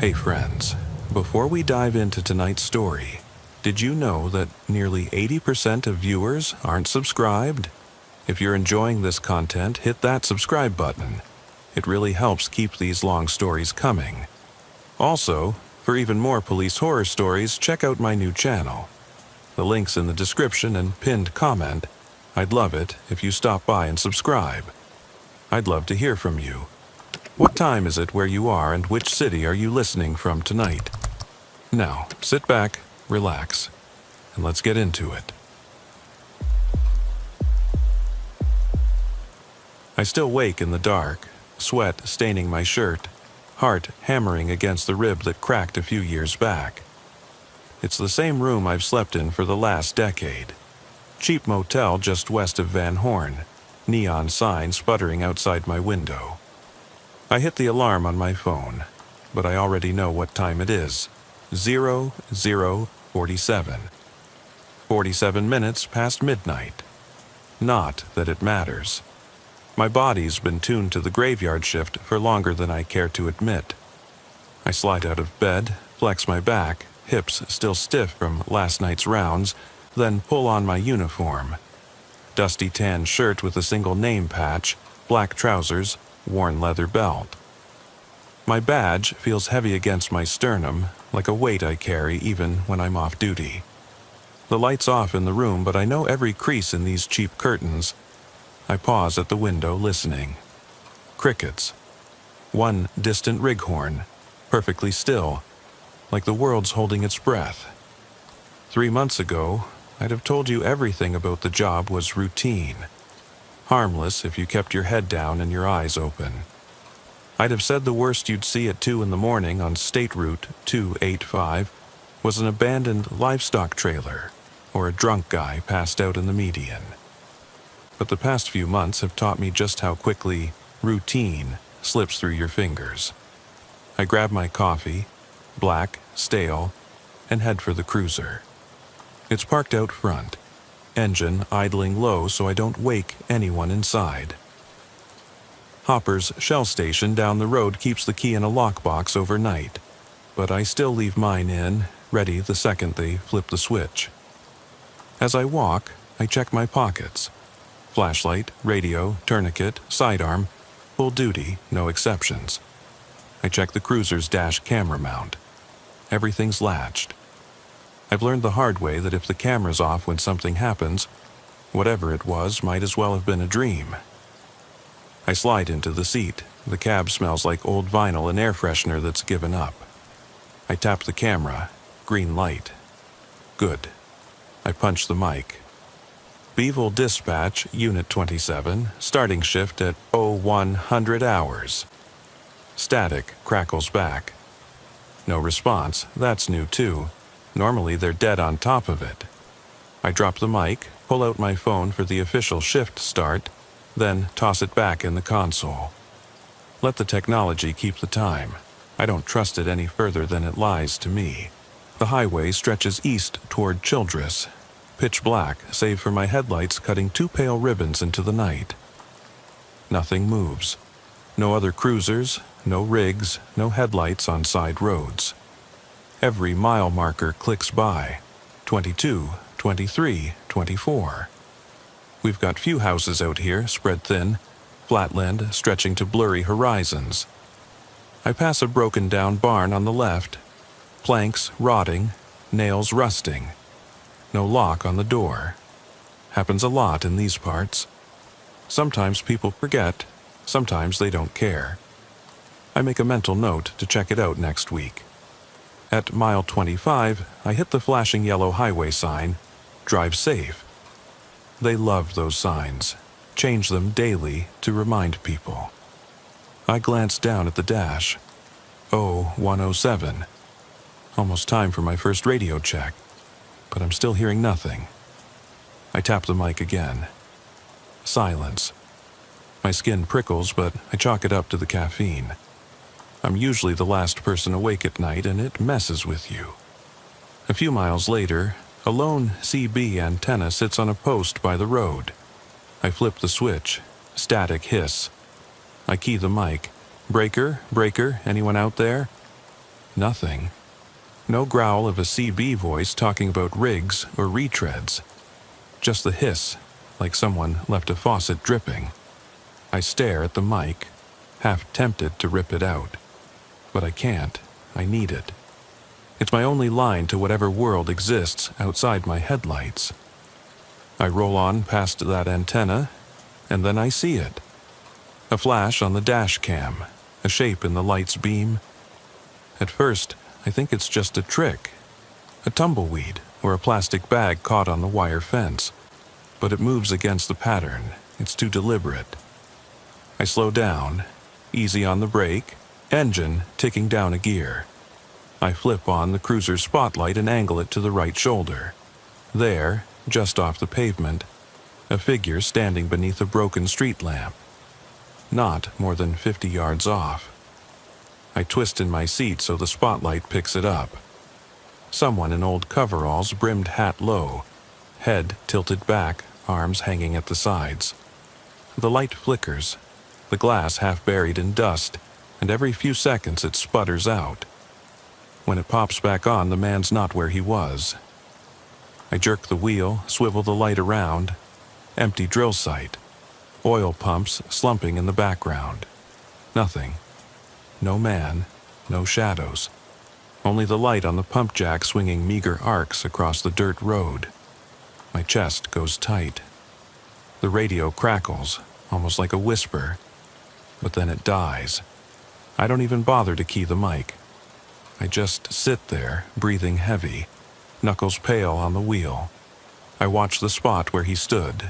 Hey friends, before we dive into tonight's story, did you know that nearly 80% of viewers aren't subscribed? If you're enjoying this content, hit that subscribe button. It really helps keep these long stories coming. Also, for even more police horror stories, check out my new channel. The link's in the description and pinned comment. I'd love it if you stop by and subscribe. I'd love to hear from you. What time is it where you are and which city are you listening from tonight? Now, sit back, relax, and let's get into it. I still wake in the dark, sweat staining my shirt, heart hammering against the rib that cracked a few years back. It's the same room I've slept in for the last decade. Cheap motel just west of Van Horn, neon sign sputtering outside my window. I hit the alarm on my phone, but I already know what time it is. 00:47. 47 minutes past midnight. Not that it matters. My body's been tuned to the graveyard shift for longer than I care to admit. I slide out of bed, flex my back, hips still stiff from last night's rounds, then pull on my uniform. Dusty tan shirt with a single name patch, black trousers, worn leather belt. My badge feels heavy against my sternum, like a weight I carry even when I'm off duty. The light's off in the room, but I know every crease in these cheap curtains. I pause at the window, listening. Crickets. One distant rig horn, perfectly still, like the world's holding its breath. 3 months ago, I'd have told you everything about the job was routine. Harmless if you kept your head down and your eyes open. I'd have said the worst you'd see at 2 in the morning on State Route 285 was an abandoned livestock trailer or a drunk guy passed out in the median. But the past few months have taught me just how quickly routine slips through your fingers. I grab my coffee, black, stale, and head for the cruiser. It's parked out front, engine idling low so I don't wake anyone inside. Hopper's Shell station down the road keeps the key in a lockbox overnight, but I still leave mine in, ready the second they flip the switch. As I walk, I check my pockets. Flashlight, radio, tourniquet, sidearm, full duty, no exceptions. I check the cruiser's dash camera mount. Everything's latched. I've learned the hard way that if the camera's off when something happens, whatever it was might as well have been a dream. I slide into the seat. The cab smells like old vinyl and air freshener that's given up. I tap the camera. Green light. Good. I punch the mic. Beeville Dispatch, Unit 27, starting shift at 0100 hours. Static crackles back. No response, that's new too. Normally they're dead on top of it. I drop the mic, pull out my phone for the official shift start, then toss it back in the console. Let the technology keep the time. I don't trust it any further than it lies to me. The highway stretches east toward Childress. Pitch black, save for my headlights cutting 2 pale ribbons into the night. Nothing moves. No other cruisers, no rigs, no headlights on side roads. Every mile marker clicks by. 22, 23, 24. We've got few houses out here, spread thin, flatland stretching to blurry horizons. I pass a broken-down barn on the left. Planks rotting, nails rusting. No lock on the door. Happens a lot in these parts. Sometimes people forget, sometimes they don't care. I make a mental note to check it out next week. At mile 25, I hit the flashing yellow highway sign, "Drive safe." They love those signs, change them daily to remind people. I glance down at the dash. 0107. Almost time for my first radio check, but I'm still hearing nothing. I tap the mic again. Silence. My skin prickles, but I chalk it up to the caffeine. I'm usually the last person awake at night, and it messes with you. A few miles later, a lone CB antenna sits on a post by the road. I flip the switch. Static hiss. I key the mic. "Breaker, breaker, anyone out there?" Nothing. No growl of a CB voice talking about rigs or retreads. Just the hiss, like someone left a faucet dripping. I stare at the mic, half tempted to rip it out. But I can't. I need it. It's my only line to whatever world exists outside my headlights. I roll on past that antenna, and then I see it. A flash on the dash cam, a shape in the light's beam. At first, I think it's just a trick, a tumbleweed or a plastic bag caught on the wire fence. But it moves against the pattern. It's too deliberate. I slow down, easy on the brake, engine ticking down a gear. I flip on the cruiser's spotlight and angle it to the right shoulder. There, just off the pavement, a figure standing beneath a broken street lamp. Not more than 50 yards off. I twist in my seat so the spotlight picks it up. Someone in old coveralls, brimmed hat low, head tilted back, arms hanging at the sides. The light flickers, the glass half buried in dust, and every few seconds it sputters out. When it pops back on, the man's not where he was. I jerk the wheel, swivel the light around. Empty drill site. Oil pumps slumping in the background. Nothing. No man, no shadows. Only the light on the pump jack swinging meager arcs across the dirt road. My chest goes tight. The radio crackles, almost like a whisper, but then it dies. I don't even bother to key the mic. I just sit there, breathing heavy, knuckles pale on the wheel. I watch the spot where he stood.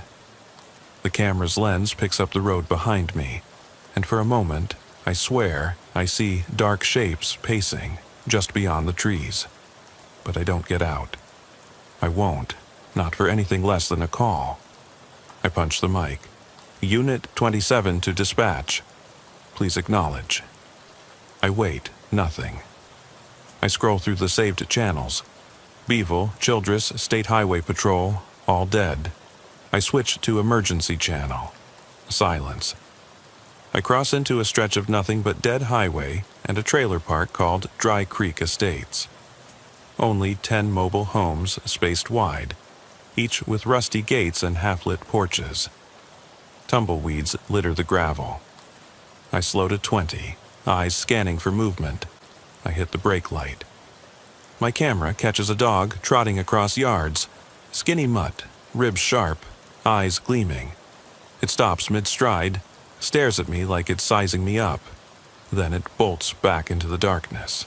The camera's lens picks up the road behind me, and for a moment, I swear, I see dark shapes pacing just beyond the trees. But I don't get out. I won't, not for anything less than a call. I punch the mic. Unit 27 to dispatch. Please acknowledge. I wait, nothing. I scroll through the saved channels. Beeville, Childress, State Highway Patrol, all dead. I switch to emergency channel. Silence. I cross into a stretch of nothing but dead highway and a trailer park called Dry Creek Estates. Only 10 mobile homes spaced wide, each with rusty gates and half-lit porches. Tumbleweeds litter the gravel. I slow to 20, eyes scanning for movement. I hit the brake light. My camera catches a dog trotting across yards, skinny mutt, ribs sharp, eyes gleaming. It stops mid-stride, stares at me like it's sizing me up. Then it bolts back into the darkness.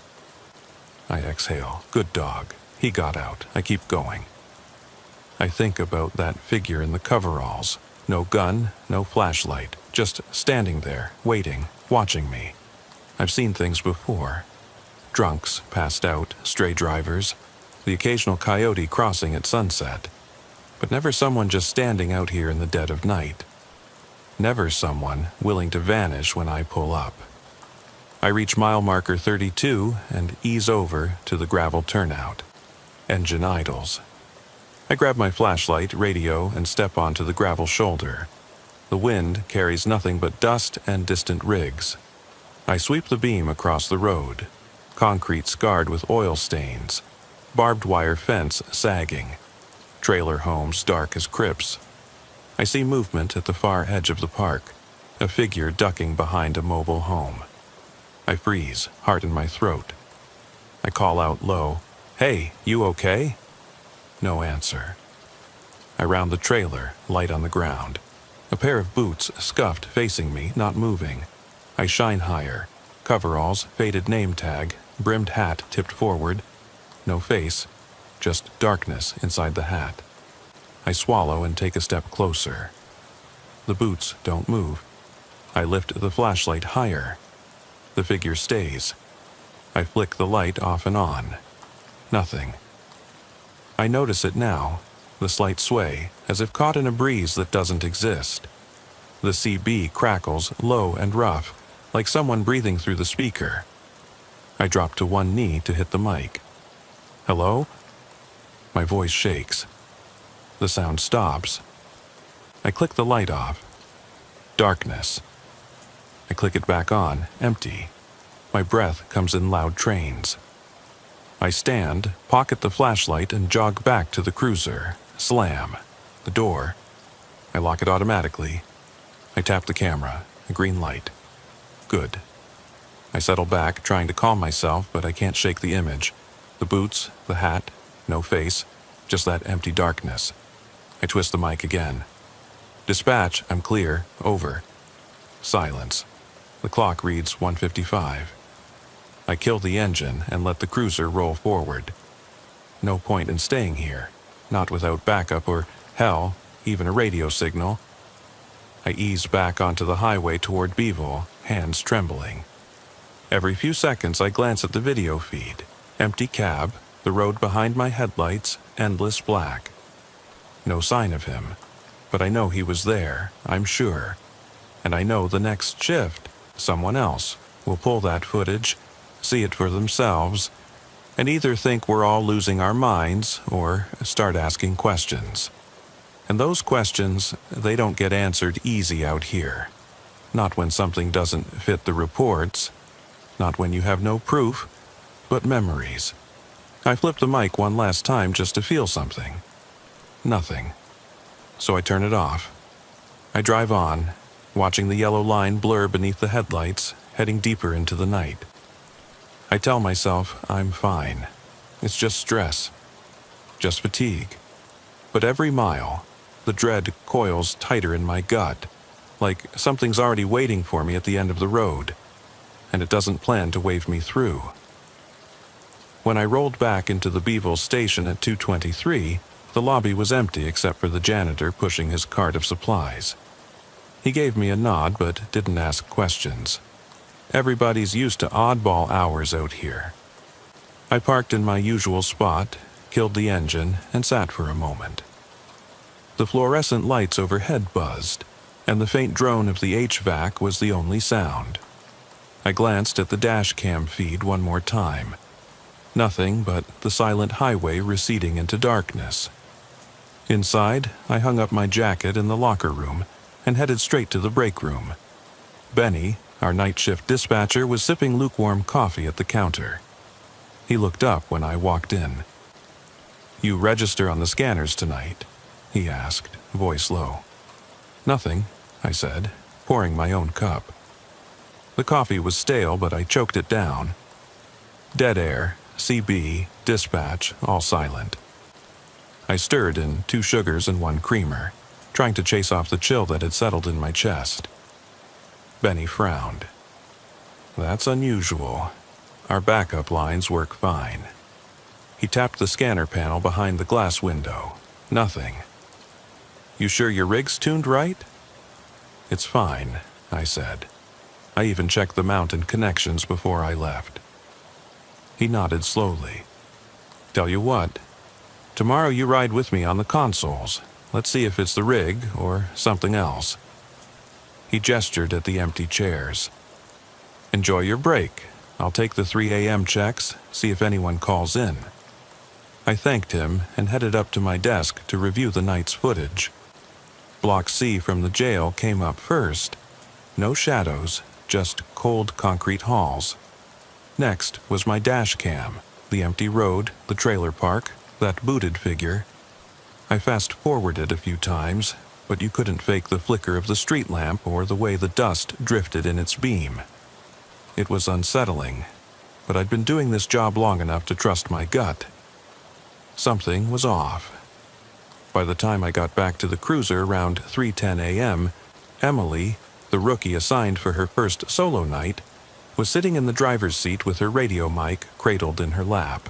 I exhale. Good dog. He got out. I keep going. I think about that figure in the coveralls. No gun, no flashlight, just standing there, waiting, watching me. I've seen things before. Drunks passed out, stray drivers, the occasional coyote crossing at sunset. But never someone just standing out here in the dead of night. Never someone willing to vanish when I pull up. I reach mile marker 32 and ease over to the gravel turnout. Engine idles. I grab my flashlight, radio, and step onto the gravel shoulder. The wind carries nothing but dust and distant rigs. I sweep the beam across the road. Concrete scarred with oil stains. Barbed wire fence sagging. Trailer homes dark as crypts. I see movement at the far edge of the park. A figure ducking behind a mobile home. I freeze, heart in my throat. I call out low, "Hey, you okay?" No answer. I round the trailer, light on the ground. A pair of boots scuffed facing me, not moving. I shine higher. Coveralls, faded name tag, brimmed hat tipped forward. No face, just darkness inside the hat. I swallow and take a step closer. The boots don't move. I lift the flashlight higher. The figure stays. I flick the light off and on. Nothing. I notice it now, the slight sway, as if caught in a breeze that doesn't exist. The CB crackles low and rough, like someone breathing through the speaker. I drop to one knee to hit the mic. "Hello?" My voice shakes. The sound stops. I click the light off. Darkness. I click it back on, empty. My breath comes in loud trains. I stand, pocket the flashlight, and jog back to the cruiser. Slam. The door. I lock it automatically. I tap the camera. A green light. Good. I settle back, trying to calm myself, but I can't shake the image. The boots, the hat, no face, just that empty darkness. I twist the mic again. Dispatch, I'm clear. Over. Silence. The clock reads 1:55. I kill the engine and let the cruiser roll forward. No point in staying here, not without backup or, hell, even a radio signal. I ease back onto the highway toward Beeville, hands trembling. Every few seconds I glance at the video feed. Empty cab, the road behind my headlights, endless black. No sign of him, but I know he was there, I'm sure. And I know the next shift, someone else will pull that footage, see it for themselves, and either think we're all losing our minds or start asking questions. And those questions, they don't get answered easy out here. Not when something doesn't fit the reports, not when you have no proof, but memories. I flip the mic one last time just to feel something. Nothing. So I turn it off. I drive on, watching the yellow line blur beneath the headlights, heading deeper into the night. I tell myself I'm fine. It's just stress. Just fatigue. But every mile, the dread coils tighter in my gut, like something's already waiting for me at the end of the road, and it doesn't plan to wave me through. When I rolled back into the Beeville station at 2:23, the lobby was empty except for the janitor pushing his cart of supplies. He gave me a nod but didn't ask questions. Everybody's used to oddball hours out here. I parked in my usual spot, killed the engine, and sat for a moment. The fluorescent lights overhead buzzed, and the faint drone of the HVAC was the only sound. I glanced at the dash cam feed one more time. Nothing but the silent highway receding into darkness. Inside, I hung up my jacket in the locker room and headed straight to the break room. Benny, our night shift dispatcher, was sipping lukewarm coffee at the counter. He looked up when I walked in. "You register on the scanners tonight?" he asked, voice low. "Nothing," I said, pouring my own cup. The coffee was stale, but I choked it down. Dead air, CB, dispatch, all silent. I stirred in 2 sugars and 1 creamer, trying to chase off the chill that had settled in my chest. Benny frowned. "That's unusual. Our backup lines work fine." He tapped the scanner panel behind the glass window. Nothing. "You sure your rig's tuned right?" "It's fine," I said. I even checked the mount and connections before I left. He nodded slowly. "Tell you what, tomorrow you ride with me on the consoles. Let's see if it's the rig or something else." He gestured at the empty chairs. "Enjoy your break. I'll take the 3 a.m. checks, see if anyone calls in." I thanked him and headed up to my desk to review the night's footage. Block C from the jail came up first. No shadows, just cold concrete halls. Next was my dash cam, the empty road, the trailer park, that booted figure. I fast-forwarded a few times, but you couldn't fake the flicker of the street lamp or the way the dust drifted in its beam. It was unsettling, but I'd been doing this job long enough to trust my gut. Something was off. By the time I got back to the cruiser around 3:10 a.m., Emily, the rookie assigned for her first solo night, was sitting in the driver's seat with her radio mic cradled in her lap.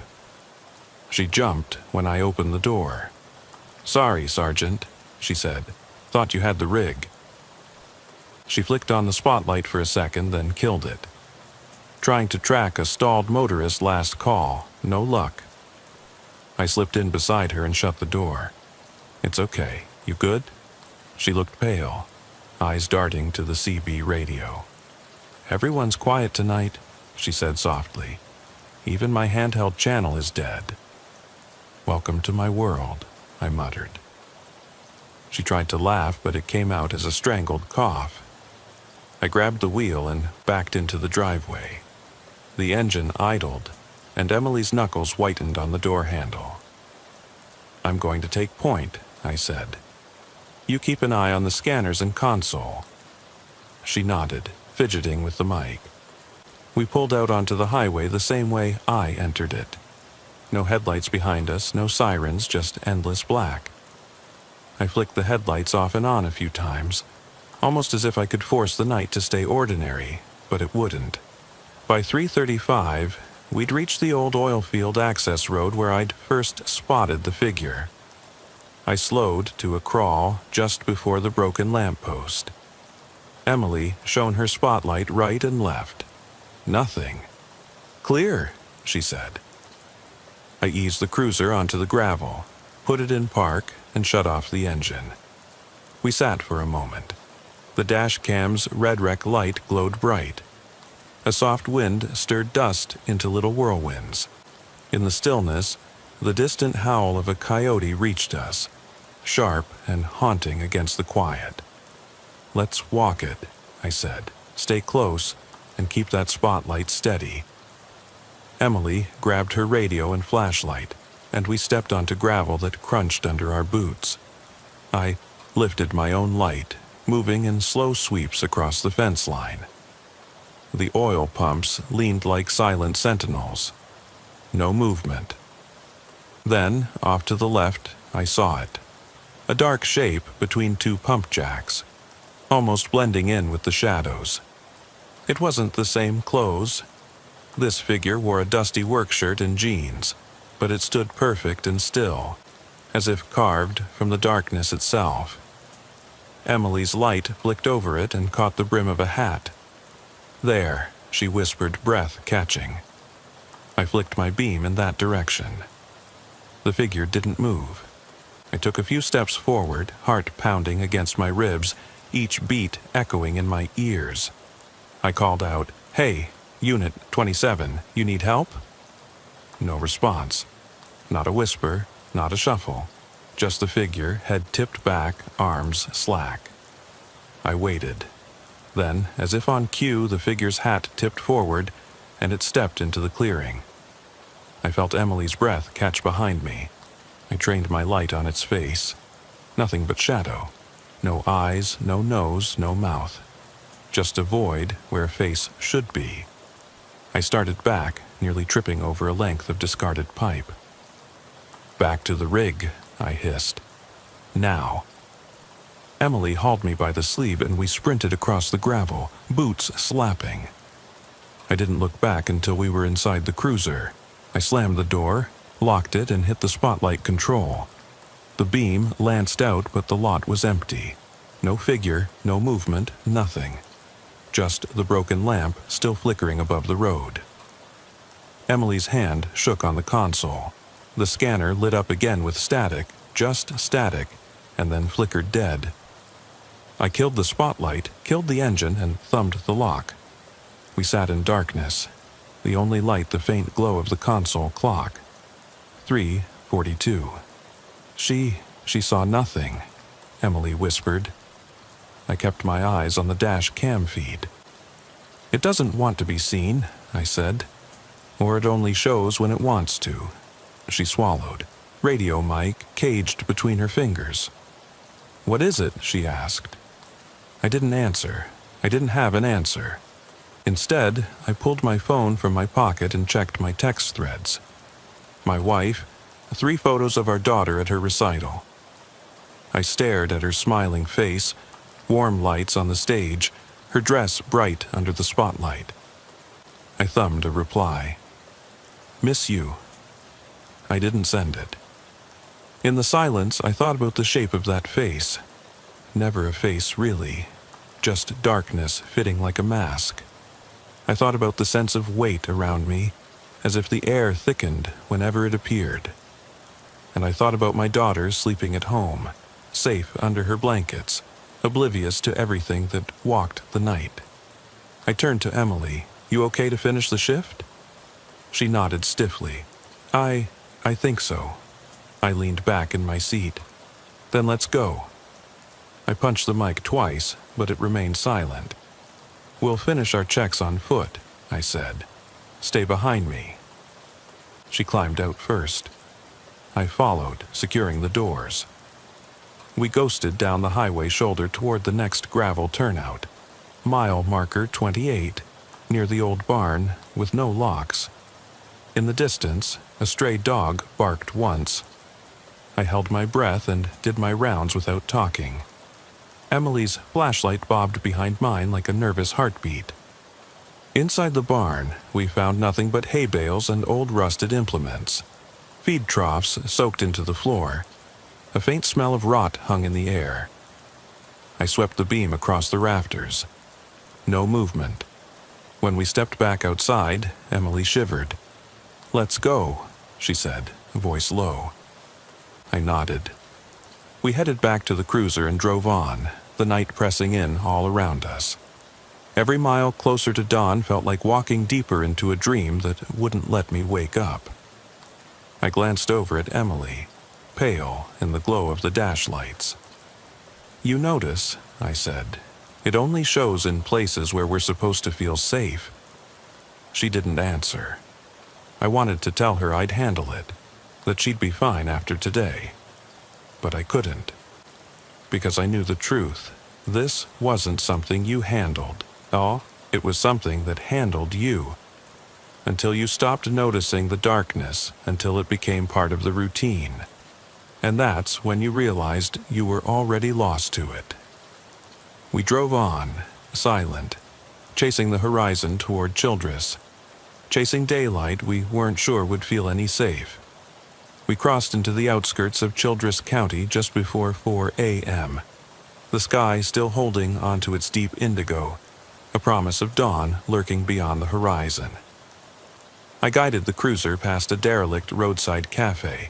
She jumped when I opened the door. "Sorry, Sergeant," she said. "Thought you had the rig." She flicked on the spotlight for a second, then killed it. Trying to track a stalled motorist's last call, no luck. I slipped in beside her and shut the door. "It's okay. You good?" She looked pale, eyes darting to the CB radio. "Everyone's quiet tonight," she said softly. "Even my handheld channel is dead." "Welcome to my world," I muttered. She tried to laugh, but it came out as a strangled cough. I grabbed the wheel and backed into the driveway. The engine idled, and Emily's knuckles whitened on the door handle. "I'm going to take point," I said. "You keep an eye on the scanners and console." She nodded, fidgeting with the mic. We pulled out onto the highway the same way I entered it. No headlights behind us, no sirens, just endless black. I flicked the headlights off and on a few times, almost as if I could force the night to stay ordinary, but it wouldn't. By 3:35, we'd reached the old oil field access road where I'd first spotted the figure. I slowed to a crawl just before the broken lamppost. Emily shone her spotlight right and left. Nothing. "Clear," she said. I eased the cruiser onto the gravel, put it in park, and shut off the engine. We sat for a moment. The dash cam's red rec light glowed bright. A soft wind stirred dust into little whirlwinds. In the stillness, the distant howl of a coyote reached us, sharp and haunting against the quiet. "Let's walk it," I said. "Stay close and keep that spotlight steady." Emily grabbed her radio and flashlight, and we stepped onto gravel that crunched under our boots. I lifted my own light, moving in slow sweeps across the fence line. The oil pumps leaned like silent sentinels. No movement. Then, off to the left, I saw it. A dark shape between two pump jacks, almost blending in with the shadows. It wasn't the same clothes. This figure wore a dusty work shirt and jeans, but it stood perfect and still, as if carved from the darkness itself. Emily's light flicked over it and caught the brim of a hat. "There," she whispered, breath catching. I flicked my beam in that direction. The figure didn't move. I took a few steps forward, heart pounding against my ribs, each beat echoing in my ears. I called out, "Hey, Unit 27, you need help?" No response. Not a whisper, not a shuffle. Just the figure, head tipped back, arms slack. I waited. Then, as if on cue, the figure's hat tipped forward, and it stepped into the clearing. I felt Emily's breath catch behind me. I trained my light on its face. Nothing but shadow. No eyes, no nose, no mouth. Just a void where a face should be. I started back, nearly tripping over a length of discarded pipe. "Back to the rig," I hissed. "Now." Emily hauled me by the sleeve and we sprinted across the gravel, boots slapping. I didn't look back until we were inside the cruiser. I slammed the door, locked it, and hit the spotlight control. The beam lanced out, but the lot was empty. No figure, no movement, nothing. Just the broken lamp still flickering above the road. Emily's hand shook on the console. The scanner lit up again with static, just static, and then flickered dead. I killed the spotlight, killed the engine, and thumbed the lock. We sat in darkness, the only light the faint glow of the console clock. 3:42. She saw nothing, Emily whispered. I kept my eyes on the dash cam feed. "It doesn't want to be seen," I said. "Or it only shows when it wants to." She swallowed, radio mic caged between her fingers. "What is it?" she asked. I didn't answer. I didn't have an answer. Instead, I pulled my phone from my pocket and checked my text threads. My wife, 3 photos of our daughter at her recital. I stared at her smiling face, warm lights on the stage, her dress bright under the spotlight. I thumbed a reply. "Miss you." I didn't send it. In the silence, I thought about the shape of that face. Never a face, really. Just darkness fitting like a mask. I thought about the sense of weight around me, as if the air thickened whenever it appeared. And I thought about my daughter sleeping at home, safe under her blankets, oblivious to everything that walked the night. I turned to Emily. "You okay to finish the shift?" She nodded stiffly. I think so." I leaned back in my seat. "Then let's go." I punched the mic twice, but it remained silent. "We'll finish our checks on foot," I said. "Stay behind me." She climbed out first. I followed, securing the doors. We ghosted down the highway shoulder toward the next gravel turnout. Mile marker 28, near the old barn, with no locks. In the distance, a stray dog barked once. I held my breath and did my rounds without talking. Emily's flashlight bobbed behind mine like a nervous heartbeat. Inside the barn, we found nothing but hay bales and old rusted implements. Feed troughs soaked into the floor. A faint smell of rot hung in the air. I swept the beam across the rafters. No movement. When we stepped back outside, Emily shivered. "Let's go," she said, voice low. I nodded. We headed back to the cruiser and drove on, the night pressing in all around us. Every mile closer to dawn felt like walking deeper into a dream that wouldn't let me wake up. I glanced over at Emily, pale in the glow of the dash lights. "You notice," I said, "it only shows in places where we're supposed to feel safe." She didn't answer. I wanted to tell her I'd handle it, that she'd be fine after today. But I couldn't. Because I knew the truth. This wasn't something you handled. Oh, it was something that handled you. Until you stopped noticing the darkness, until it became part of the routine. And that's when you realized you were already lost to it. We drove on, silent, chasing the horizon toward Childress. Chasing daylight we weren't sure would feel any safe. We crossed into the outskirts of Childress County just before 4 a.m., the sky still holding onto its deep indigo, a promise of dawn lurking beyond the horizon. I guided the cruiser past a derelict roadside cafe.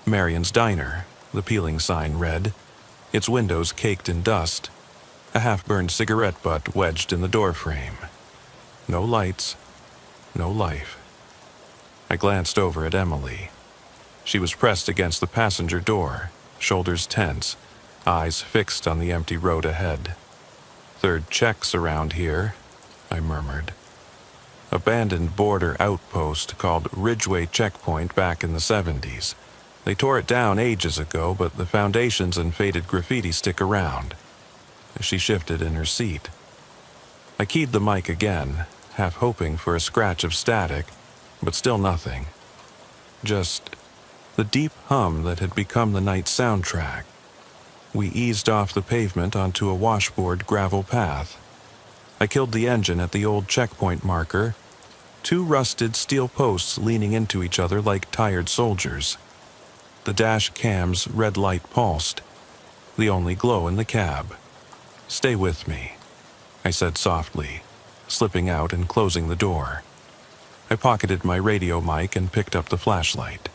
Marion's Diner, the peeling sign read, its windows caked in dust, a half-burned cigarette butt wedged in the doorframe. No lights, no life. I glanced over at Emily. She was pressed against the passenger door, shoulders tense, eyes fixed on the empty road ahead. "Third checks around here," I murmured. Abandoned border outpost called Ridgeway Checkpoint back in the 70s. They tore it down ages ago, but the foundations and faded graffiti stick around. She shifted in her seat. I keyed the mic again, half hoping for a scratch of static, but still nothing. Just the deep hum that had become the night's soundtrack. We eased off the pavement onto a washboard gravel path. I killed the engine at the old checkpoint marker, two rusted steel posts leaning into each other like tired soldiers. The dash cam's red light pulsed, the only glow in the cab. "Stay with me," I said softly, slipping out and closing the door. I pocketed my radio mic and picked up the flashlight.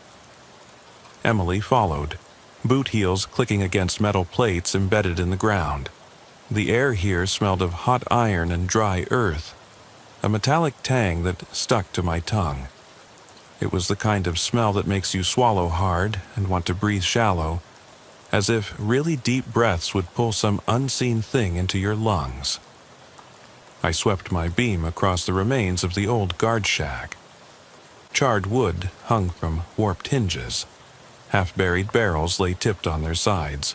Emily followed, boot heels clicking against metal plates embedded in the ground. The air here smelled of hot iron and dry earth, a metallic tang that stuck to my tongue. It was the kind of smell that makes you swallow hard and want to breathe shallow, as if really deep breaths would pull some unseen thing into your lungs. I swept my beam across the remains of the old guard shack. Charred wood hung from warped hinges. Half-buried barrels lay tipped on their sides.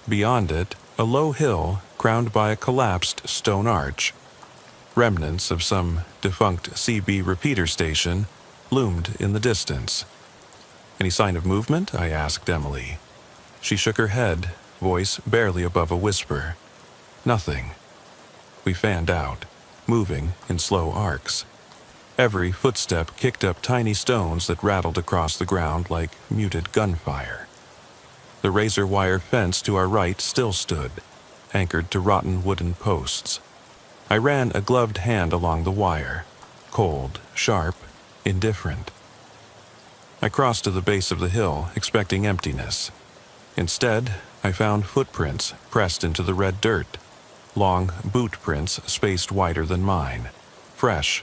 Beyond it, a low hill crowned by a collapsed stone arch. Remnants of some defunct CB repeater station loomed in the distance. "Any sign of movement?" I asked Emily. She shook her head, voice barely above a whisper. "Nothing." We fanned out, moving in slow arcs. Every footstep kicked up tiny stones that rattled across the ground like muted gunfire. The razor wire fence to our right still stood, anchored to rotten wooden posts. I ran a gloved hand along the wire, cold, sharp, indifferent. I crossed to the base of the hill, expecting emptiness. Instead, I found footprints pressed into the red dirt, long boot prints spaced wider than mine, fresh.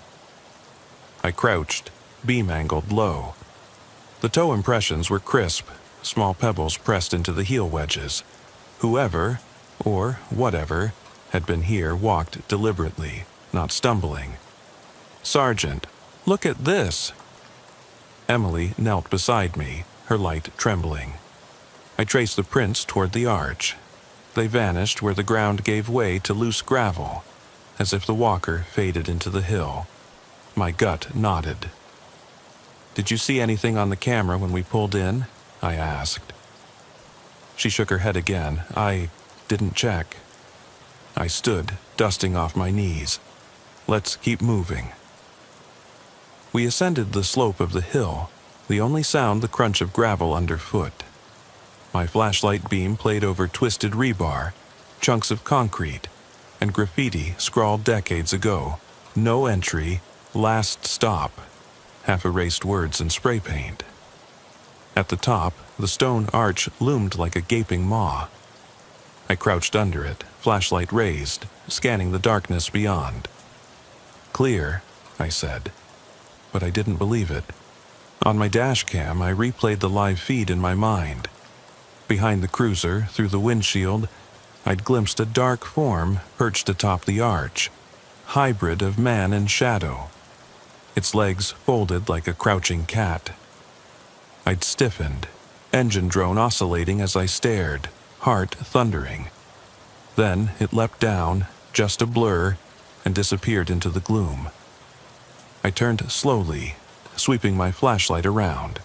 I crouched, beam angled low. The toe impressions were crisp, small pebbles pressed into the heel wedges. Whoever, or whatever, had been here walked deliberately, not stumbling. "Sergeant, look at this!" Emily knelt beside me, her light trembling. I traced the prints toward the arch. They vanished where the ground gave way to loose gravel, as if the walker faded into the hill. My gut nodded. "Did you see anything on the camera when we pulled in?" I asked. She shook her head again. "I didn't check." I stood, dusting off my knees. "Let's keep moving." We ascended the slope of the hill, the only sound the crunch of gravel underfoot. My flashlight beam played over twisted rebar, chunks of concrete, and graffiti scrawled decades ago. "No entry, last stop," half-erased words in spray paint. At the top, the stone arch loomed like a gaping maw. I crouched under it, flashlight raised, scanning the darkness beyond. "Clear," I said, but I didn't believe it. On my dash cam, I replayed the live feed in my mind. Behind the cruiser, through the windshield, I'd glimpsed a dark form perched atop the arch, hybrid of man and shadow, its legs folded like a crouching cat. I'd stiffened, engine drone oscillating as I stared, heart thundering. Then it leapt down, just a blur, and disappeared into the gloom. I turned slowly, sweeping my flashlight around.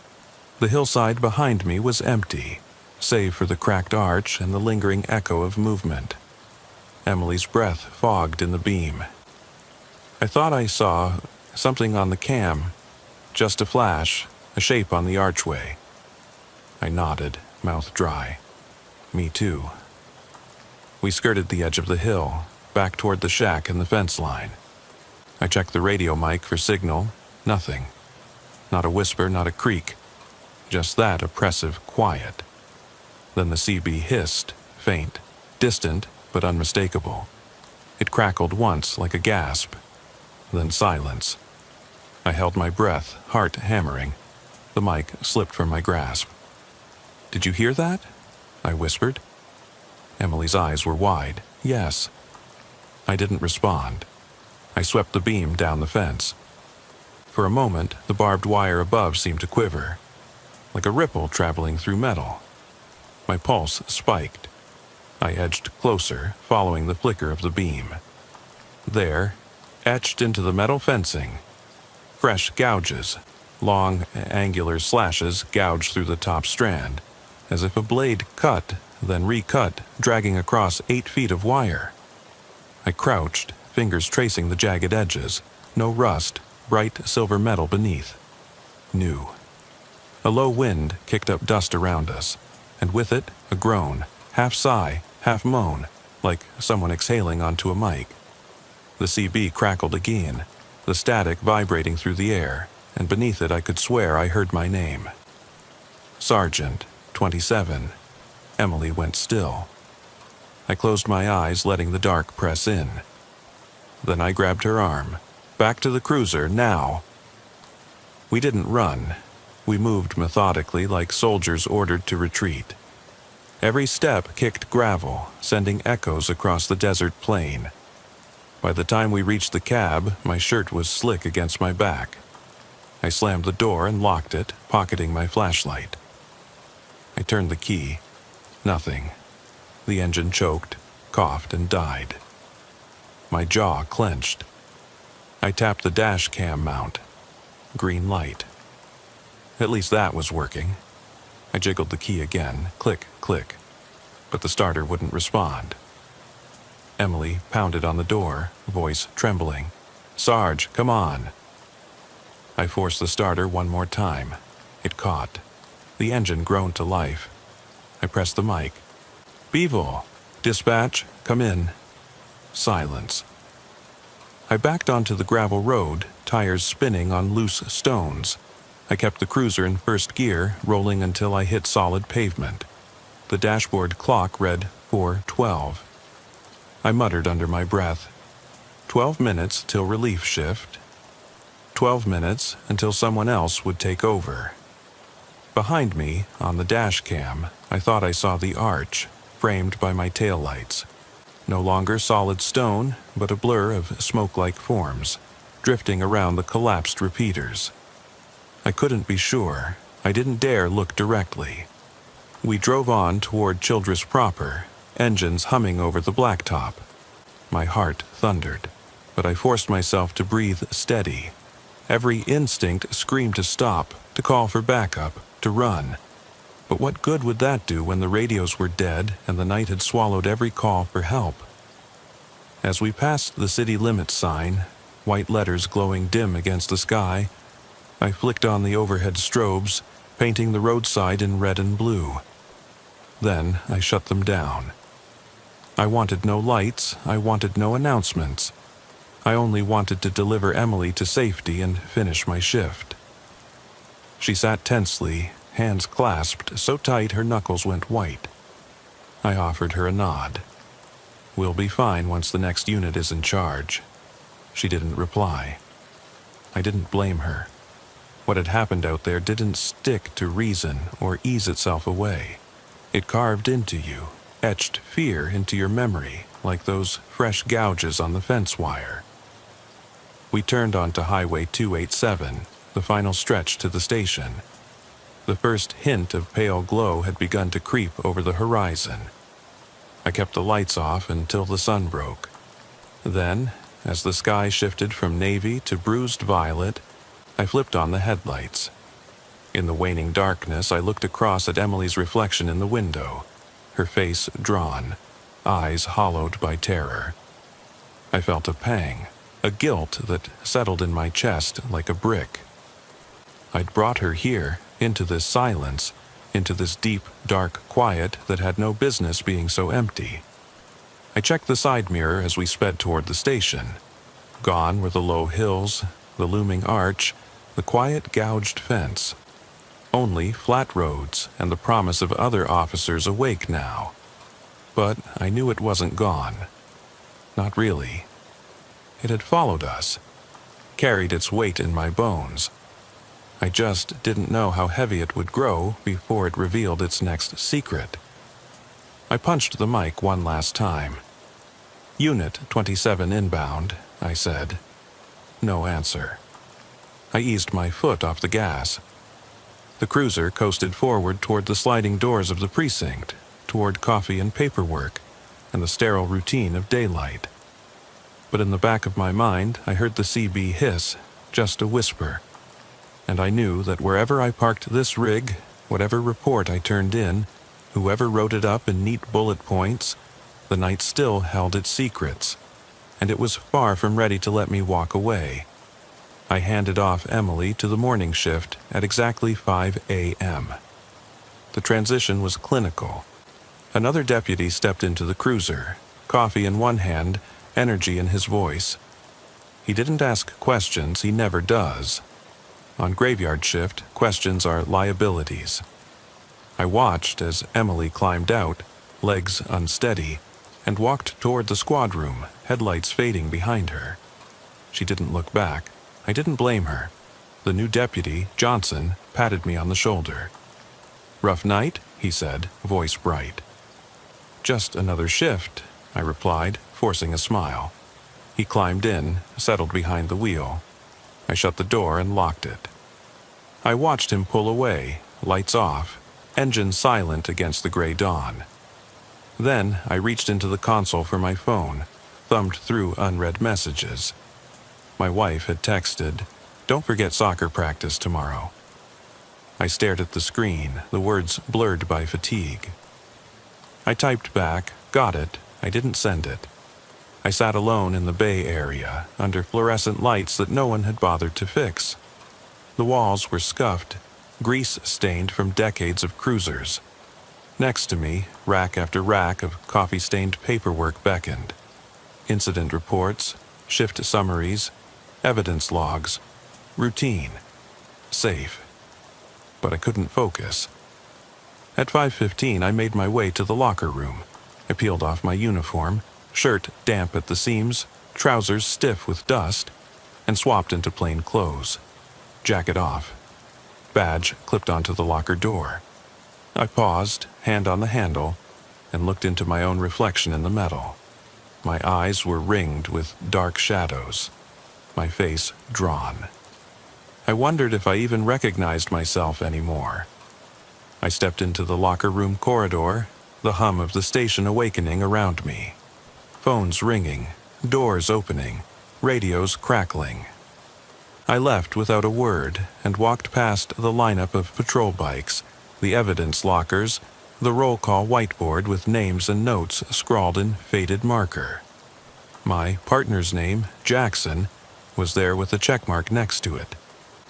The hillside behind me was empty, save for the cracked arch and the lingering echo of movement. Emily's breath fogged in the beam. I thought I saw something on the cam, just a flash, a shape on the archway. I nodded, mouth dry. "Me too." We skirted the edge of the hill, back toward the shack and the fence line. I checked the radio mic for signal. Nothing. Not a whisper, not a creak. Just that oppressive quiet. Then the CB hissed, faint, distant but unmistakable. It crackled once like a gasp. Then silence. I held my breath, heart hammering. The mic slipped from my grasp. "Did you hear that?" I whispered. Emily's eyes were wide. "Yes." I didn't respond. I swept the beam down the fence. For a moment, the barbed wire above seemed to quiver, like a ripple traveling through metal. My pulse spiked. I edged closer, following the flicker of the beam. There, etched into the metal fencing, fresh gouges, long, angular slashes gouged through the top strand, as if a blade cut, then recut, dragging across 8 feet of wire. I crouched, fingers tracing the jagged edges. No rust, bright silver metal beneath. New. A low wind kicked up dust around us, and with it, a groan, half sigh, half moan, like someone exhaling onto a mic. The CB crackled again, the static vibrating through the air, and beneath it I could swear I heard my name. "Sergeant, 27. Emily went still. I closed my eyes, letting the dark press in. Then I grabbed her arm. "Back to the cruiser, now." We didn't run. We moved methodically like soldiers ordered to retreat. Every step kicked gravel, sending echoes across the desert plain. By the time we reached the cab, my shirt was slick against my back. I slammed the door and locked it, pocketing my flashlight. I turned the key. Nothing. The engine choked, coughed, and died. My jaw clenched. I tapped the dash cam mount. Green light. At least that was working. I jiggled the key again, click, click, but the starter wouldn't respond. Emily pounded on the door, voice trembling. "Sarge, come on." I forced the starter one more time. It caught. The engine groaned to life. I pressed the mic. "Beevil, dispatch, come in." Silence. I backed onto the gravel road, tires spinning on loose stones. I kept the cruiser in first gear, rolling until I hit solid pavement. The dashboard clock read 4:12. I muttered under my breath. 12 minutes till relief shift. 12 minutes until someone else would take over. Behind me, on the dash cam, I thought I saw the arch, framed by my taillights. No longer solid stone, but a blur of smoke-like forms, drifting around the collapsed repeaters. I couldn't be sure. I didn't dare look directly. We drove on toward Childress proper, engines humming over the blacktop. My heart thundered, but I forced myself to breathe steady. Every instinct screamed to stop, to call for backup, to run. But what good would that do when the radios were dead and the night had swallowed every call for help? As we passed the city limits sign, white letters glowing dim against the sky, I flicked on the overhead strobes, painting the roadside in red and blue. Then I shut them down. I wanted no lights, I wanted no announcements. I only wanted to deliver Emily to safety and finish my shift. She sat tensely, hands clasped so tight her knuckles went white. I offered her a nod. "We'll be fine once the next unit is in charge." She didn't reply. I didn't blame her. What had happened out there didn't stick to reason or ease itself away. It carved into you, etched fear into your memory like those fresh gouges on the fence wire. We turned onto Highway 287, the final stretch to the station. The first hint of pale glow had begun to creep over the horizon. I kept the lights off until the sun broke. Then, as the sky shifted from navy to bruised violet, I flipped on the headlights. In the waning darkness, I looked across at Emily's reflection in the window, her face drawn, eyes hollowed by terror. I felt a pang, a guilt that settled in my chest like a brick. I'd brought her here, into this silence, into this deep, dark quiet that had no business being so empty. I checked the side mirror as we sped toward the station. Gone were the low hills, the looming arch, the quiet gouged fence. Only flat roads and the promise of other officers awake now. But I knew it wasn't gone. Not really. It had followed us, carried its weight in my bones. I just didn't know how heavy it would grow before it revealed its next secret. I punched the mic one last time. "Unit 27 inbound," I said. No answer. I eased my foot off the gas. The cruiser coasted forward toward the sliding doors of the precinct, toward coffee and paperwork, and the sterile routine of daylight. But in the back of my mind, I heard the CB hiss, just a whisper. And I knew that wherever I parked this rig, whatever report I turned in, whoever wrote it up in neat bullet points, the night still held its secrets, and it was far from ready to let me walk away. I handed off Emily to the morning shift at exactly 5 a.m. The transition was clinical. Another deputy stepped into the cruiser, coffee in one hand, energy in his voice. He didn't ask questions, he never does. On graveyard shift, questions are liabilities. I watched as Emily climbed out, legs unsteady, and walked toward the squad room, headlights fading behind her. She didn't look back. I didn't blame her. The new deputy, Johnson, patted me on the shoulder. "Rough night?" he said, voice bright. "Just another shift," I replied, forcing a smile. He climbed in, settled behind the wheel. I shut the door and locked it. I watched him pull away, lights off, engine silent against the gray dawn. Then I reached into the console for my phone, thumbed through unread messages. My wife had texted, "Don't forget soccer practice tomorrow." I stared at the screen, the words blurred by fatigue. I typed back, "Got it," I didn't send it. I sat alone in the Bay Area, under fluorescent lights that no one had bothered to fix. The walls were scuffed, grease-stained from decades of cruisers. Next to me, rack after rack of coffee-stained paperwork beckoned. Incident reports, shift summaries, evidence logs, routine, safe. But I couldn't focus. At 5:15, I made my way to the locker room. I peeled off my uniform, shirt damp at the seams, trousers stiff with dust, and swapped into plain clothes. Jacket off. Badge clipped onto the locker door. I paused, hand on the handle, and looked into my own reflection in the metal. My eyes were ringed with dark shadows, my face drawn. I wondered if I even recognized myself anymore. I stepped into the locker room corridor, the hum of the station awakening around me. Phones ringing, doors opening, radios crackling. I left without a word and walked past the lineup of patrol bikes, the evidence lockers, the roll call whiteboard with names and notes scrawled in faded marker. My partner's name, Jackson, was there with a checkmark next to it,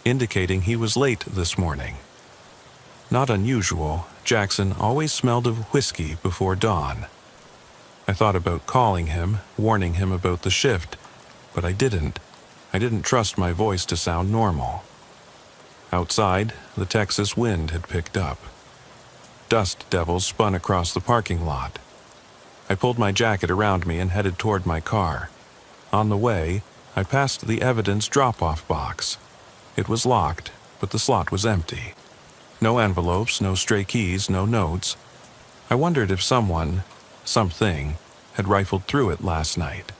indicating he was late this morning. Not unusual, Jackson always smelled of whiskey before dawn. I thought about calling him, warning him about the shift, but I didn't. I didn't trust my voice to sound normal. Outside, the Texas wind had picked up. Dust devils spun across the parking lot. I pulled my jacket around me and headed toward my car. On the way, I passed the evidence drop-off box. It was locked, but the slot was empty. No envelopes, no stray keys, no notes. I wondered if something, had rifled through it last night,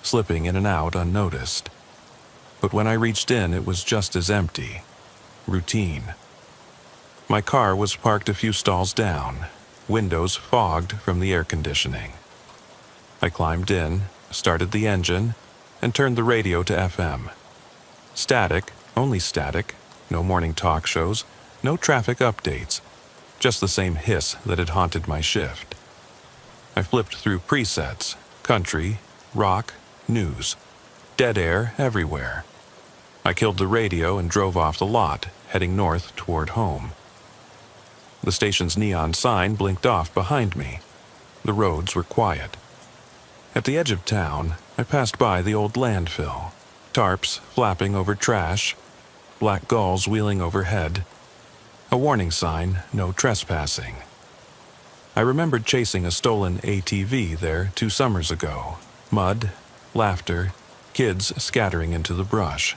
slipping in and out unnoticed. But when I reached in, it was just as empty. Routine. My car was parked a few stalls down, windows fogged from the air conditioning. I climbed in, started the engine, and turned the radio to FM. Static, only static, no morning talk shows, no traffic updates, just the same hiss that had haunted my shift. I flipped through presets, country, rock, news, dead air everywhere. I killed the radio and drove off the lot, heading north toward home. The station's neon sign blinked off behind me. The roads were quiet. At the edge of town, I passed by the old landfill, tarps flapping over trash, black gulls wheeling overhead, a warning sign, no trespassing. I remembered chasing a stolen ATV there 2 summers ago. Mud, laughter, kids scattering into the brush.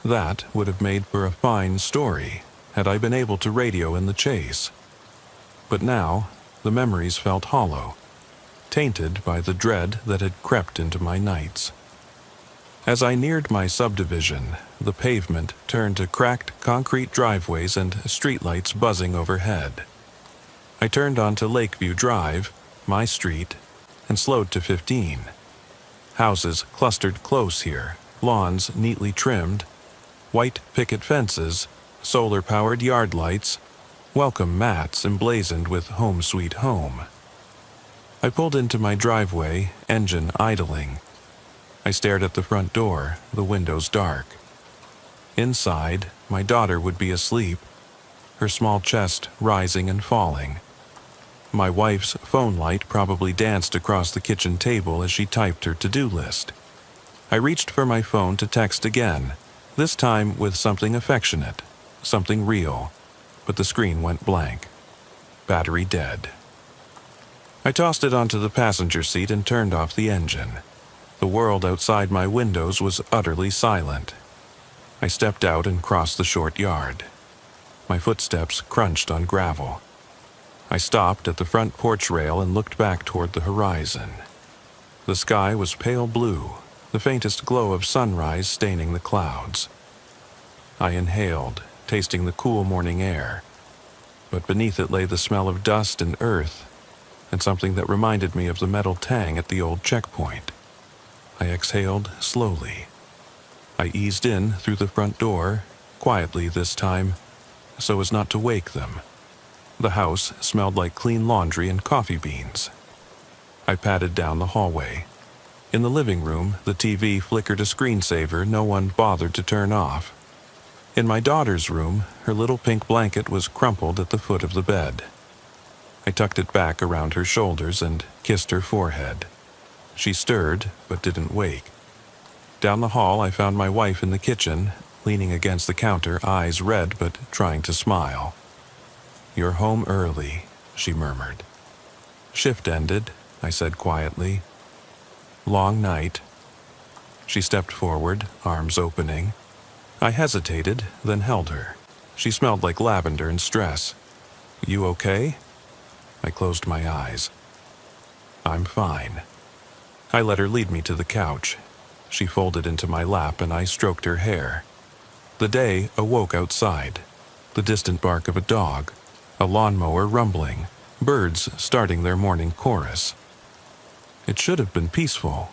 That would have made for a fine story had I been able to radio in the chase. But now, the memories felt hollow, tainted by the dread that had crept into my nights. As I neared my subdivision, the pavement turned to cracked concrete driveways and streetlights buzzing overhead. I turned onto Lakeview Drive, my street, and slowed to 15. Houses clustered close here, lawns neatly trimmed, white picket fences, solar-powered yard lights, welcome mats emblazoned with "Home Sweet Home." I pulled into my driveway, engine idling. I stared at the front door, the windows dark. Inside, my daughter would be asleep, her small chest rising and falling. My wife's phone light probably danced across the kitchen table as she typed her to-do list. I reached for my phone to text again, this time with something affectionate, something real, but the screen went blank. Battery dead. I tossed it onto the passenger seat and turned off the engine. The world outside my windows was utterly silent. I stepped out and crossed the short yard. My footsteps crunched on gravel. I stopped at the front porch rail and looked back toward the horizon. The sky was pale blue, the faintest glow of sunrise staining the clouds. I inhaled, tasting the cool morning air, but beneath it lay the smell of dust and earth, and something that reminded me of the metal tang at the old checkpoint. I exhaled slowly. I eased in through the front door, quietly this time, so as not to wake them. The house smelled like clean laundry and coffee beans. I padded down the hallway. In the living room, the TV flickered a screensaver no one bothered to turn off. In my daughter's room, her little pink blanket was crumpled at the foot of the bed. I tucked it back around her shoulders and kissed her forehead. She stirred, but didn't wake. Down the hall, I found my wife in the kitchen, leaning against the counter, eyes red but trying to smile. "You're home early," she murmured. "Shift ended," I said quietly. "Long night." She stepped forward, arms opening. I hesitated, then held her. She smelled like lavender and stress. "You okay?" I closed my eyes. "I'm fine." I let her lead me to the couch. She folded into my lap and I stroked her hair. The day awoke outside. The distant bark of a dog, a lawnmower rumbling, birds starting their morning chorus. It should have been peaceful,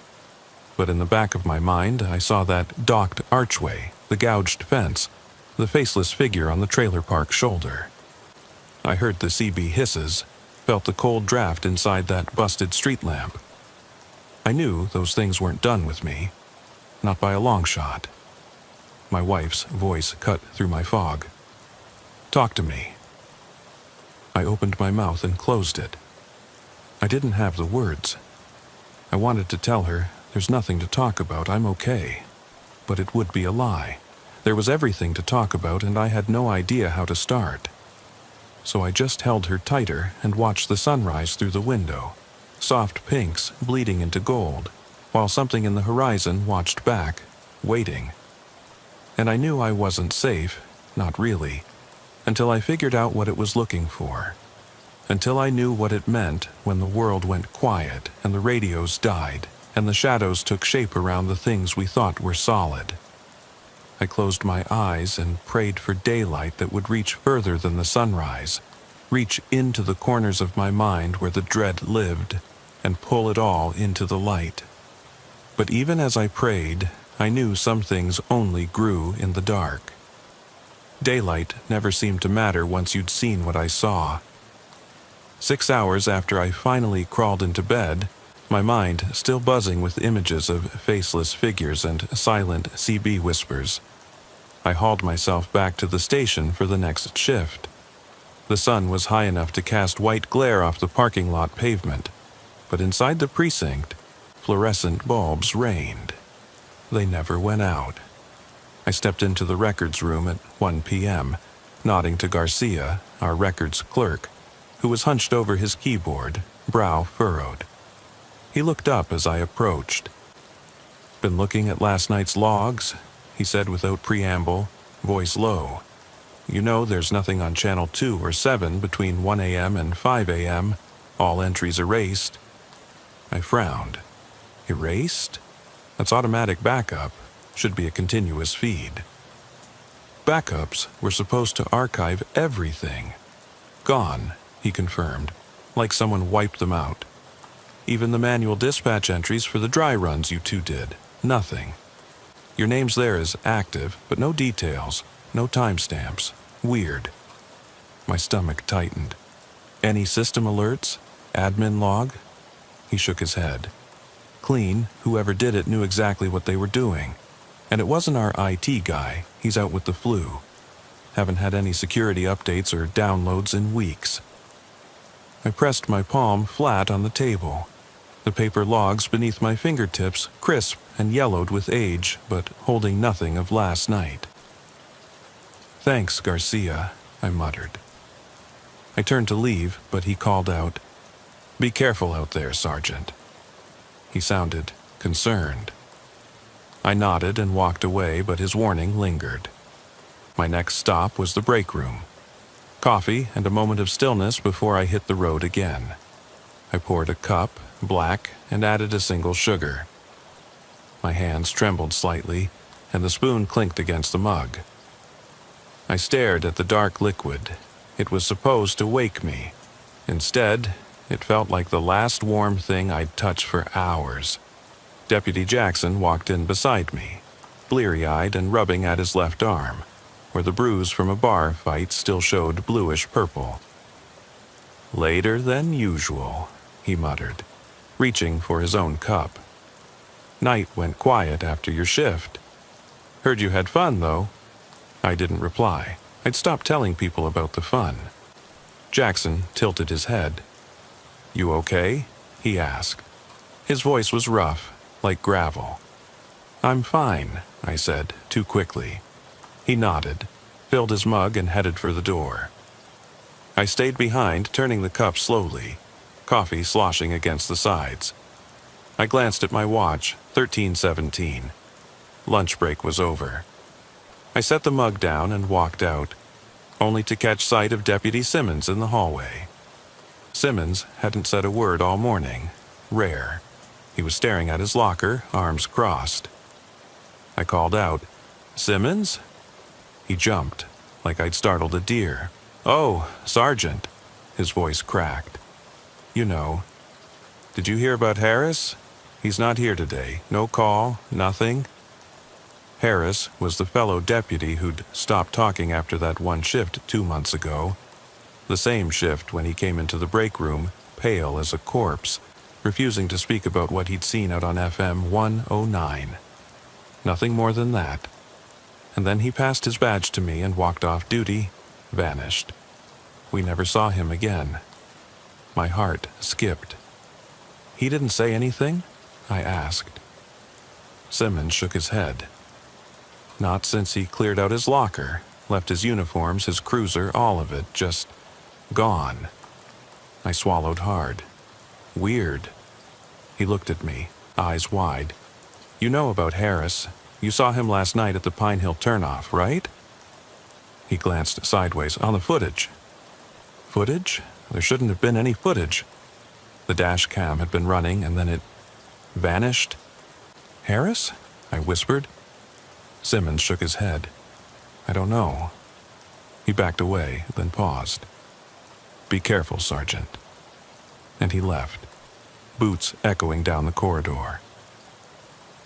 but in the back of my mind I saw that docked archway, the gouged fence, the faceless figure on the trailer park shoulder. I heard the CB hisses, felt the cold draft inside that busted street lamp. I knew those things weren't done with me, not by a long shot. My wife's voice cut through my fog. "Talk to me." I opened my mouth and closed it. I didn't have the words. I wanted to tell her, "There's nothing to talk about, I'm okay." But it would be a lie. There was everything to talk about, and I had no idea how to start. So I just held her tighter and watched the sunrise through the window, soft pinks bleeding into gold, while something in the horizon watched back, waiting. And I knew I wasn't safe, not really, until I figured out what it was looking for. Until I knew what it meant when the world went quiet and the radios died and the shadows took shape around the things we thought were solid. I closed my eyes and prayed for daylight that would reach further than the sunrise, reach into the corners of my mind where the dread lived, and pull it all into the light. But even as I prayed, I knew some things only grew in the dark. Daylight never seemed to matter once you'd seen what I saw. 6 hours after I finally crawled into bed, my mind still buzzing with images of faceless figures and silent CB whispers, I hauled myself back to the station for the next shift. The sun was high enough to cast white glare off the parking lot pavement, but inside the precinct, fluorescent bulbs reigned. They never went out. I stepped into the records room at 1 p.m., nodding to Garcia, our records clerk, who was hunched over his keyboard, brow furrowed. He looked up as I approached. "Been looking at last night's logs?" he said without preamble, voice low. "You know there's nothing on Channel 2 or 7 between 1 a.m. and 5 a.m., all entries erased." I frowned. Erased? That's automatic backup. Should be a continuous feed. Backups were supposed to archive everything. Gone, he confirmed, like someone wiped them out. Even the manual dispatch entries for the dry runs you two did. Nothing. Your name's there as active, but no details, no timestamps. Weird. My stomach tightened. Any system alerts? Admin log? He shook his head. Clean, whoever did it knew exactly what they were doing. And it wasn't our IT guy, he's out with the flu. Haven't had any security updates or downloads in weeks. I pressed my palm flat on the table. The paper logs beneath my fingertips, crisp and yellowed with age, but holding nothing of last night. "Thanks, Garcia," I muttered. I turned to leave, but he called out, "Be careful out there, Sergeant." He sounded concerned. I nodded and walked away, but his warning lingered. My next stop was the break room. Coffee and a moment of stillness before I hit the road again. I poured a cup, black, and added a single sugar. My hands trembled slightly, and the spoon clinked against the mug. I stared at the dark liquid. It was supposed to wake me. Instead, it felt like the last warm thing I'd touched for hours. Deputy Jackson walked in beside me, bleary-eyed and rubbing at his left arm, where the bruise from a bar fight still showed bluish purple. "Later than usual," he muttered, reaching for his own cup. "Night went quiet after your shift. Heard you had fun, though." I didn't reply. I'd stopped telling people about the fun. Jackson tilted his head. "You okay?" he asked. His voice was rough, like gravel. "I'm fine," I said, too quickly. He nodded, filled his mug and headed for the door. I stayed behind, turning the cup slowly, coffee sloshing against the sides. I glanced at my watch, 13:17. Lunch break was over. I set the mug down and walked out, only to catch sight of Deputy Simmons in the hallway. Simmons hadn't said a word all morning. Rare. He was staring at his locker, arms crossed. I called out, "Simmons?" He jumped, like I'd startled a deer. "Oh, Sergeant," his voice cracked. "You know. Did you hear about Harris? He's not here today. No call, nothing." Harris was the fellow deputy who'd stopped talking after that one shift 2 months ago. The same shift when he came into the break room, pale as a corpse, refusing to speak about what he'd seen out on FM 109. Nothing more than that. And then he passed his badge to me and walked off duty, vanished. We never saw him again. My heart skipped. "He didn't say anything?" I asked. Simmons shook his head. "Not since he cleared out his locker, left his uniforms, his cruiser, all of it, just gone." I swallowed hard. "Weird." He looked at me, eyes wide. "You know about Harris. You saw him last night at the Pine Hill turnoff, right?" He glanced sideways. "On the footage." "Footage? There shouldn't have been any footage." The dash cam had been running and then it vanished. "Harris?" I whispered. Simmons shook his head. "I don't know." He backed away, then paused. "Be careful, Sergeant." And he left, boots echoing down the corridor.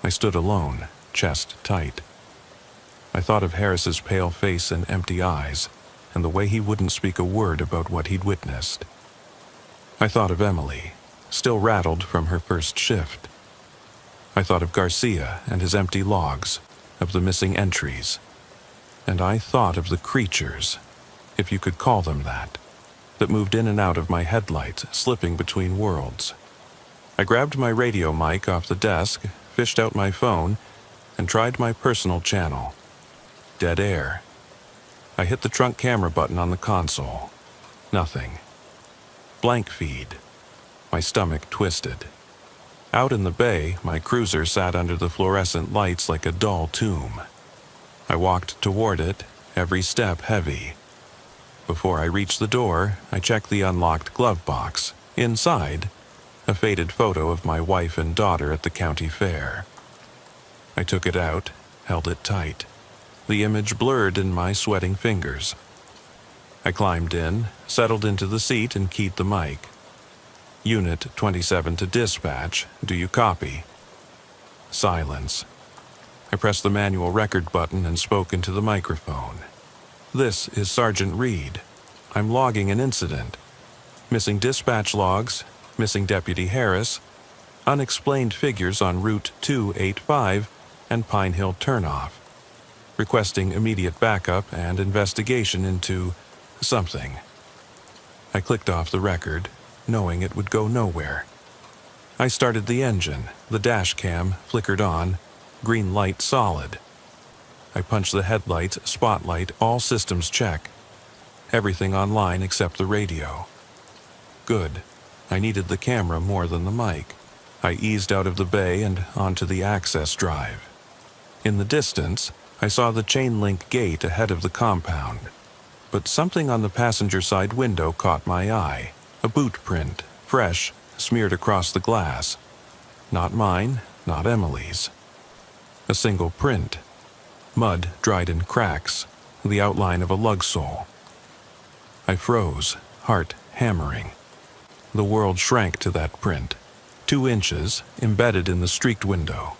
I stood alone, chest tight. I thought of Harris's pale face and empty eyes, and the way he wouldn't speak a word about what he'd witnessed. I thought of Emily, still rattled from her first shift. I thought of Garcia and his empty logs, of the missing entries. And I thought of the creatures, if you could call them that moved in and out of my headlights, slipping between worlds. I grabbed my radio mic off the desk, fished out my phone, and tried my personal channel. Dead air. I hit the trunk camera button on the console. Nothing. Blank feed. My stomach twisted. Out in the bay, my cruiser sat under the fluorescent lights like a dull tomb. I walked toward it, every step heavy. Before I reached the door, I checked the unlocked glove box. Inside, a faded photo of my wife and daughter at the county fair. I took it out, held it tight. The image blurred in my sweating fingers. I climbed in, settled into the seat and keyed the mic. "Unit 27 to dispatch, do you copy?" Silence. I pressed the manual record button and spoke into the microphone. "This is Sergeant Reed. I'm logging an incident. Missing dispatch logs, missing Deputy Harris, unexplained figures on Route 285 and Pine Hill turnoff. Requesting immediate backup and investigation into something." I clicked off the record, knowing it would go nowhere. I started the engine, the dash cam flickered on, green light solid. I punched the headlights, spotlight, all systems check. Everything online except the radio. Good. I needed the camera more than the mic. I eased out of the bay and onto the access drive. In the distance, I saw the chain-link gate ahead of the compound. But something on the passenger side window caught my eye. A boot print, fresh, smeared across the glass. Not mine, not Emily's. A single print. Mud dried in cracks, the outline of a lug sole. I froze, heart hammering. The world shrank to that print, 2 inches, embedded in the streaked window.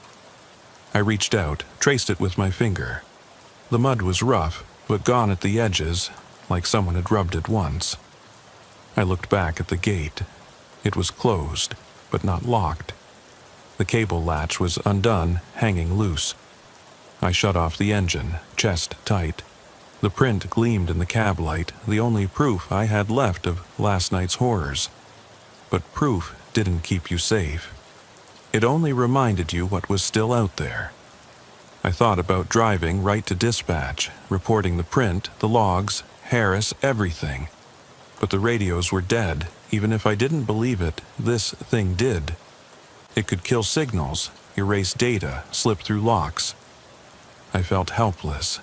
I reached out, traced it with my finger. The mud was rough, but gone at the edges, like someone had rubbed it once. I looked back at the gate. It was closed, but not locked. The cable latch was undone, hanging loose. I shut off the engine, chest tight. The print gleamed in the cab light, the only proof I had left of last night's horrors. But proof didn't keep you safe. It only reminded you what was still out there. I thought about driving right to dispatch, reporting the print, the logs, Harris, everything. But the radios were dead. Even if I didn't believe it, this thing did. It could kill signals, erase data, slip through locks. I felt helpless,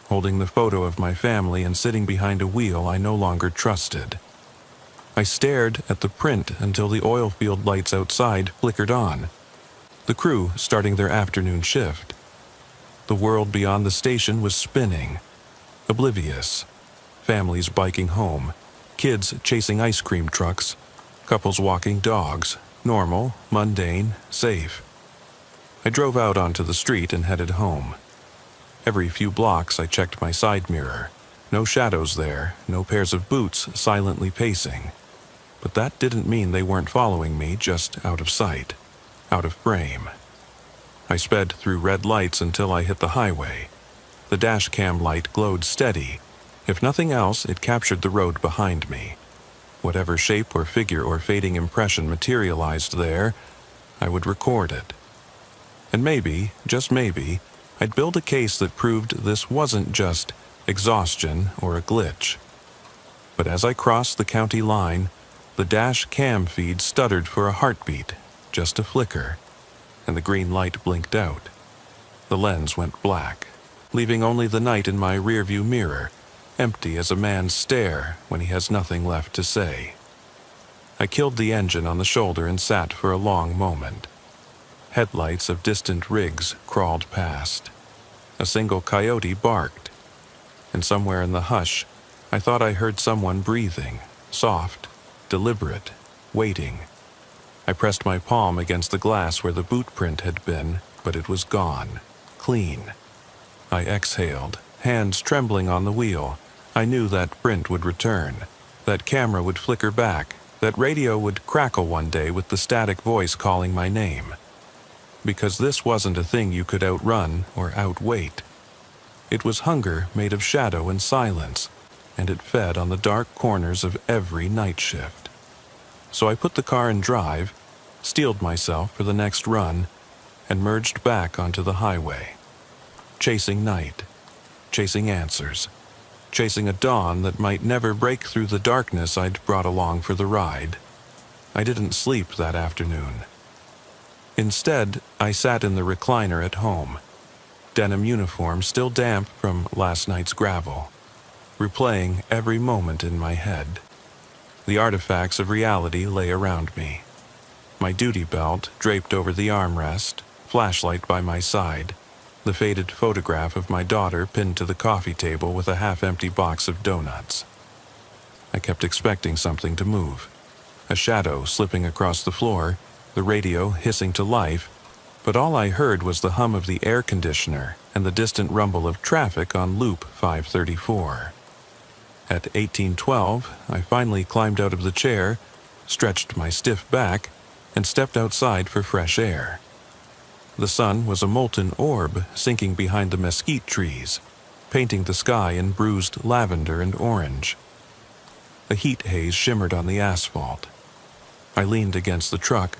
holding the photo of my family and sitting behind a wheel I no longer trusted. I stared at the print until the oil field lights outside flickered on. The crew starting their afternoon shift. The world beyond the station was spinning. Oblivious. Families biking home, kids chasing ice cream trucks, couples walking dogs, normal, mundane, safe. I drove out onto the street and headed home. Every few blocks I checked my side mirror. No shadows there, no pairs of boots silently pacing. But that didn't mean they weren't following me, just out of sight, out of frame. I sped through red lights until I hit the highway. The dash cam light glowed steady. If nothing else, it captured the road behind me. Whatever shape or figure or fading impression materialized there, I would record it. And maybe, just maybe, I'd build a case that proved this wasn't just exhaustion or a glitch. But as I crossed the county line, the dash cam feed stuttered for a heartbeat, just a flicker, and the green light blinked out. The lens went black, leaving only the night in my rearview mirror, empty as a man's stare when he has nothing left to say. I killed the engine on the shoulder and sat for a long moment. Headlights of distant rigs crawled past. A single coyote barked, and somewhere in the hush, I thought I heard someone breathing, soft, deliberate, waiting. I pressed my palm against the glass where the boot print had been, but it was gone, clean. I exhaled, hands trembling on the wheel. I knew that print would return, that camera would flicker back, that radio would crackle one day with the static voice calling my name. Because this wasn't a thing you could outrun or outwait. It was hunger made of shadow and silence, and it fed on the dark corners of every night shift. So I put the car in drive, steeled myself for the next run, and merged back onto the highway. Chasing night, chasing answers, chasing a dawn that might never break through the darkness I'd brought along for the ride. I didn't sleep that afternoon. Instead, I sat in the recliner at home, denim uniform still damp from last night's gravel, replaying every moment in my head. The artifacts of reality lay around me. My duty belt draped over the armrest, flashlight by my side, the faded photograph of my daughter pinned to the coffee table with a half-empty box of donuts. I kept expecting something to move, a shadow slipping across the floor, the radio hissing to life, but all I heard was the hum of the air conditioner and the distant rumble of traffic on Loop 534. At 1812, I finally climbed out of the chair, stretched my stiff back, and stepped outside for fresh air. The sun was a molten orb sinking behind the mesquite trees, painting the sky in bruised lavender and orange. A heat haze shimmered on the asphalt. I leaned against the truck,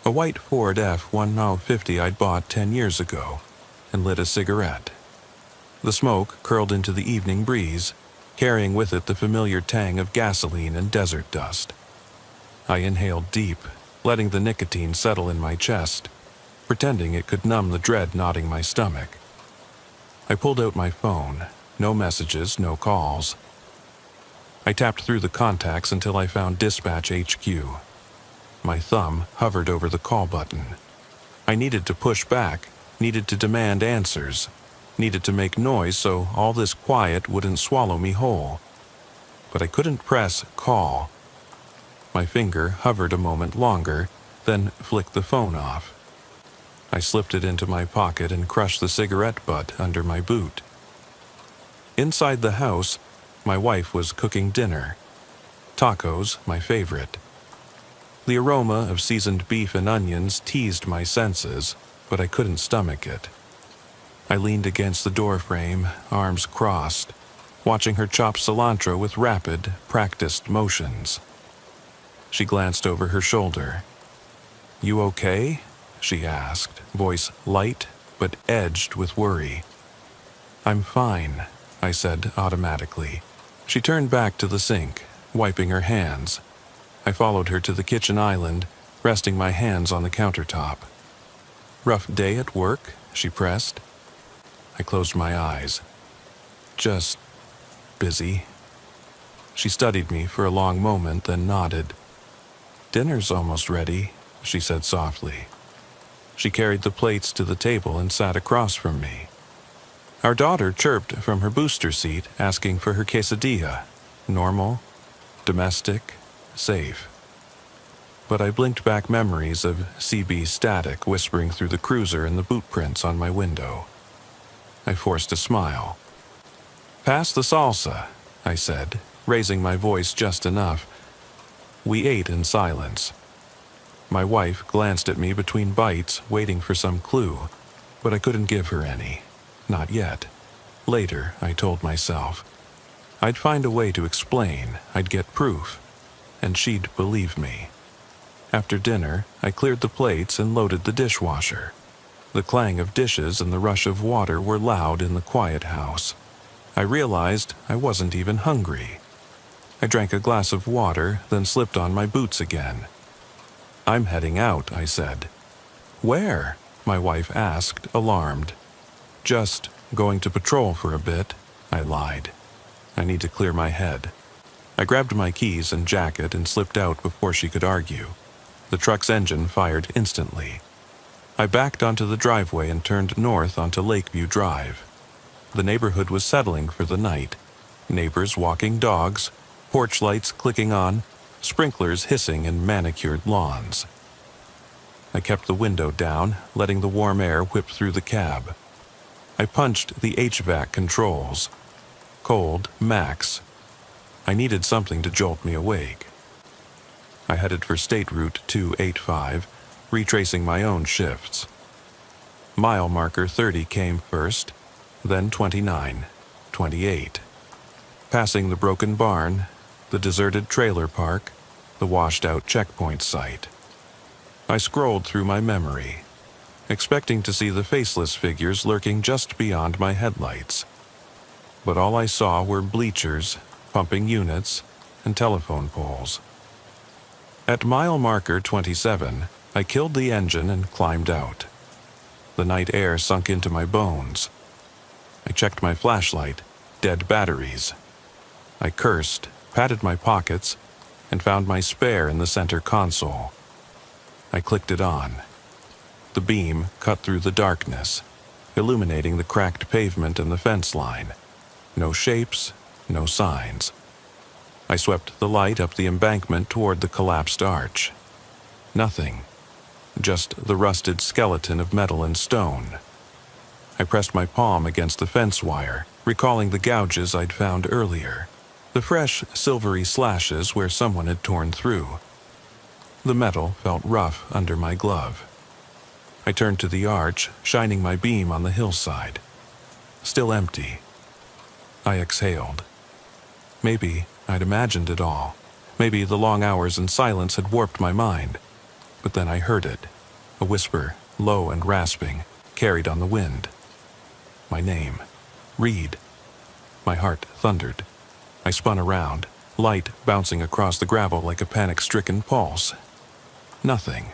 a white Ford F-150 I'd bought 10 years ago, and lit a cigarette. The smoke curled into the evening breeze, carrying with it the familiar tang of gasoline and desert dust. I inhaled deep, letting the nicotine settle in my chest, pretending it could numb the dread knotting my stomach. I pulled out my phone. No messages, no calls. I tapped through the contacts until I found Dispatch HQ. My thumb hovered over the call button. I needed to push back, needed to demand answers, needed to make noise so all this quiet wouldn't swallow me whole. But I couldn't press call. My finger hovered a moment longer, then flicked the phone off. I slipped it into my pocket and crushed the cigarette butt under my boot. Inside the house, my wife was cooking dinner. Tacos, my favorite. The aroma of seasoned beef and onions teased my senses, but I couldn't stomach it. I leaned against the doorframe, arms crossed, watching her chop cilantro with rapid, practiced motions. She glanced over her shoulder. "You okay?" she asked, voice light but edged with worry. "I'm fine," I said automatically. She turned back to the sink, wiping her hands. I followed her to the kitchen island, resting my hands on the countertop. "Rough day at work?" she pressed. I closed my eyes. "Just busy." She studied me for a long moment, then nodded. "Dinner's almost ready," she said softly. She carried the plates to the table and sat across from me. Our daughter chirped from her booster seat, asking for her quesadilla. Normal, domestic, safe. But I blinked back memories of CB static whispering through the cruiser and the boot prints on my window. I forced a smile. "Pass the salsa," I said, raising my voice just enough. We ate in silence. My wife glanced at me between bites, waiting for some clue, but I couldn't give her any. Not yet. Later, I told myself. I'd find a way to explain, I'd get proof, and she'd believe me. After dinner, I cleared the plates and loaded the dishwasher. The clang of dishes and the rush of water were loud in the quiet house. I realized I wasn't even hungry. I drank a glass of water, then slipped on my boots again. "I'm heading out," I said. "Where?" my wife asked, alarmed. "Just going to patrol for a bit," I lied. "I need to clear my head." I grabbed my keys and jacket and slipped out before she could argue. The truck's engine fired instantly. I backed onto the driveway and turned north onto Lakeview Drive. The neighborhood was settling for the night. Neighbors walking dogs, porch lights clicking on, sprinklers hissing in manicured lawns. I kept the window down, letting the warm air whip through the cab. I punched the HVAC controls. Cold, max. I needed something to jolt me awake. I headed for State Route 285, retracing my own shifts. Mile marker 30 came first, then 29, 28. Passing the broken barn, the deserted trailer park, the washed-out checkpoint site. I scrolled through my memory, expecting to see the faceless figures lurking just beyond my headlights. But all I saw were bleachers, pumping units, and telephone poles. At mile marker 27, I killed the engine and climbed out. The night air sunk into my bones. I checked my flashlight, dead batteries. I cursed, patted my pockets, and found my spare in the center console. I clicked it on. The beam cut through the darkness, illuminating the cracked pavement and the fence line. No shapes, no signs. I swept the light up the embankment toward the collapsed arch. Nothing. Just the rusted skeleton of metal and stone. I pressed my palm against the fence wire, recalling the gouges I'd found earlier. The fresh, silvery slashes where someone had torn through. The metal felt rough under my glove. I turned to the arch, shining my beam on the hillside. Still empty. I exhaled. Maybe I'd imagined it all. Maybe the long hours in silence had warped my mind. But then I heard it. A whisper, low and rasping, carried on the wind. My name. Reed. My heart thundered. I spun around, light bouncing across the gravel like a panic-stricken pulse. Nothing.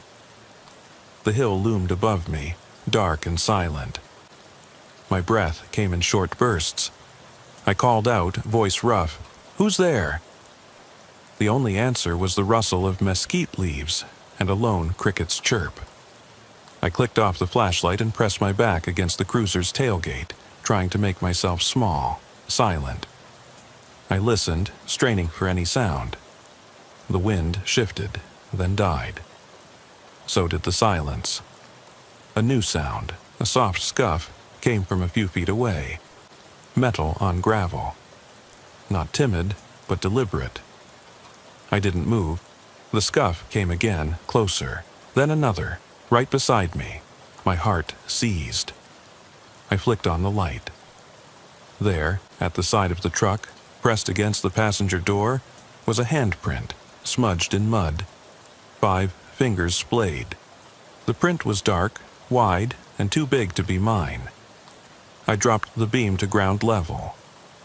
The hill loomed above me, dark and silent. My breath came in short bursts. I called out, voice rough, "Who's there?" The only answer was the rustle of mesquite leaves and a lone cricket's chirp. I clicked off the flashlight and pressed my back against the cruiser's tailgate, trying to make myself small, silent. I listened, straining for any sound. The wind shifted, then died. So did the silence. A new sound, a soft scuff, came from a few feet away. Metal on gravel. Not timid, but deliberate. I didn't move. The scuff came again, closer, then another, right beside me. My heart seized. I flicked on the light. There, at the side of the truck, pressed against the passenger door, was a handprint, smudged in mud. 5 fingers splayed. The print was dark, wide, and too big to be mine. I dropped the beam to ground level.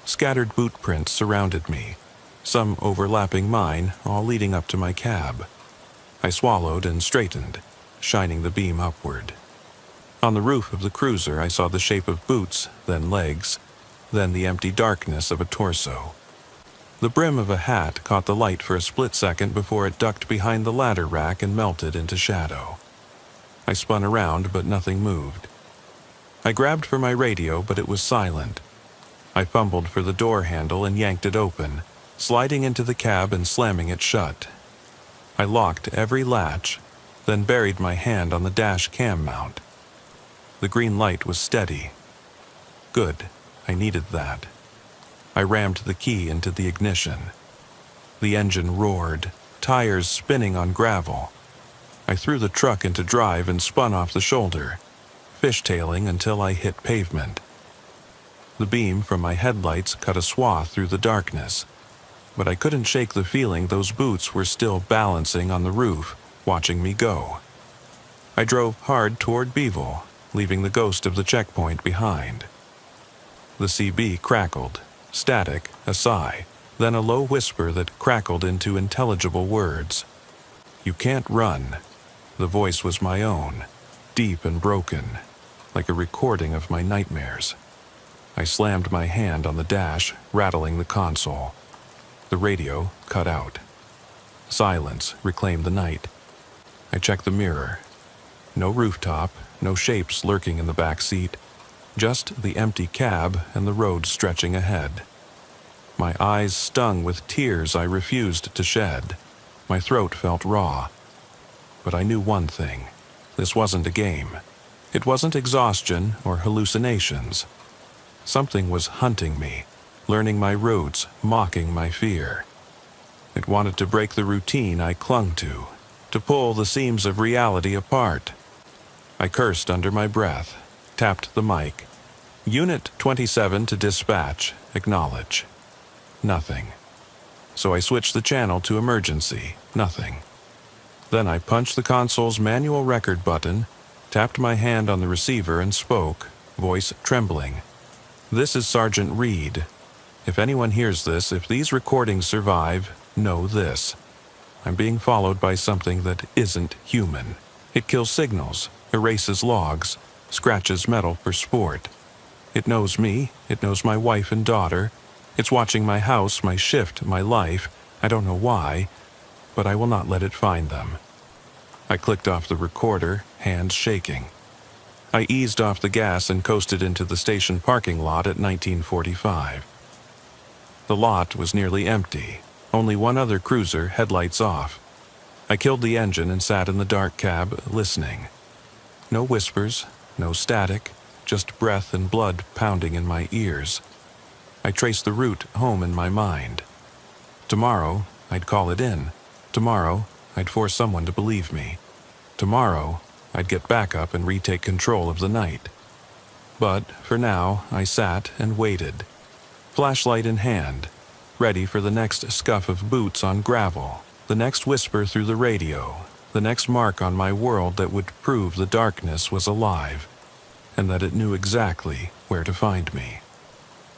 Scattered boot prints surrounded me, some overlapping mine, all leading up to my cab. I swallowed and straightened, shining the beam upward. On the roof of the cruiser, I saw the shape of boots, then legs, then the empty darkness of a torso. The brim of a hat caught the light for a split second before it ducked behind the ladder rack and melted into shadow. I spun around, but nothing moved. I grabbed for my radio, but it was silent. I fumbled for the door handle and yanked it open, sliding into the cab and slamming it shut. I locked every latch, then buried my hand on the dash cam mount. The green light was steady. Good, I needed that. I rammed the key into the ignition. The engine roared, tires spinning on gravel. I threw the truck into drive and spun off the shoulder, fishtailing until I hit pavement. The beam from my headlights cut a swath through the darkness, but I couldn't shake the feeling those boots were still balancing on the roof, watching me go. I drove hard toward Beeville, leaving the ghost of the checkpoint behind. The CB crackled, static, a sigh, then a low whisper that crackled into intelligible words. "You can't run." The voice was my own, deep and broken, like a recording of my nightmares. I slammed my hand on the dash, rattling the console. The radio cut out. Silence reclaimed the night. I checked the mirror. No rooftop, no shapes lurking in the back seat, just the empty cab and the road stretching ahead. My eyes stung with tears I refused to shed. My throat felt raw. But I knew one thing. This wasn't a game. It wasn't exhaustion or hallucinations. Something was hunting me, learning my roots, mocking my fear. It wanted to break the routine I clung to pull the seams of reality apart. I cursed under my breath, tapped the mic. "Unit 27 to dispatch, acknowledge." Nothing. So I switched the channel to emergency, nothing. Then I punched the console's manual record button, tapped my hand on the receiver and spoke, voice trembling. "This is Sergeant Reed. If anyone hears this, if these recordings survive, know this. I'm being followed by something that isn't human. It kills signals, erases logs, scratches metal for sport. It knows me, it knows my wife and daughter. It's watching my house, my shift, my life. I don't know why, but I will not let it find them." I clicked off the recorder, hands shaking. I eased off the gas and coasted into the station parking lot at 1945. The lot was nearly empty, only one other cruiser, headlights off. I killed the engine and sat in the dark cab, listening. No whispers, no static, just breath and blood pounding in my ears. I traced the route home in my mind. Tomorrow, I'd call it in. Tomorrow, I'd force someone to believe me. Tomorrow, I'd get back up and retake control of the night. But for now, I sat and waited, flashlight in hand, ready for the next scuff of boots on gravel, the next whisper through the radio, the next mark on my world that would prove the darkness was alive, and that it knew exactly where to find me.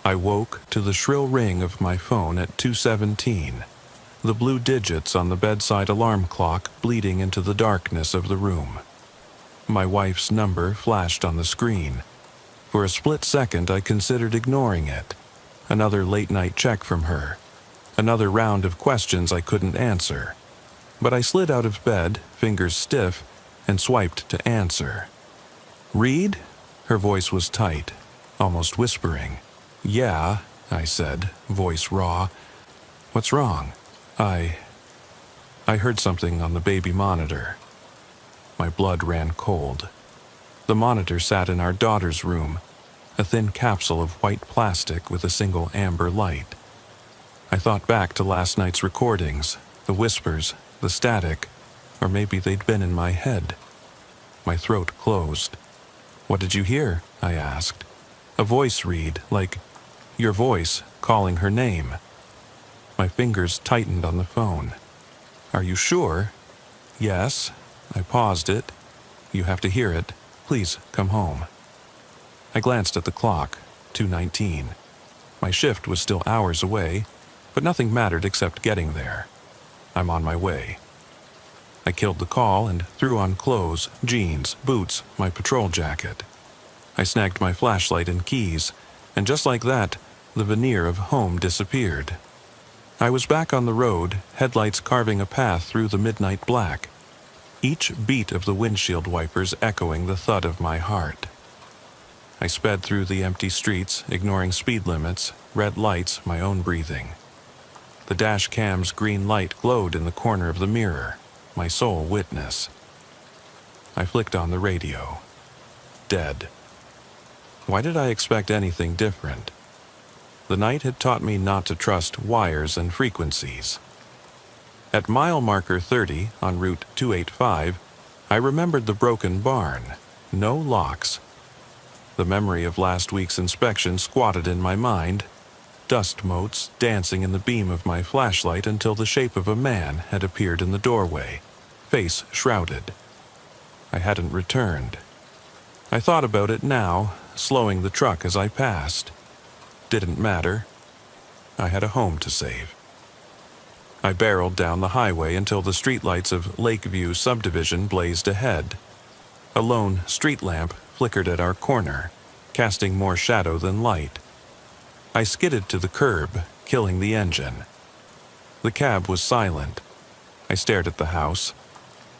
I woke to the shrill ring of my phone at 2:17, the blue digits on the bedside alarm clock bleeding into the darkness of the room. My wife's number flashed on the screen. For a split second, I considered ignoring it. Another late-night check from her. Another round of questions I couldn't answer. But I slid out of bed, fingers stiff, and swiped to answer. "Reed?" Her voice was tight, almost whispering. "Yeah," I said, voice raw. "What's wrong?" I heard something on the baby monitor. My blood ran cold. The monitor sat in our daughter's room, a thin capsule of white plastic with a single amber light. I thought back to last night's recordings, the whispers, the static, or maybe they'd been in my head. My throat closed. "What did you hear?" I asked. A voice, Reed, like your voice, calling her name. My fingers tightened on the phone. "Are you sure?" "Yes." I paused it. "You have to hear it. Please come home." I glanced at the clock, 2:19. My shift was still hours away, but nothing mattered except getting there. I'm on my way. I killed the call and threw on clothes, jeans, boots, my patrol jacket. I snagged my flashlight and keys, and just like that, the veneer of home disappeared. I was back on the road, headlights carving a path through the midnight black, each beat of the windshield wipers echoing the thud of my heart. I sped through the empty streets, ignoring speed limits, red lights, my own breathing. The dash cam's green light glowed in the corner of the mirror, my sole witness. I flicked on the radio. Dead. Why did I expect anything different? The night had taught me not to trust wires and frequencies. At mile marker 30 on Route 285, I remembered the broken barn. No locks. The memory of last week's inspection squatted in my mind, dust motes dancing in the beam of my flashlight until the shape of a man had appeared in the doorway, face shrouded. I hadn't returned. I thought about it now, slowing the truck as I passed. Didn't matter. I had a home to save. I barreled down the highway until the streetlights of Lakeview subdivision blazed ahead. A lone street lamp flickered at our corner, casting more shadow than light. I skidded to the curb, killing the engine. The cab was silent. I stared at the house,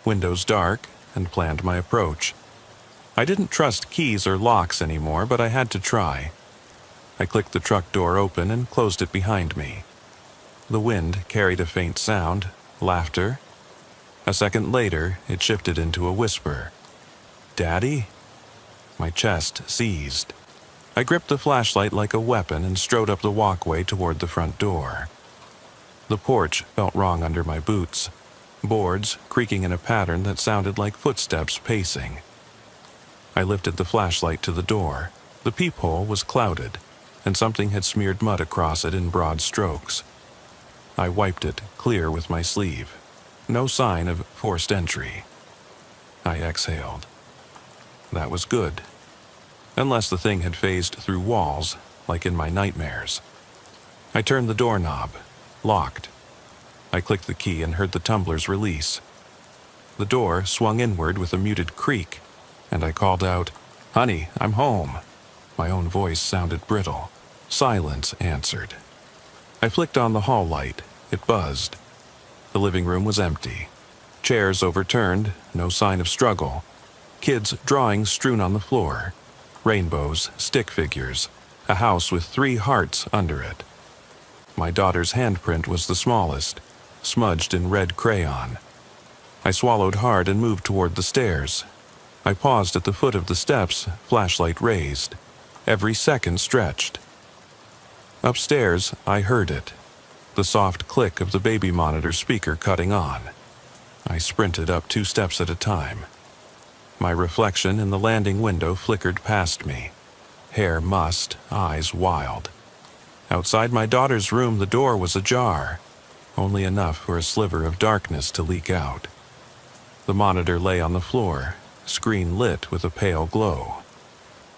windows dark, and planned my approach. I didn't trust keys or locks anymore, but I had to try. I clicked the truck door open and closed it behind me. The wind carried a faint sound, laughter. A second later, it shifted into a whisper. "Daddy?" My chest seized. I gripped the flashlight like a weapon and strode up the walkway toward the front door. The porch felt wrong under my boots, boards creaking in a pattern that sounded like footsteps pacing. I lifted the flashlight to the door. The peephole was clouded, and something had smeared mud across it in broad strokes. I wiped it clear with my sleeve. No sign of forced entry. I exhaled. That was good. Unless the thing had phased through walls, like in my nightmares. I turned the doorknob. Locked. I clicked the key and heard the tumblers release. The door swung inward with a muted creak, and I called out, "Honey, I'm home." My own voice sounded brittle. Silence answered. I flicked on the hall light. It buzzed. The living room was empty. Chairs overturned, no sign of struggle. Kids' drawings strewn on the floor. Rainbows, stick figures. A house with 3 hearts under it. My daughter's handprint was the smallest, smudged in red crayon. I swallowed hard and moved toward the stairs. I paused at the foot of the steps, flashlight raised. Every second stretched. Upstairs, I heard it. The soft click of the baby monitor speaker cutting on. I sprinted up 2 steps at a time. My reflection in the landing window flickered past me. Hair mussed, eyes wild. Outside my daughter's room, the door was ajar, only enough for a sliver of darkness to leak out. The monitor lay on the floor, screen lit with a pale glow.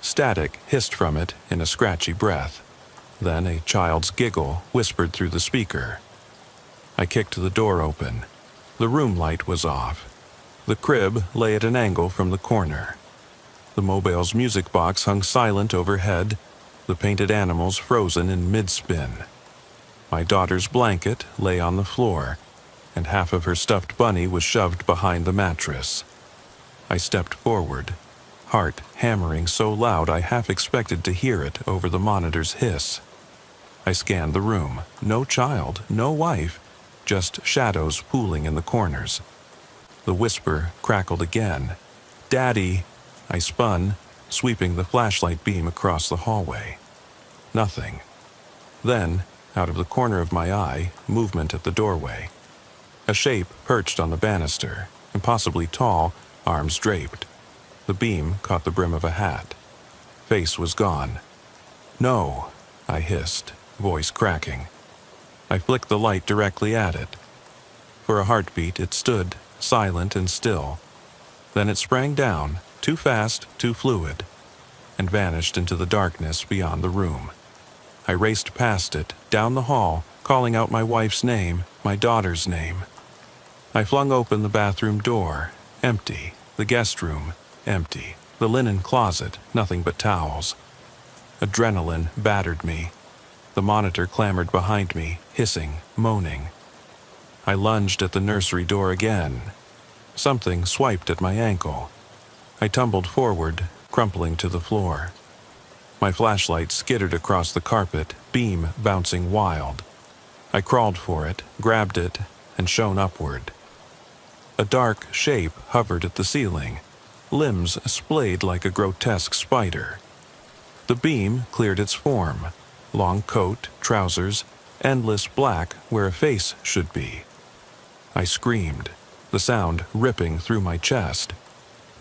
Static hissed from it in a scratchy breath. Then a child's giggle whispered through the speaker. I kicked the door open. The room light was off. The crib lay at an angle from the corner. The mobile's music box hung silent overhead, the painted animals frozen in mid-spin. My daughter's blanket lay on the floor, and half of her stuffed bunny was shoved behind the mattress. I stepped forward, heart hammering so loud I half expected to hear it over the monitor's hiss. I scanned the room. No child, no wife, just shadows pooling in the corners. The whisper crackled again. "Daddy!" I spun, sweeping the flashlight beam across the hallway. Nothing. Then, out of the corner of my eye, movement at the doorway. A shape perched on the banister, impossibly tall, arms draped. The beam caught the brim of a hat. Face was gone. "No," I hissed, voice cracking. I flicked the light directly at it. For a heartbeat, it stood, silent and still. Then it sprang down, too fast, too fluid, and vanished into the darkness beyond the room. I raced past it, down the hall, calling out my wife's name, my daughter's name. I flung open the bathroom door, empty. The guest room, empty. The linen closet, nothing but towels. Adrenaline battered me. The monitor clamored behind me, hissing, moaning. I lunged at the nursery door again. Something swiped at my ankle. I tumbled forward, crumpling to the floor. My flashlight skittered across the carpet, beam bouncing wild. I crawled for it, grabbed it, and shone upward. A dark shape hovered at the ceiling, limbs splayed like a grotesque spider. The beam cleared its form, long coat, trousers, endless black where a face should be. I screamed, the sound ripping through my chest.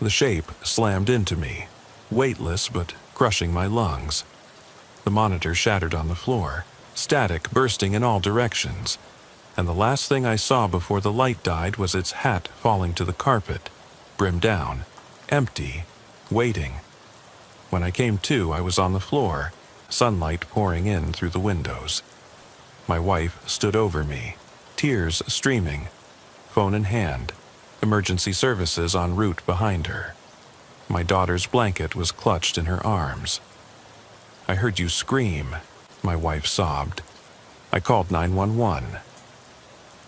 The shape slammed into me, weightless but crushing my lungs. The monitor shattered on the floor, static bursting in all directions, and the last thing I saw before the light died was its hat falling to the carpet, brim down, empty, waiting. When I came to, I was on the floor, sunlight pouring in through the windows. My wife stood over me, tears streaming, phone in hand, emergency services en route behind her. My daughter's blanket was clutched in her arms. "I heard you scream," my wife sobbed. "I called 911.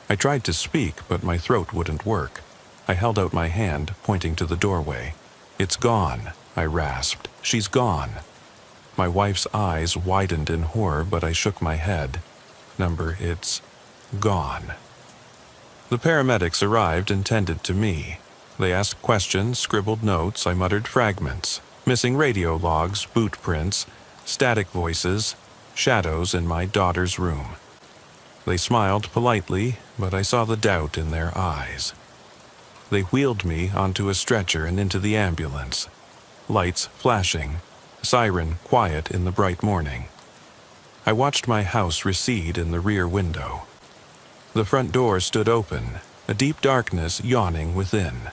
I tried to speak, but my throat wouldn't work. I held out my hand, pointing to the doorway. "It's gone," I rasped. "She's gone." My wife's eyes widened in horror, but I shook my head. It's gone. The paramedics arrived and tended to me. They asked questions, scribbled notes, I muttered fragments, missing radio logs, boot prints, static voices, shadows in my daughter's room. They smiled politely, but I saw the doubt in their eyes. They wheeled me onto a stretcher and into the ambulance. Lights flashing, siren quiet in the bright morning. I watched my house recede in the rear window. The front door stood open, a deep darkness yawning within.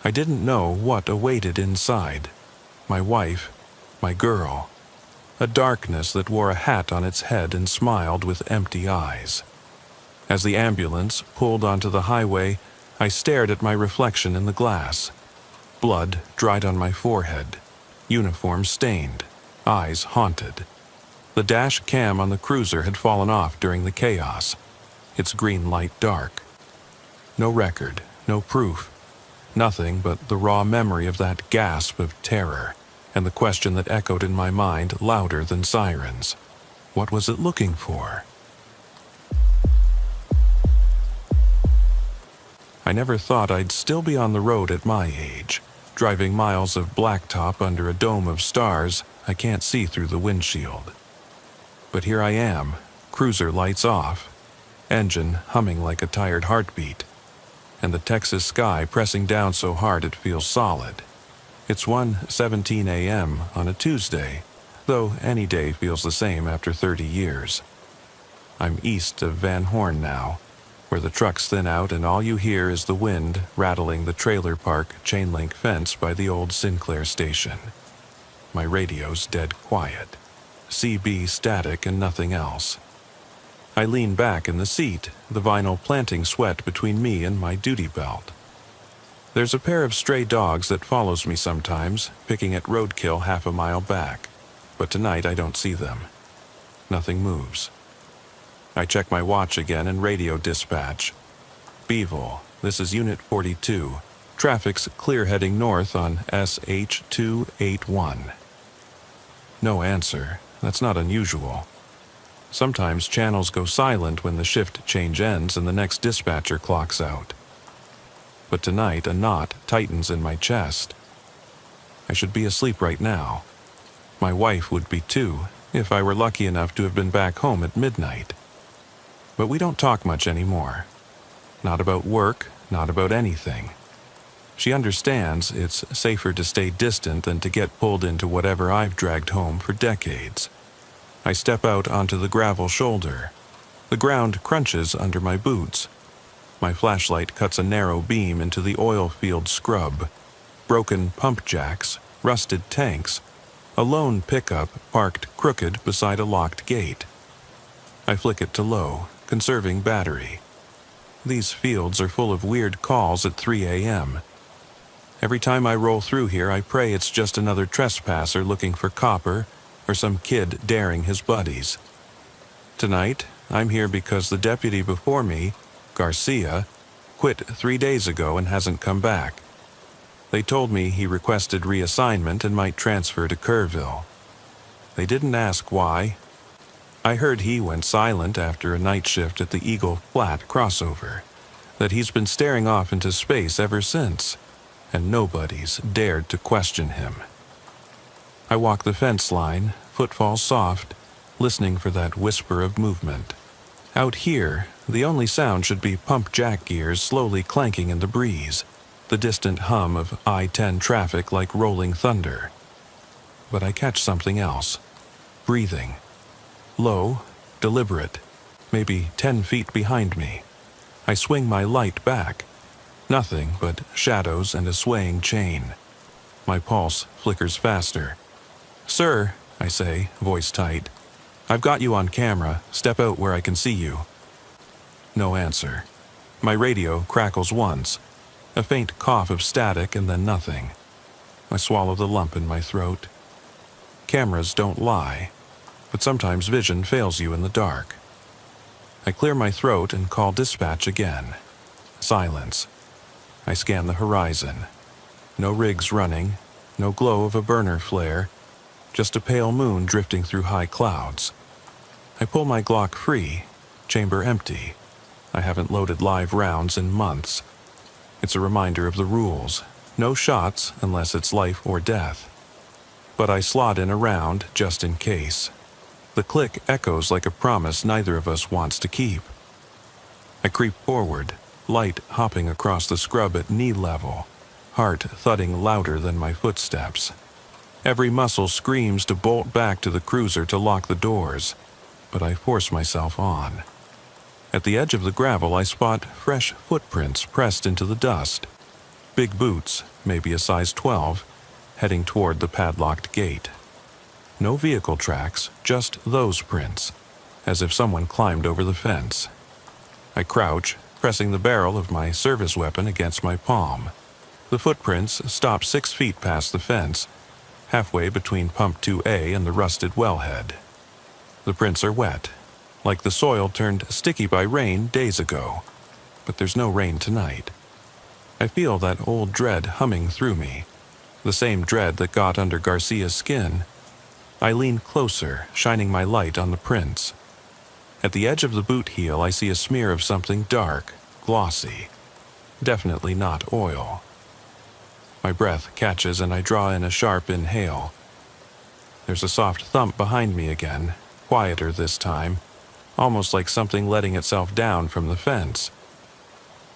I didn't know what awaited inside. My wife, my girl. A darkness that wore a hat on its head and smiled with empty eyes. As the ambulance pulled onto the highway, I stared at my reflection in the glass. Blood dried on my forehead, uniform stained, eyes haunted. The dash cam on the cruiser had fallen off during the chaos, its green light dark. No record, no proof, nothing but the raw memory of that gasp of terror, and the question that echoed in my mind louder than sirens. What was it looking for? I never thought I'd still be on the road at my age, driving miles of blacktop under a dome of stars I can't see through the windshield. But here I am, cruiser lights off, engine humming like a tired heartbeat, and the Texas sky pressing down so hard it feels solid. It's 1:17 a.m. on a Tuesday, though any day feels the same after 30 years. I'm east of Van Horn now, where the trucks thin out and all you hear is the wind rattling the trailer park chain-link fence by the old Sinclair station. My radio's dead quiet. CB static and nothing else. I lean back in the seat, the vinyl planting sweat between me and my duty belt. There's a pair of stray dogs that follows me sometimes, picking at roadkill half a mile back, but tonight I don't see them. Nothing moves. I check my watch again and radio dispatch. Beeville, this is Unit 42. Traffic's clear heading north on SH281. No answer. That's not unusual. Sometimes channels go silent when the shift change ends and the next dispatcher clocks out. But tonight a knot tightens in my chest. I should be asleep right now. My wife would be too, if I were lucky enough to have been back home at midnight. But we don't talk much anymore. Not about work, not about anything. She understands it's safer to stay distant than to get pulled into whatever I've dragged home for decades. I step out onto the gravel shoulder. The ground crunches under my boots. My flashlight cuts a narrow beam into the oil field scrub. Broken pump jacks, rusted tanks, a lone pickup parked crooked beside a locked gate. I flick it to low, conserving battery. These fields are full of weird calls at 3 a.m. Every time I roll through here, I pray it's just another trespasser looking for copper or some kid daring his buddies. Tonight, I'm here because the deputy before me, Garcia, quit 3 days ago and hasn't come back. They told me he requested reassignment and might transfer to Kerrville. They didn't ask why. I heard he went silent after a night shift at the Eagle Flat crossover, that he's been staring off into space ever since, and nobody's dared to question him. I walk the fence line, footfalls soft, listening for that whisper of movement. Out here, the only sound should be pump jack gears slowly clanking in the breeze, the distant hum of I-10 traffic like rolling thunder. But I catch something else. Breathing. Low, deliberate, maybe 10 feet behind me. I swing my light back. Nothing but shadows and a swaying chain. My pulse flickers faster. "Sir," I say, voice tight, "I've got you on camera. Step out where I can see you." No answer. My radio crackles once. A faint cough of static and then nothing. I swallow the lump in my throat. Cameras don't lie, but sometimes vision fails you in the dark. I clear my throat and call dispatch again. Silence. I scan the horizon. No rigs running, no glow of a burner flare, just a pale moon drifting through high clouds. I pull my Glock free, chamber empty. I haven't loaded live rounds in months. It's a reminder of the rules. No shots unless it's life or death. But I slot in a round just in case. The click echoes like a promise neither of us wants to keep. I creep forward, light hopping across the scrub at knee level, heart thudding louder than my footsteps. Every muscle screams to bolt back to the cruiser to lock the doors, but I force myself on. At the edge of the gravel, I spot fresh footprints pressed into the dust. Big boots, maybe a size 12, heading toward the padlocked gate. No vehicle tracks, just those prints, as if someone climbed over the fence. I crouch, pressing the barrel of my service weapon against my palm. The footprints stop 6 feet past the fence, halfway between Pump 2A and the rusted wellhead. The prints are wet, like the soil turned sticky by rain days ago, but there's no rain tonight. I feel that old dread humming through me, the same dread that got under Garcia's skin. I lean closer, shining my light on the prints. At the edge of the boot heel, I see a smear of something dark, glossy. Definitely not oil. My breath catches and I draw in a sharp inhale. There's a soft thump behind me again, quieter this time, almost like something letting itself down from the fence.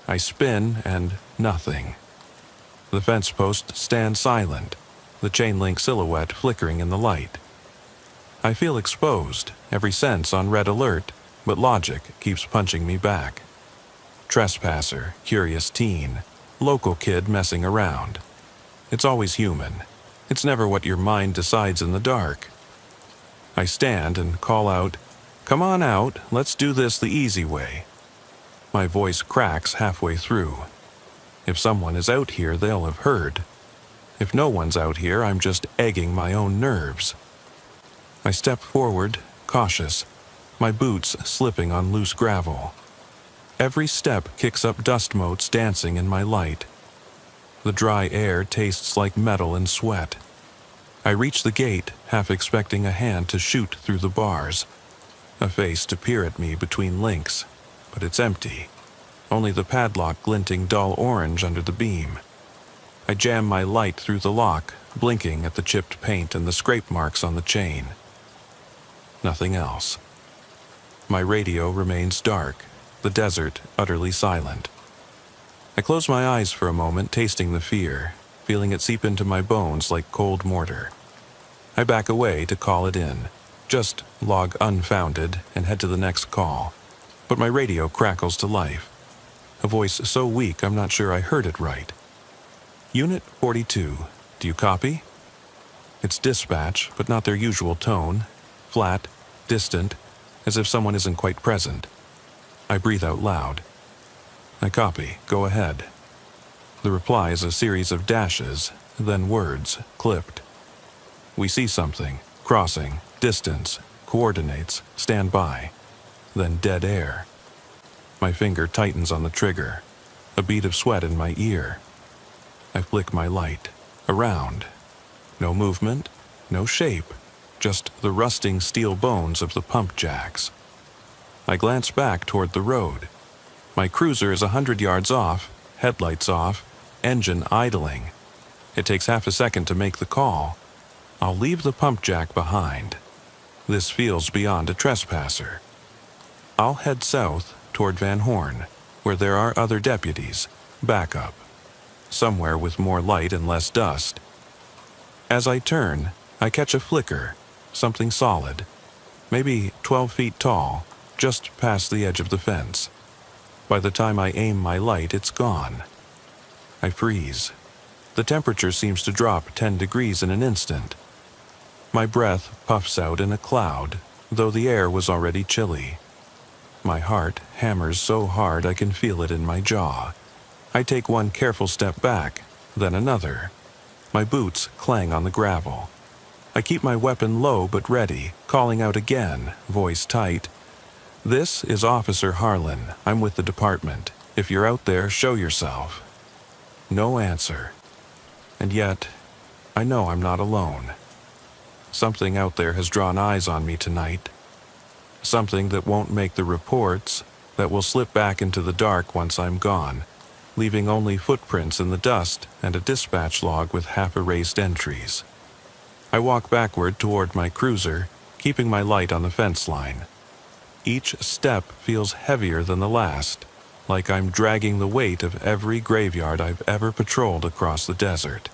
I spin and nothing. The fence post stands silent, the chain link silhouette flickering in the light. I feel exposed, every sense on red alert, but logic keeps punching me back. Trespasser, curious teen, local kid messing around. It's always human. It's never what your mind decides in the dark. I stand and call out, "Come on out, let's do this the easy way." My voice cracks halfway through. If someone is out here, they'll have heard. If no one's out here, I'm just egging my own nerves. I step forward, cautious, my boots slipping on loose gravel. Every step kicks up dust motes dancing in my light. The dry air tastes like metal and sweat. I reach the gate, half expecting a hand to shoot through the bars, a face to peer at me between links, but it's empty. Only the padlock glinting dull orange under the beam. I jam my light through the lock, blinking at the chipped paint and the scrape marks on the chain. Nothing else. My radio remains dark, the desert utterly silent. I close my eyes for a moment, tasting the fear, feeling it seep into my bones like cold mortar. I back away to call it in, just log unfounded and head to the next call. But my radio crackles to life. A voice so weak I'm not sure I heard it right. "Unit 42, do you copy?" It's dispatch, but not their usual tone. Flat, distant, as if someone isn't quite present. I breathe out loud. "I copy, go ahead." The reply is a series of dashes, then words, clipped. "We see something, crossing, distance, coordinates, stand by." Then dead air. My finger tightens on the trigger, a bead of sweat in my ear. I flick my light, around. No movement, no shape, just the rusting steel bones of the pump jacks. I glance back toward the road. My cruiser is 100 yards off, headlights off, engine idling. It takes half a second to make the call. I'll leave the pump jack behind. This feels beyond a trespasser. I'll head south toward Van Horn, where there are other deputies, backup, somewhere with more light and less dust. As I turn, I catch a flicker, something solid, maybe 12 feet tall, just past the edge of the fence. By the time I aim my light, it's gone. I freeze. The temperature seems to drop 10 degrees in an instant. My breath puffs out in a cloud, though the air was already chilly. My heart hammers so hard I can feel it in my jaw. I take one careful step back, then another. My boots clang on the gravel. I keep my weapon low but ready, calling out again, voice tight. "This is Officer Harlan. I'm with the department. If you're out there, show yourself." No answer. And yet, I know I'm not alone. Something out there has drawn eyes on me tonight. Something that won't make the reports, that will slip back into the dark once I'm gone, leaving only footprints in the dust and a dispatch log with half-erased entries. I walk backward toward my cruiser, keeping my light on the fence line. Each step feels heavier than the last, like I'm dragging the weight of every graveyard I've ever patrolled across the desert.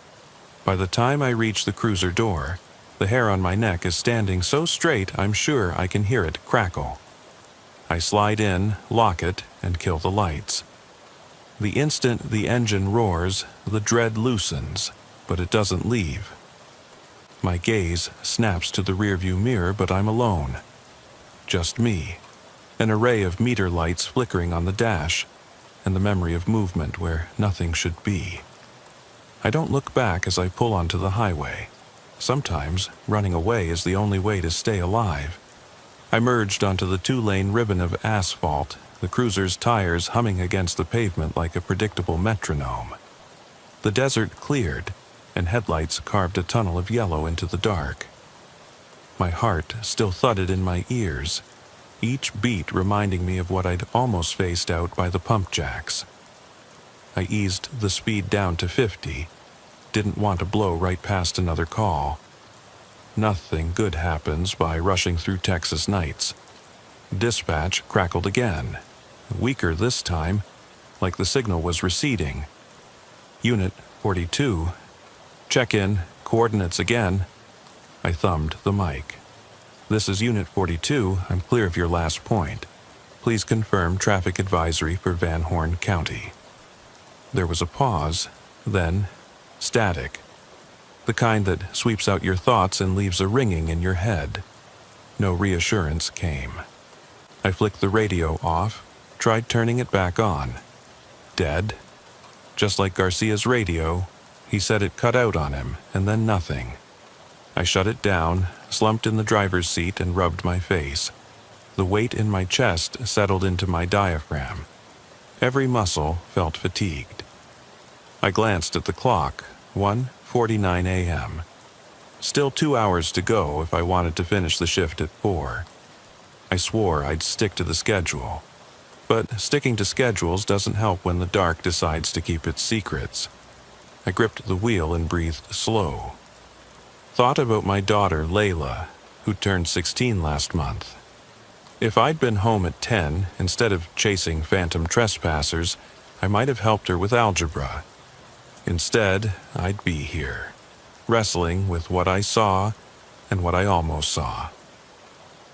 By the time I reach the cruiser door, the hair on my neck is standing so straight I'm sure I can hear it crackle. I slide in, lock it, and kill the lights. The instant the engine roars, the dread loosens, but it doesn't leave. My gaze snaps to the rearview mirror, but I'm alone. Just me. An array of meter lights flickering on the dash, and the memory of movement where nothing should be. I don't look back as I pull onto the highway. Sometimes running away is the only way to stay alive. I merged onto the 2-lane ribbon of asphalt, the cruiser's tires humming against the pavement like a predictable metronome. The desert cleared, and headlights carved a tunnel of yellow into the dark. My heart still thudded in my ears, each beat reminding me of what I'd almost faced out by the pump jacks. I eased the speed down to 50, didn't want to blow right past another call. Nothing good happens by rushing through Texas nights. Dispatch crackled again, weaker this time, like the signal was receding. Unit 42. Check in, coordinates again. I thumbed the mic. "This is Unit 42. I'm clear of your last point. Please confirm traffic advisory for Van Horn County." There was a pause, then static. The kind that sweeps out your thoughts and leaves a ringing in your head. No reassurance came. I flicked the radio off, tried turning it back on. Dead. Just like Garcia's radio, he said it cut out on him, and then nothing. I shut it down, slumped in the driver's seat, and rubbed my face. The weight in my chest settled into my diaphragm. Every muscle felt fatigued. I glanced at the clock, 1:49 a.m. Still 2 hours to go if I wanted to finish the shift at 4. I swore I'd stick to the schedule. But sticking to schedules doesn't help when the dark decides to keep its secrets. I gripped the wheel and breathed slow. Thought about my daughter, Layla, who turned 16 last month. If I'd been home at 10, instead of chasing phantom trespassers, I might have helped her with algebra. Instead, I'd be here, wrestling with what I saw and what I almost saw.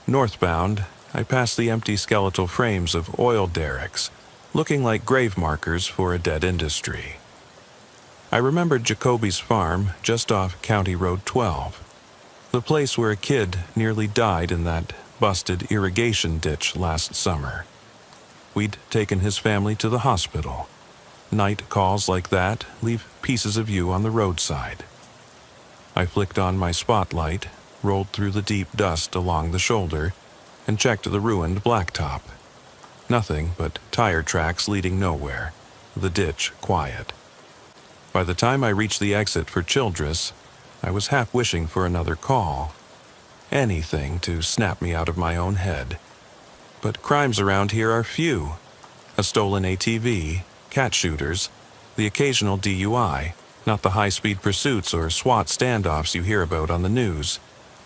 Northbound, I passed the empty skeletal frames of oil derricks, looking like grave markers for a dead industry. I remembered Jacoby's farm just off County Road 12, the place where a kid nearly died in that busted irrigation ditch last summer. We'd taken his family to the hospital. Night calls like that leave pieces of you on the roadside. I flicked on my spotlight, rolled through the deep dust along the shoulder, and checked the ruined blacktop. Nothing but tire tracks leading nowhere, the ditch quiet. By the time I reached the exit for Childress, I was half wishing for another call. anything to snap me out of my own head. But crimes around here are few. A stolen ATV, cat shooters, the occasional DUI, not the high-speed pursuits or SWAT standoffs you hear about on the news.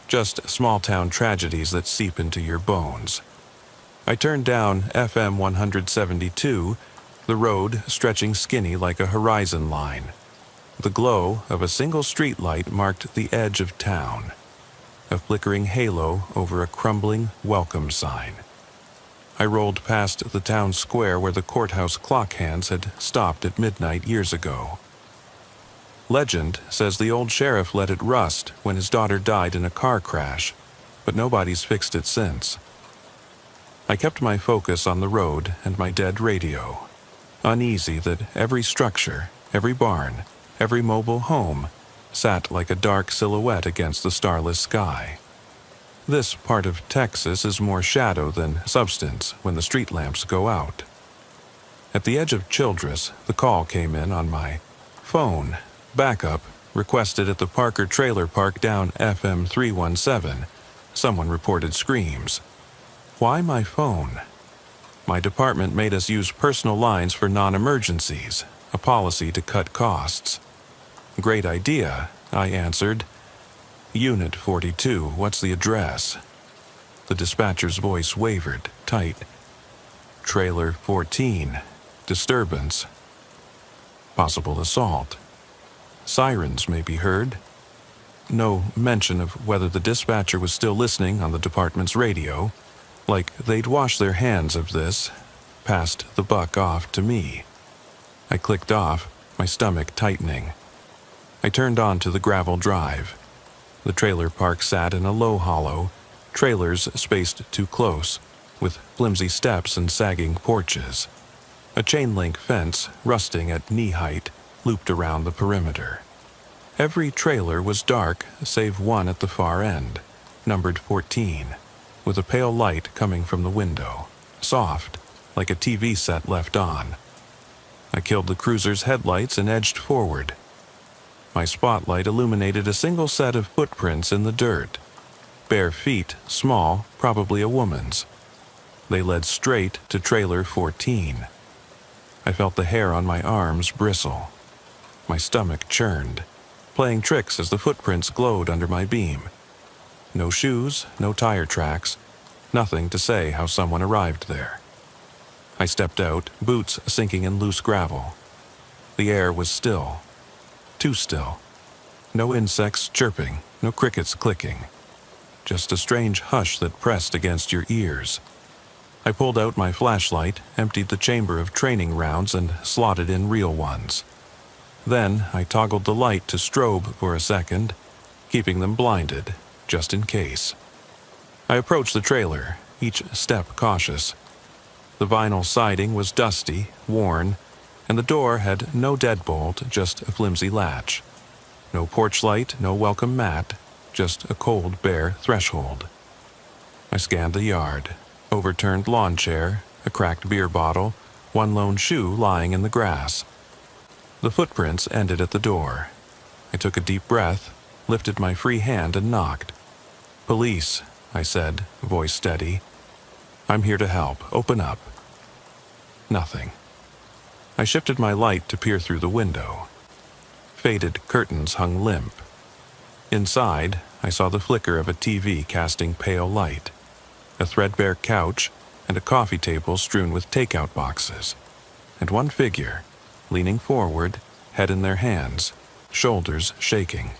Just small-town tragedies that seep into your bones. I turned down FM 172, the road stretching skinny like a horizon line. The glow of a single streetlight marked the edge of town, a flickering halo over a crumbling welcome sign. I rolled past the town square where the courthouse clock hands had stopped at midnight years ago. Legend says the old sheriff let it rust when his daughter died in a car crash, but nobody's fixed it since. I kept my focus on the road and my dead radio, uneasy that every structure, every barn, every mobile home sat like a dark silhouette against the starless sky. This part of Texas is more shadow than substance when the street lamps go out. At the edge of Childress, the call came in on my phone. Backup requested at the Parker Trailer Park down FM 317. Someone reported screams. Why my phone? My department made us use personal lines for non-emergencies, a policy to cut costs. Great idea, I answered. Unit 42, what's the address? The dispatcher's voice wavered, tight. Trailer 14, disturbance. Possible assault. Sirens may be heard. No mention of whether the dispatcher was still listening on the department's radio, like they'd wash their hands of this, passed the buck off to me. I clicked off, my stomach tightening. I turned onto the gravel drive. The trailer park sat in a low hollow, trailers spaced too close, with flimsy steps and sagging porches. A chain-link fence, rusting at knee height, looped around the perimeter. Every trailer was dark, save one at the far end, numbered 14, with a pale light coming from the window, soft, like a TV set left on. I killed the cruiser's headlights and edged forward. My spotlight illuminated a single set of footprints in the dirt. Bare feet, small, probably a woman's. They led straight to trailer 14. I felt the hair on my arms bristle. My stomach churned, playing tricks as the footprints glowed under my beam. No shoes, no tire tracks, nothing to say how someone arrived there. I stepped out, boots sinking in loose gravel. The air was still. Too still. No insects chirping, no crickets clicking. Just a strange hush that pressed against your ears. I pulled out my flashlight, emptied the chamber of training rounds, and slotted in real ones. Then I toggled the light to strobe for a second, keeping them blinded, just in case. I approached the trailer, each step cautious. The vinyl siding was dusty, worn, and the door had no deadbolt, just a flimsy latch. No porch light, no welcome mat, just a cold, bare threshold. I scanned the yard, overturned lawn chair, a cracked beer bottle, one lone shoe lying in the grass. The footprints ended at the door. I took a deep breath, lifted my free hand and knocked. "Police," I said, voice steady. "I'm here to help. Open up." Nothing. I shifted my light to peer through the window. Faded curtains hung limp. Inside, I saw the flicker of a TV casting pale light, a threadbare couch, and a coffee table strewn with takeout boxes, and one figure, leaning forward, head in their hands, shoulders shaking.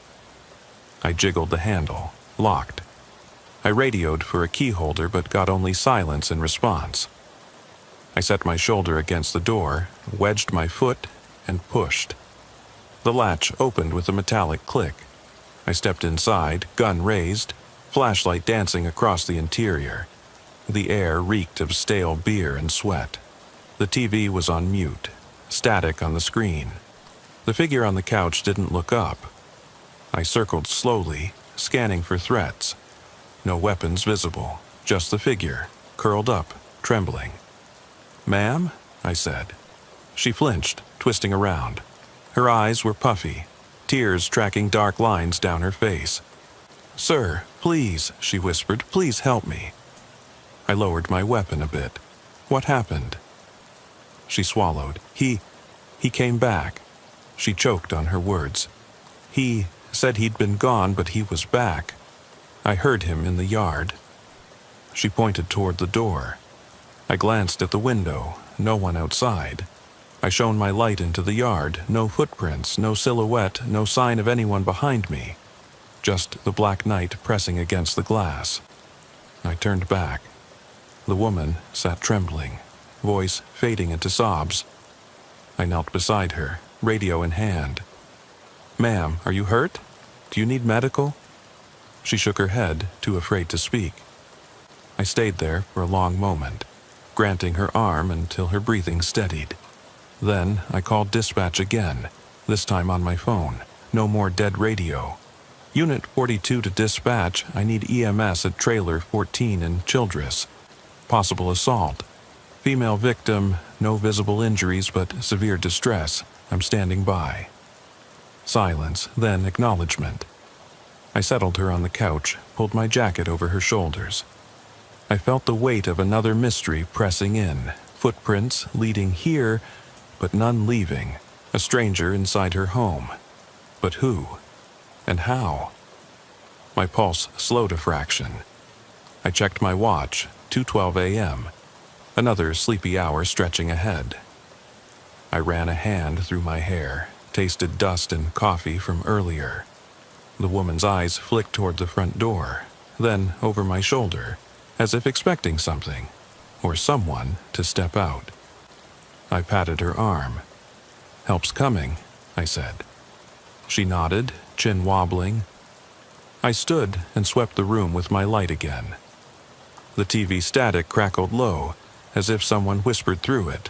I jiggled the handle, locked. I radioed for a key holder but got only silence in response. I set my shoulder against the door, wedged my foot, and pushed. The latch opened with a metallic click. I stepped inside, gun raised, flashlight dancing across the interior. The air reeked of stale beer and sweat. The TV was on mute, static on the screen. The figure on the couch didn't look up. I circled slowly, scanning for threats. No weapons visible, just the figure, curled up, trembling. "Ma'am?" I said. She flinched, twisting around. Her eyes were puffy, tears tracking dark lines down her face. "Sir, "Please," she whispered, "please help me." I lowered my weapon a bit. "What happened?" She swallowed. He came back." She choked on her words. "He said he'd been gone, but he was back. I heard him in the yard." She pointed toward the door. I glanced at the window. No one outside. I shone my light into the yard. No footprints, no silhouette, no sign of anyone behind me. Just the black night pressing against the glass. I turned back. The woman sat trembling, voice fading into sobs. I knelt beside her, radio in hand. "Ma'am, are you hurt? Do you need medical?" She shook her head, too afraid to speak. I stayed there for a long moment, granting her arm until her breathing steadied. Then I called dispatch again, this time on my phone. No more dead radio. "Unit 42 to dispatch, I need EMS at trailer 14 in Childress. Possible assault. Female victim, no visible injuries but severe distress. I'm standing by." Silence, then acknowledgement. I settled her on the couch, pulled my jacket over her shoulders. I felt the weight of another mystery pressing in, footprints leading here, but none leaving, a stranger inside her home. But who? And how? My pulse slowed a fraction. I checked my watch, 2:12 a.m., another sleepy hour stretching ahead. I ran a hand through my hair, tasted dust and coffee from earlier. The woman's eyes flicked toward the front door, then over my shoulder, as if expecting something, or someone, to step out. I patted her arm. "Help's coming," I said. She nodded, chin wobbling. I stood and swept the room with my light again. The TV static crackled low, as if someone whispered through it.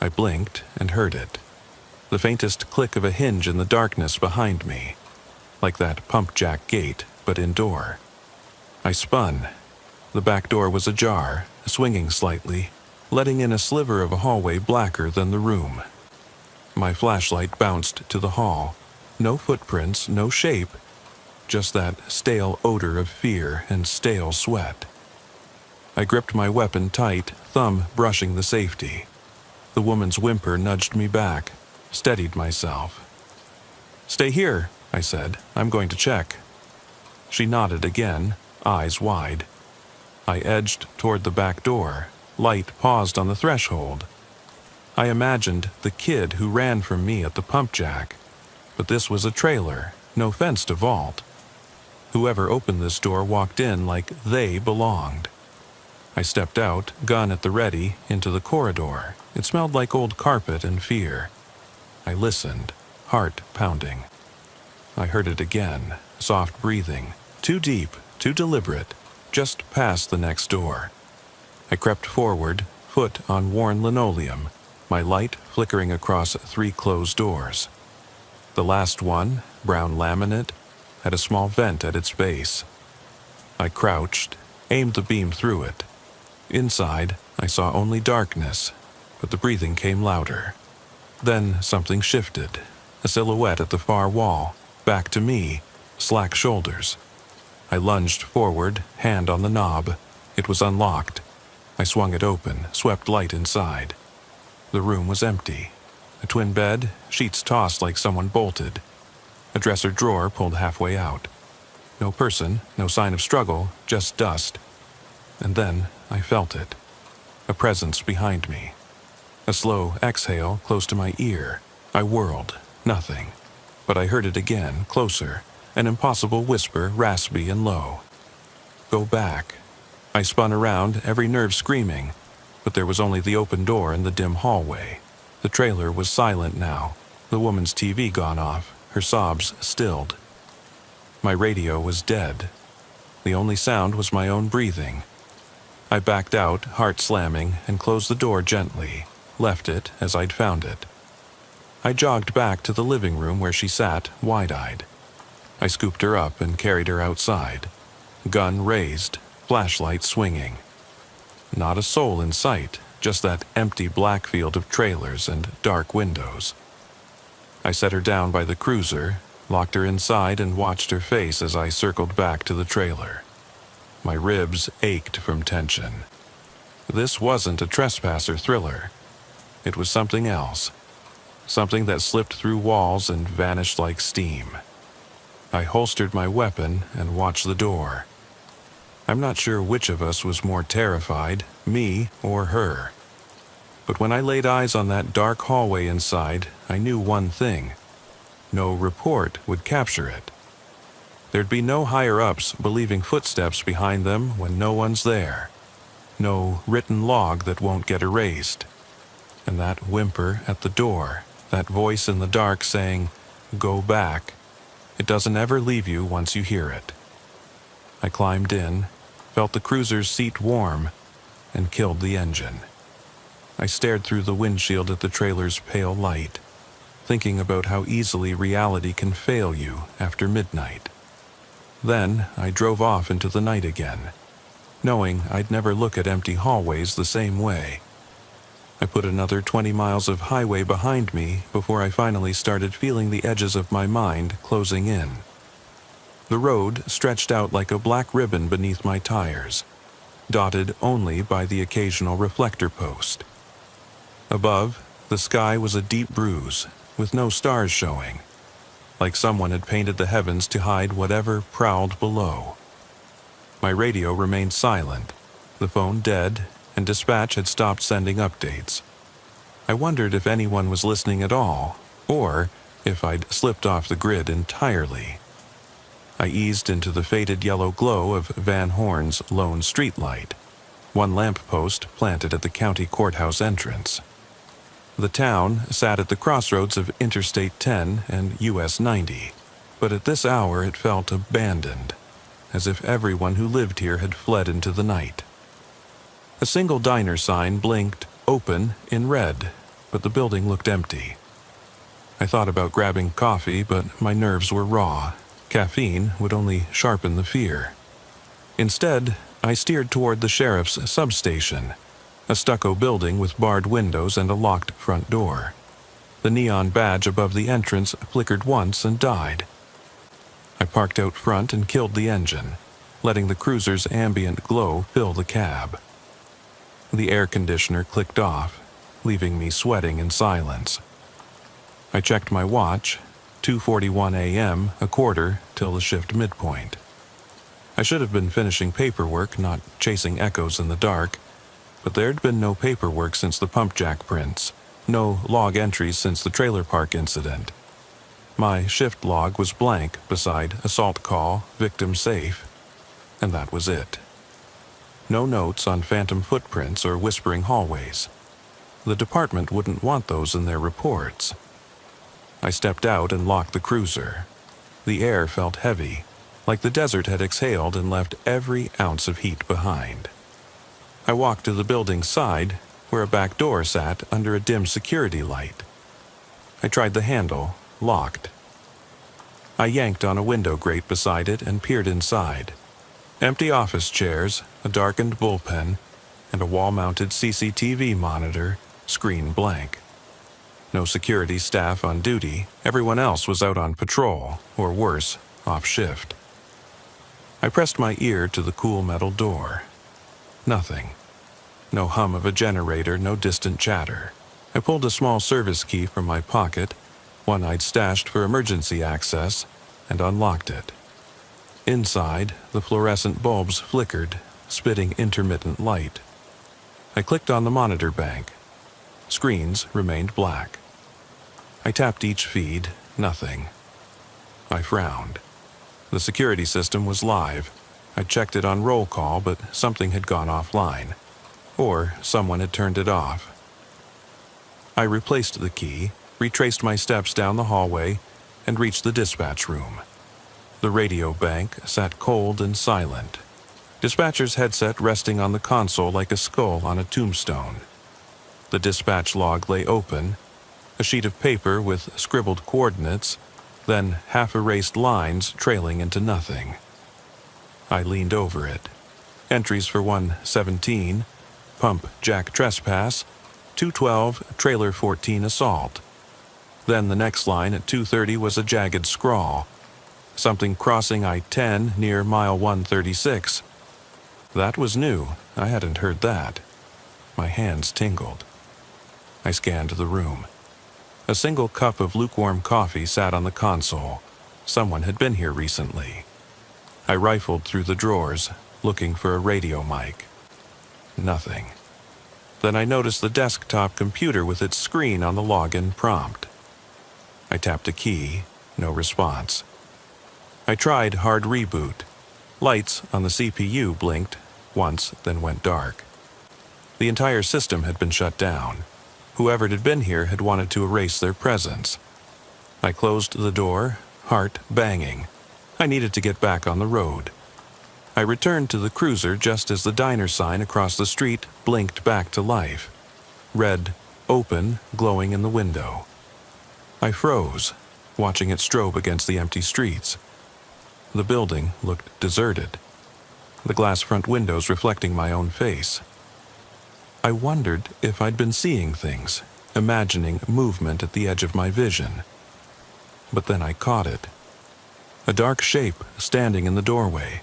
I blinked and heard it. The faintest click of a hinge in the darkness behind me, like that pump jack gate, but indoor. I spun. The back door was ajar, swinging slightly, letting in a sliver of a hallway blacker than the room. My flashlight bounced to the hall. No footprints, no shape, just that stale odor of fear and stale sweat. I gripped my weapon tight, thumb brushing the safety. The woman's whimper nudged me back, steadied myself. "Stay here," I said. "I'm going to check." She nodded again, eyes wide. I edged toward the back door. Light paused on the threshold. I imagined the kid who ran from me at the pump jack, but this was a trailer, no fence to vault. Whoever opened this door walked in like they belonged. I stepped out, gun at the ready, into the corridor. It smelled like old carpet and fear. I listened, heart pounding. I heard it again, soft breathing, too deep, too deliberate, just past the next door. I crept forward, foot on worn linoleum, my light flickering across 3 closed doors. The last one, brown laminate, had a small vent at its base. I crouched, aimed the beam through it. Inside, I saw only darkness, but the breathing came louder. Then something shifted, a silhouette at the far wall, back to me, slack shoulders. I lunged forward, hand on the knob. It was unlocked. I swung it open, swept light inside. The room was empty. A twin bed, sheets tossed like someone bolted. A dresser drawer pulled halfway out. No person, no sign of struggle, just dust. And then I felt it. A presence behind me. A slow exhale close to my ear. I whirled. Nothing. But I heard it again, closer. An impossible whisper, raspy and low. "Go back." I spun around, every nerve screaming, but there was only the open door and the dim hallway. The trailer was silent now, the woman's TV gone off, her sobs stilled. My radio was dead. The only sound was my own breathing. I backed out, heart slamming, and closed the door gently, left it as I'd found it. I jogged back to the living room where she sat, wide-eyed. I scooped her up and carried her outside, gun raised, flashlight swinging. Not a soul in sight, just that empty black field of trailers and dark windows. I set her down by the cruiser, locked her inside and watched her face as I circled back to the trailer. My ribs ached from tension. This wasn't a trespasser thriller. It was something else. Something that slipped through walls and vanished like steam. I holstered my weapon and watched the door. I'm not sure which of us was more terrified, me or her. But when I laid eyes on that dark hallway inside, I knew one thing. No report would capture it. There'd be no higher-ups believing footsteps behind them when no one's there. No written log that won't get erased. And that whimper at the door, that voice in the dark saying, "Go back," it doesn't ever leave you once you hear it. I climbed in, felt the cruiser's seat warm, and killed the engine. I stared through the windshield at the trailer's pale light, thinking about how easily reality can fail you after midnight. Then I drove off into the night again, knowing I'd never look at empty hallways the same way. I put another 20 miles of highway behind me before I finally started feeling the edges of my mind closing in. The road stretched out like a black ribbon beneath my tires, dotted only by the occasional reflector post. Above, the sky was a deep bruise, with no stars showing, like someone had painted the heavens to hide whatever prowled below. My radio remained silent, the phone dead, and dispatch had stopped sending updates. I wondered if anyone was listening at all, or if I'd slipped off the grid entirely. I eased into the faded yellow glow of Van Horn's lone streetlight, one lamppost planted at the county courthouse entrance. The town sat at the crossroads of Interstate 10 and US 90, but at this hour it felt abandoned, as if everyone who lived here had fled into the night. A single diner sign blinked "Open" in red, but the building looked empty. I thought about grabbing coffee, but my nerves were raw. Caffeine would only sharpen the fear. Instead, I steered toward the sheriff's substation, a stucco building with barred windows and a locked front door. The neon badge above the entrance flickered once and died. I parked out front and killed the engine, letting the cruiser's ambient glow fill the cab. The air conditioner clicked off, leaving me sweating in silence. I checked my watch, 2:41 a.m., a quarter till the shift midpoint. I should have been finishing paperwork, not chasing echoes in the dark, but there'd been no paperwork since the pump jack prints, no log entries since the trailer park incident. My shift log was blank beside assault call, victim safe, and that was it. No notes on phantom footprints or whispering hallways. The department wouldn't want those in their reports. I stepped out and locked the cruiser. The air felt heavy, like the desert had exhaled and left every ounce of heat behind. I walked to the building's side, where a back door sat under a dim security light. I tried the handle, locked. I yanked on a window grate beside it and peered inside. Empty office chairs, a darkened bullpen, and a wall-mounted CCTV monitor, screen blank. No security staff on duty, everyone else was out on patrol, or worse, off shift. I pressed my ear to the cool metal door. Nothing. No hum of a generator, no distant chatter. I pulled a small service key from my pocket, one I'd stashed for emergency access, and unlocked it. Inside, the fluorescent bulbs flickered, spitting intermittent light. I clicked on the monitor bank. Screens remained black. I tapped each feed, nothing. I frowned. The security system was live. I checked it on roll call, but something had gone offline. Or someone had turned it off. I replaced the key, retraced my steps down the hallway, and reached the dispatch room. The radio bank sat cold and silent. Dispatcher's headset resting on the console like a skull on a tombstone. The dispatch log lay open, a sheet of paper with scribbled coordinates, then half-erased lines trailing into nothing. I leaned over it. Entries for 117, pump jack trespass, 212, trailer 14 assault. Then the next line at 2:30 was a jagged scrawl. Something crossing I-10 near mile 136. That was new. I hadn't heard that. My hands tingled. I scanned the room. A single cup of lukewarm coffee sat on the console. Someone had been here recently. I rifled through the drawers, looking for a radio mic. Nothing. Then I noticed the desktop computer with its screen on the login prompt. I tapped a key, no response. I tried hard reboot. Lights on the CPU blinked once, then went dark. The entire system had been shut down. Whoever had been here had wanted to erase their presence. I closed the door, heart banging. I needed to get back on the road. I returned to the cruiser just as the diner sign across the street blinked back to life. Red, open, glowing in the window. I froze, watching it strobe against the empty streets. The building looked deserted, the glass front windows reflecting my own face. I wondered if I'd been seeing things, imagining movement at the edge of my vision. But then I caught it. A dark shape standing in the doorway.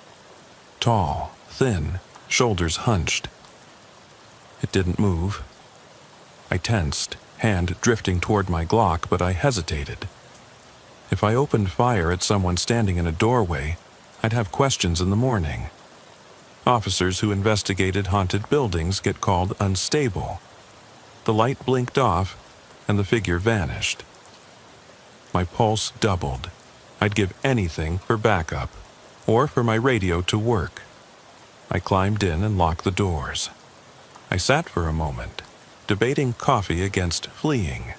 Tall, thin, shoulders hunched. It didn't move. I tensed, hand drifting toward my Glock, but I hesitated. If I opened fire at someone standing in a doorway, I'd have questions in the morning. Officers who investigated haunted buildings get called unstable. The light blinked off, and the figure vanished. My pulse doubled. I'd give anything for backup, or for my radio to work. I climbed in and locked the doors. I sat for a moment, debating coffee against fleeing.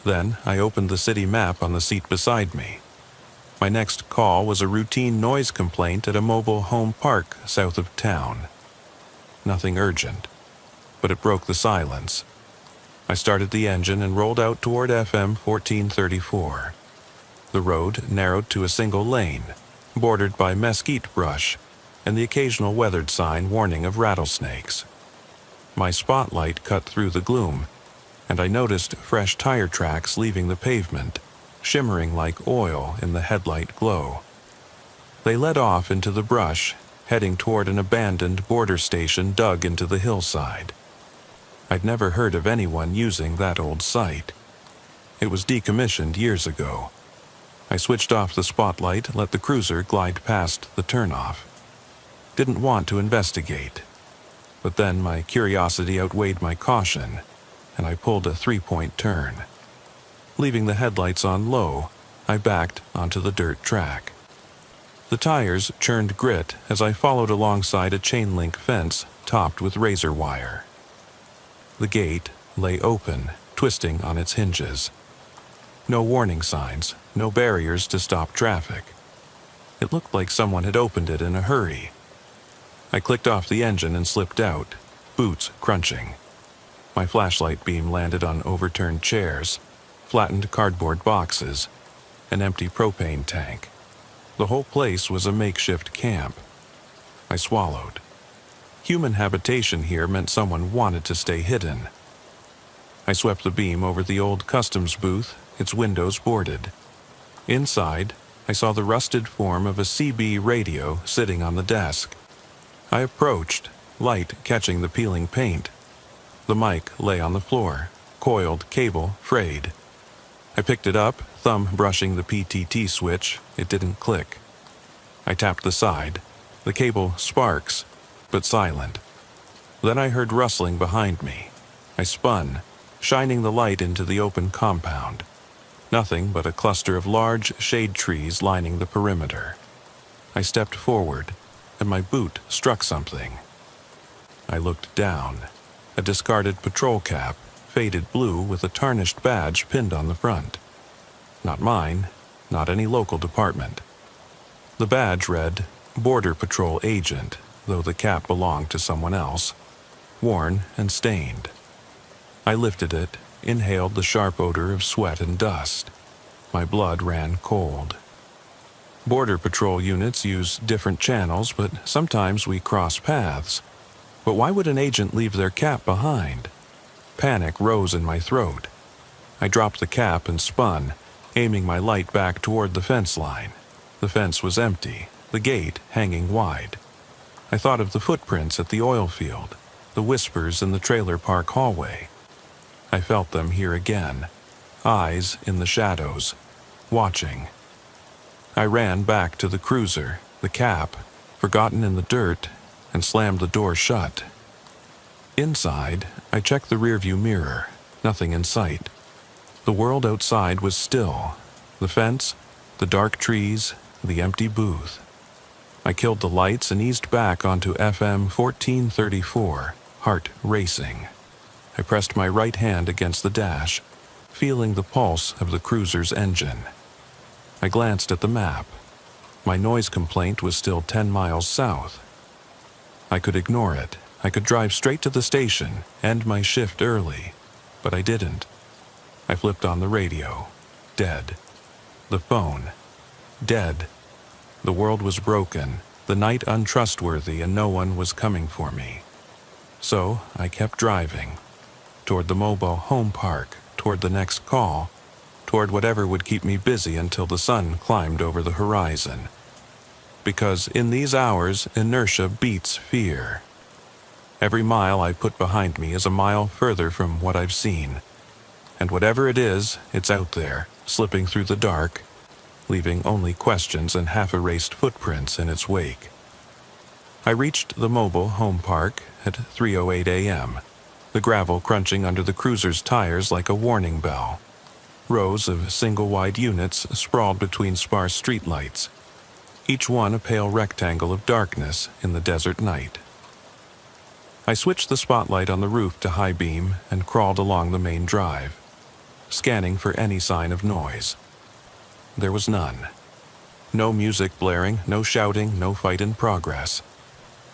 Then I opened the city map on the seat beside me. My next call was a routine noise complaint at a mobile home park south of town. Nothing urgent, but it broke the silence. I started the engine and rolled out toward FM 1434. The road narrowed to a single lane, bordered by mesquite brush and the occasional weathered sign warning of rattlesnakes. My spotlight cut through the gloom, and I noticed fresh tire tracks leaving the pavement, shimmering like oil in the headlight glow. They led off into the brush, heading toward an abandoned border station dug into the hillside. I'd never heard of anyone using that old site. It was decommissioned years ago. I switched off the spotlight and let the cruiser glide past the turnoff. Didn't want to investigate. But then my curiosity outweighed my caution, and I pulled a three-point turn. Leaving the headlights on low, I backed onto the dirt track. The tires churned grit as I followed alongside a chain-link fence topped with razor wire. The gate lay open, twisting on its hinges. No warning signs, no barriers to stop traffic. It looked like someone had opened it in a hurry. I clicked off the engine and slipped out, boots crunching. My flashlight beam landed on overturned chairs, flattened cardboard boxes, an empty propane tank. The whole place was a makeshift camp. I swallowed. Human habitation here meant someone wanted to stay hidden. I swept the beam over the old customs booth, its windows boarded. Inside, I saw the rusted form of a CB radio sitting on the desk. I approached, light catching the peeling paint. The mic lay on the floor, coiled cable frayed. I picked it up, thumb brushing the PTT switch. It didn't click. I tapped the side. The cable sparks, but silent. Then I heard rustling behind me. I spun, shining the light into the open compound. Nothing but a cluster of large shade trees lining the perimeter. I stepped forward, and my boot struck something. I looked down. A discarded patrol cap, faded blue with a tarnished badge pinned on the front. Not mine, not any local department. The badge read, Border Patrol Agent, though the cap belonged to someone else, worn and stained. I lifted it, inhaled the sharp odor of sweat and dust. My blood ran cold. Border Patrol units use different channels, but sometimes we cross paths. But why would an agent leave their cap behind? Panic rose in my throat. I dropped the cap and spun, aiming my light back toward the fence line. The fence was empty, the gate hanging wide. I thought of the footprints at the oil field, the whispers in the trailer park hallway. I felt them here again, eyes in the shadows, watching. I ran back to the cruiser, the cap, forgotten in the dirt, and slammed the door shut. Inside, I checked the rearview mirror, nothing in sight. The world outside was still, the fence, the dark trees, the empty booth. I killed the lights and eased back onto FM 1434, heart racing. I pressed my right hand against the dash, feeling the pulse of the cruiser's engine. I glanced at the map. My noise complaint was still 10 miles south. I could ignore it. I could drive straight to the station, end my shift early, but I didn't. I flipped on the radio. Dead. The phone. Dead. The world was broken, the night untrustworthy, and no one was coming for me. So I kept driving, toward the mobile home park, toward the next call, toward whatever would keep me busy until the sun climbed over the horizon. Because in these hours, inertia beats fear. Every mile I put behind me is a mile further from what I've seen. And whatever it is, it's out there, slipping through the dark, leaving only questions and half-erased footprints in its wake. I reached the mobile home park at 3:08 a.m., the gravel crunching under the cruiser's tires like a warning bell. Rows of single-wide units sprawled between sparse streetlights, each one a pale rectangle of darkness in the desert night. I switched the spotlight on the roof to high beam and crawled along the main drive, scanning for any sign of noise. There was none. No music blaring, no shouting, no fight in progress.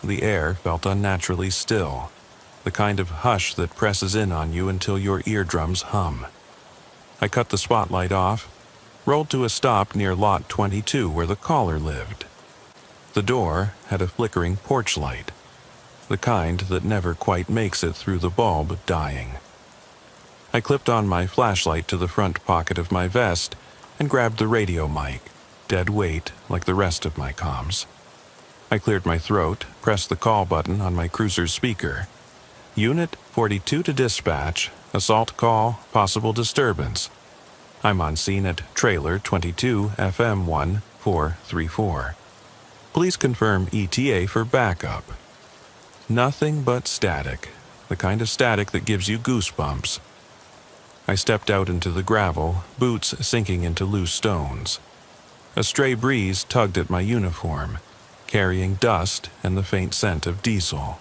The air felt unnaturally still, the kind of hush that presses in on you until your eardrums hum. I cut the spotlight off, rolled to a stop near Lot 22 where the caller lived. The door had a flickering porch light, the kind that never quite makes it through the bulb dying. I clipped on my flashlight to the front pocket of my vest and grabbed the radio mic, dead weight like the rest of my comms. I cleared my throat, pressed the call button on my cruiser's speaker. Unit 42 to dispatch, assault call, possible disturbance. I'm on scene at trailer 22 FM 1434. Please confirm ETA for backup. Nothing but static, the kind of static that gives you goosebumps. I stepped out into the gravel, boots sinking into loose stones. A stray breeze tugged at my uniform, carrying dust and the faint scent of diesel.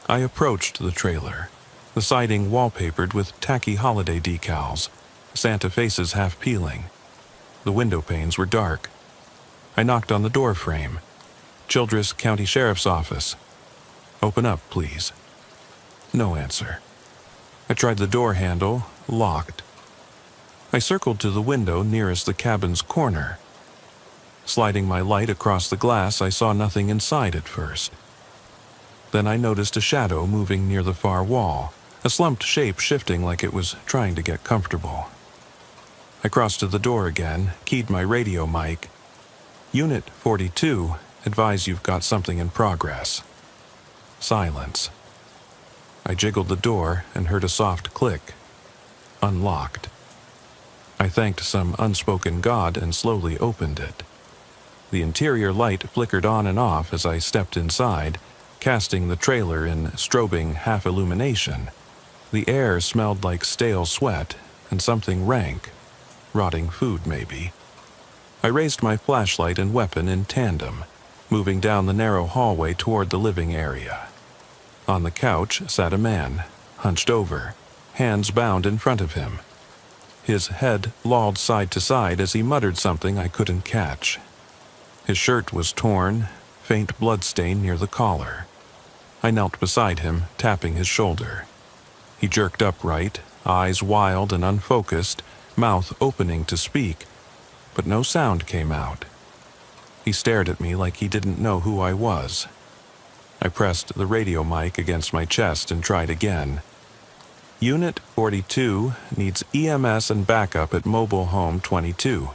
I approached the trailer, the siding wallpapered with tacky holiday decals, Santa faces half peeling. The window panes were dark. I knocked on the door frame. Childress County Sheriff's Office. Open up, please. No answer. I tried the door handle, locked. I circled to the window nearest the cabin's corner. Sliding my light across the glass, I saw nothing inside at first. Then I noticed a shadow moving near the far wall, a slumped shape shifting like it was trying to get comfortable. I crossed to the door again, keyed my radio mic. Unit 42, advise you've got something in progress. Silence. I jiggled the door and heard a soft click. Unlocked. I thanked some unspoken god and slowly opened it. The interior light flickered on and off as I stepped inside, casting the trailer in strobing half-illumination. The air smelled like stale sweat and something rank. Rotting food, maybe. I raised my flashlight and weapon in tandem, moving down the narrow hallway toward the living area. On the couch sat a man, hunched over, hands bound in front of him. His head lolled side to side as he muttered something I couldn't catch. His shirt was torn, faint bloodstain near the collar. I knelt beside him, tapping his shoulder. He jerked upright, eyes wild and unfocused, mouth opening to speak, but no sound came out. He stared at me like he didn't know who I was. I pressed the radio mic against my chest and tried again. Unit 42 needs EMS and backup at mobile home 22.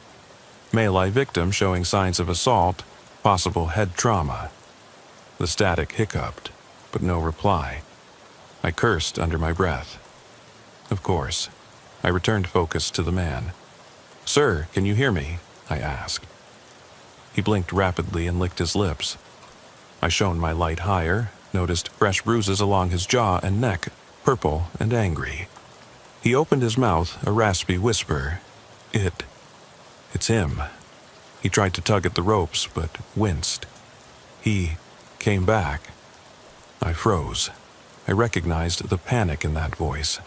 Melee victim showing signs of assault, possible head trauma. The static hiccuped, but no reply. I cursed under my breath. Of course, I returned focus to the man. "Sir, can you hear me?" I asked. He blinked rapidly and licked his lips. I shone my light higher, noticed fresh bruises along his jaw and neck, purple and angry. He opened his mouth, a raspy whisper. It's him." He tried to tug at the ropes, but winced. He came back. I froze. I recognized the panic in that voice.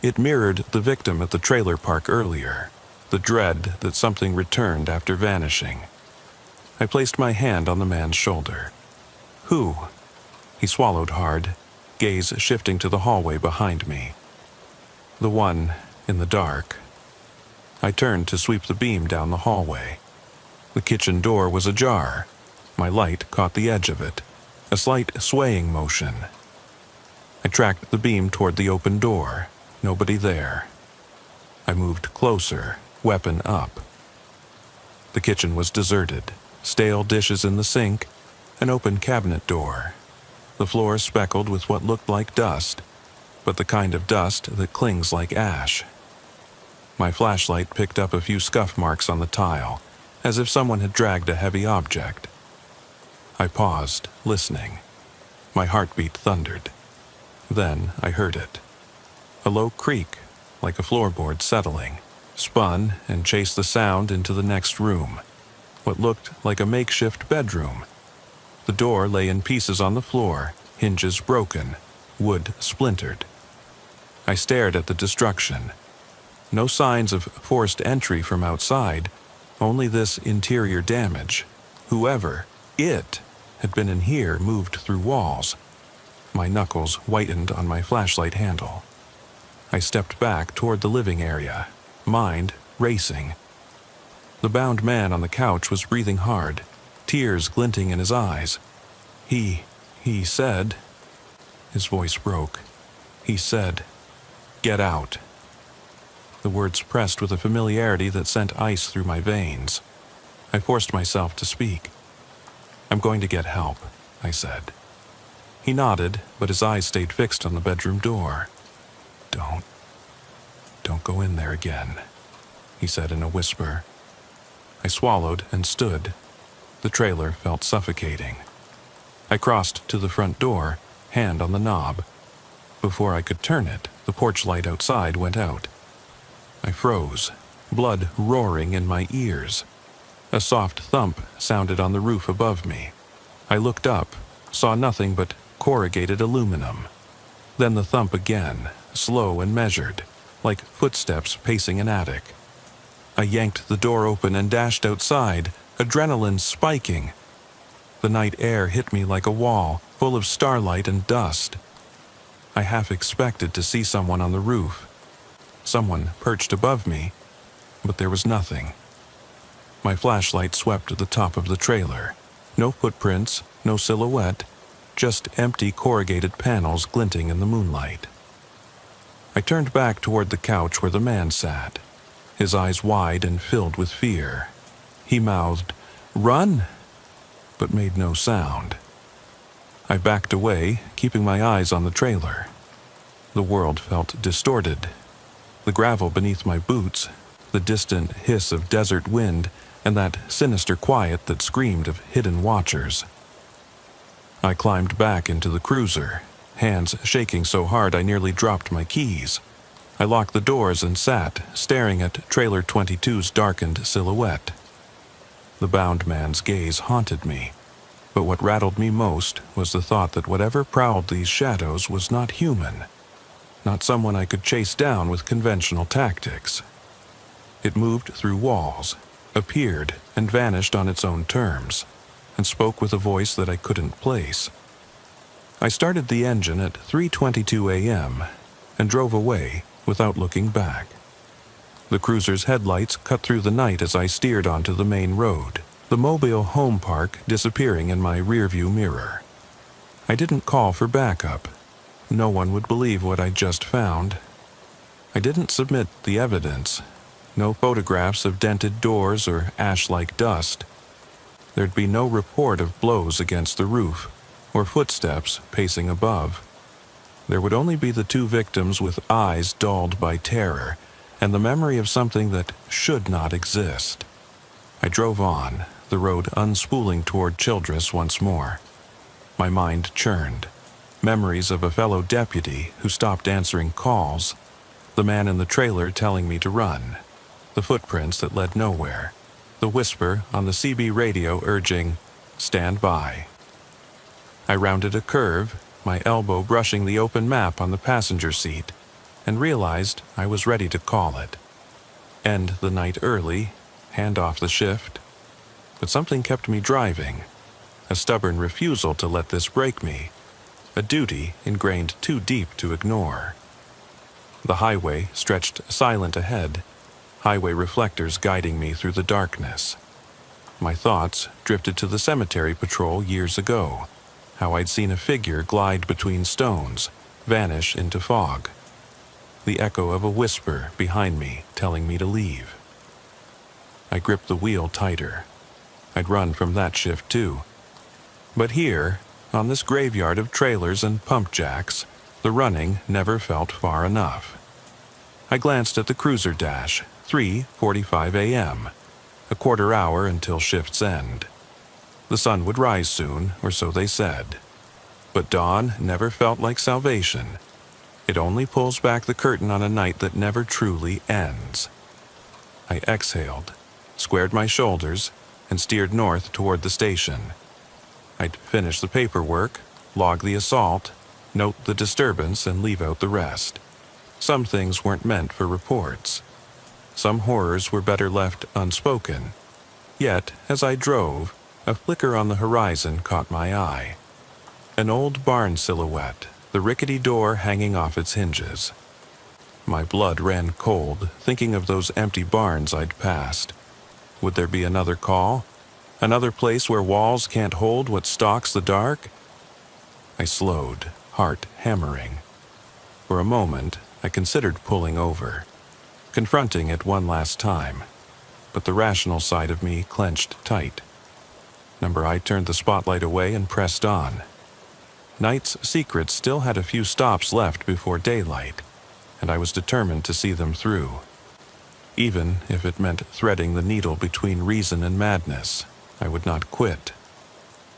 It mirrored the victim at the trailer park earlier, the dread that something returned after vanishing. I placed my hand on the man's shoulder. "Who?" He swallowed hard, gaze shifting to the hallway behind me. "The one in the dark." I turned to sweep the beam down the hallway. The kitchen door was ajar. My light caught the edge of it, a slight swaying motion. I tracked the beam toward the open door. Nobody there. I moved closer, weapon up. The kitchen was deserted, stale dishes in the sink, an open cabinet door. The floor speckled with what looked like dust, but the kind of dust that clings like ash. My flashlight picked up a few scuff marks on the tile, as if someone had dragged a heavy object. I paused, listening. My heartbeat thundered. Then I heard it. A low creak, like a floorboard settling, spun and chased the sound into the next room, what looked like a makeshift bedroom. The door lay in pieces on the floor, hinges broken, wood splintered. I stared at the destruction. No signs of forced entry from outside, only this interior damage. Whoever, it, had been in here moved through walls. My knuckles whitened on my flashlight handle. I stepped back toward the living area, mind racing. The bound man on the couch was breathing hard, tears glinting in his eyes. He said, his voice broke. He said, "Get out." The words pressed with a familiarity that sent ice through my veins. I forced myself to speak. "I'm going to get help," I said. He nodded, but his eyes stayed fixed on the bedroom door. Don't go in there again," he said in a whisper. I swallowed and stood. The trailer felt suffocating. I crossed to the front door, hand on the knob. Before I could turn it, the porch light outside went out. I froze, blood roaring in my ears. A soft thump sounded on the roof above me. I looked up, saw nothing but corrugated aluminum. Then the thump again, slow and measured, like footsteps pacing an attic. I yanked the door open and dashed outside, adrenaline spiking. The night air hit me like a wall, full of starlight and dust. I half expected to see someone on the roof. Someone perched above me, but there was nothing. My flashlight swept to the top of the trailer. No footprints, no silhouette, just empty corrugated panels glinting in the moonlight. I turned back toward the couch where the man sat, his eyes wide and filled with fear. He mouthed, "Run!" but made no sound. I backed away, keeping my eyes on the trailer. The world felt distorted. The gravel beneath my boots, the distant hiss of desert wind, and that sinister quiet that screamed of hidden watchers. I climbed back into the cruiser, hands shaking so hard I nearly dropped my keys. I locked the doors and sat, staring at Trailer 22's darkened silhouette. The bound man's gaze haunted me, but what rattled me most was the thought that whatever prowled these shadows was not human, not someone I could chase down with conventional tactics. It moved through walls, appeared and vanished on its own terms, and spoke with a voice that I couldn't place. I started the engine at 3:22 a.m. and drove away without looking back. The cruiser's headlights cut through the night as I steered onto the main road, the mobile home park disappearing in my rearview mirror. I didn't call for backup. No one would believe what I just found. I didn't submit the evidence. No photographs of dented doors or ash-like dust. There'd be no report of blows against the roof or footsteps pacing above. There would only be the two victims with eyes dulled by terror and the memory of something that should not exist. I drove on, the road unspooling toward Childress once more. My mind churned. Memories of a fellow deputy who stopped answering calls, the man in the trailer telling me to run, the footprints that led nowhere, the whisper on the CB radio urging, "Stand by." I rounded a curve, my elbow brushing the open map on the passenger seat, and realized I was ready to call it. End the night early, hand off the shift. But something kept me driving, a stubborn refusal to let this break me, a duty ingrained too deep to ignore. The highway stretched silent ahead, highway reflectors guiding me through the darkness. My thoughts drifted to the cemetery patrol years ago, how I'd seen a figure glide between stones, vanish into fog. The echo of a whisper behind me telling me to leave. I gripped the wheel tighter. I'd run from that shift too. But here, on this graveyard of trailers and pump jacks, the running never felt far enough. I glanced at the cruiser dash, 3:45 a.m., a quarter hour until shift's end. The sun would rise soon, or so they said. But dawn never felt like salvation. It only pulls back the curtain on a night that never truly ends. I exhaled, squared my shoulders, and steered north toward the station. I'd finish the paperwork, log the assault, note the disturbance, and leave out the rest. Some things weren't meant for reports. Some horrors were better left unspoken. Yet, as I drove, a flicker on the horizon caught my eye. An old barn silhouette, the rickety door hanging off its hinges. My blood ran cold, thinking of those empty barns I'd passed. Would there be another call? Another place where walls can't hold what stalks the dark? I slowed, heart hammering. For a moment, I considered pulling over, confronting it one last time, but the rational side of me clenched tight. I turned the spotlight away and pressed on. Night's secrets still had a few stops left before daylight, and I was determined to see them through. Even if it meant threading the needle between reason and madness, I would not quit.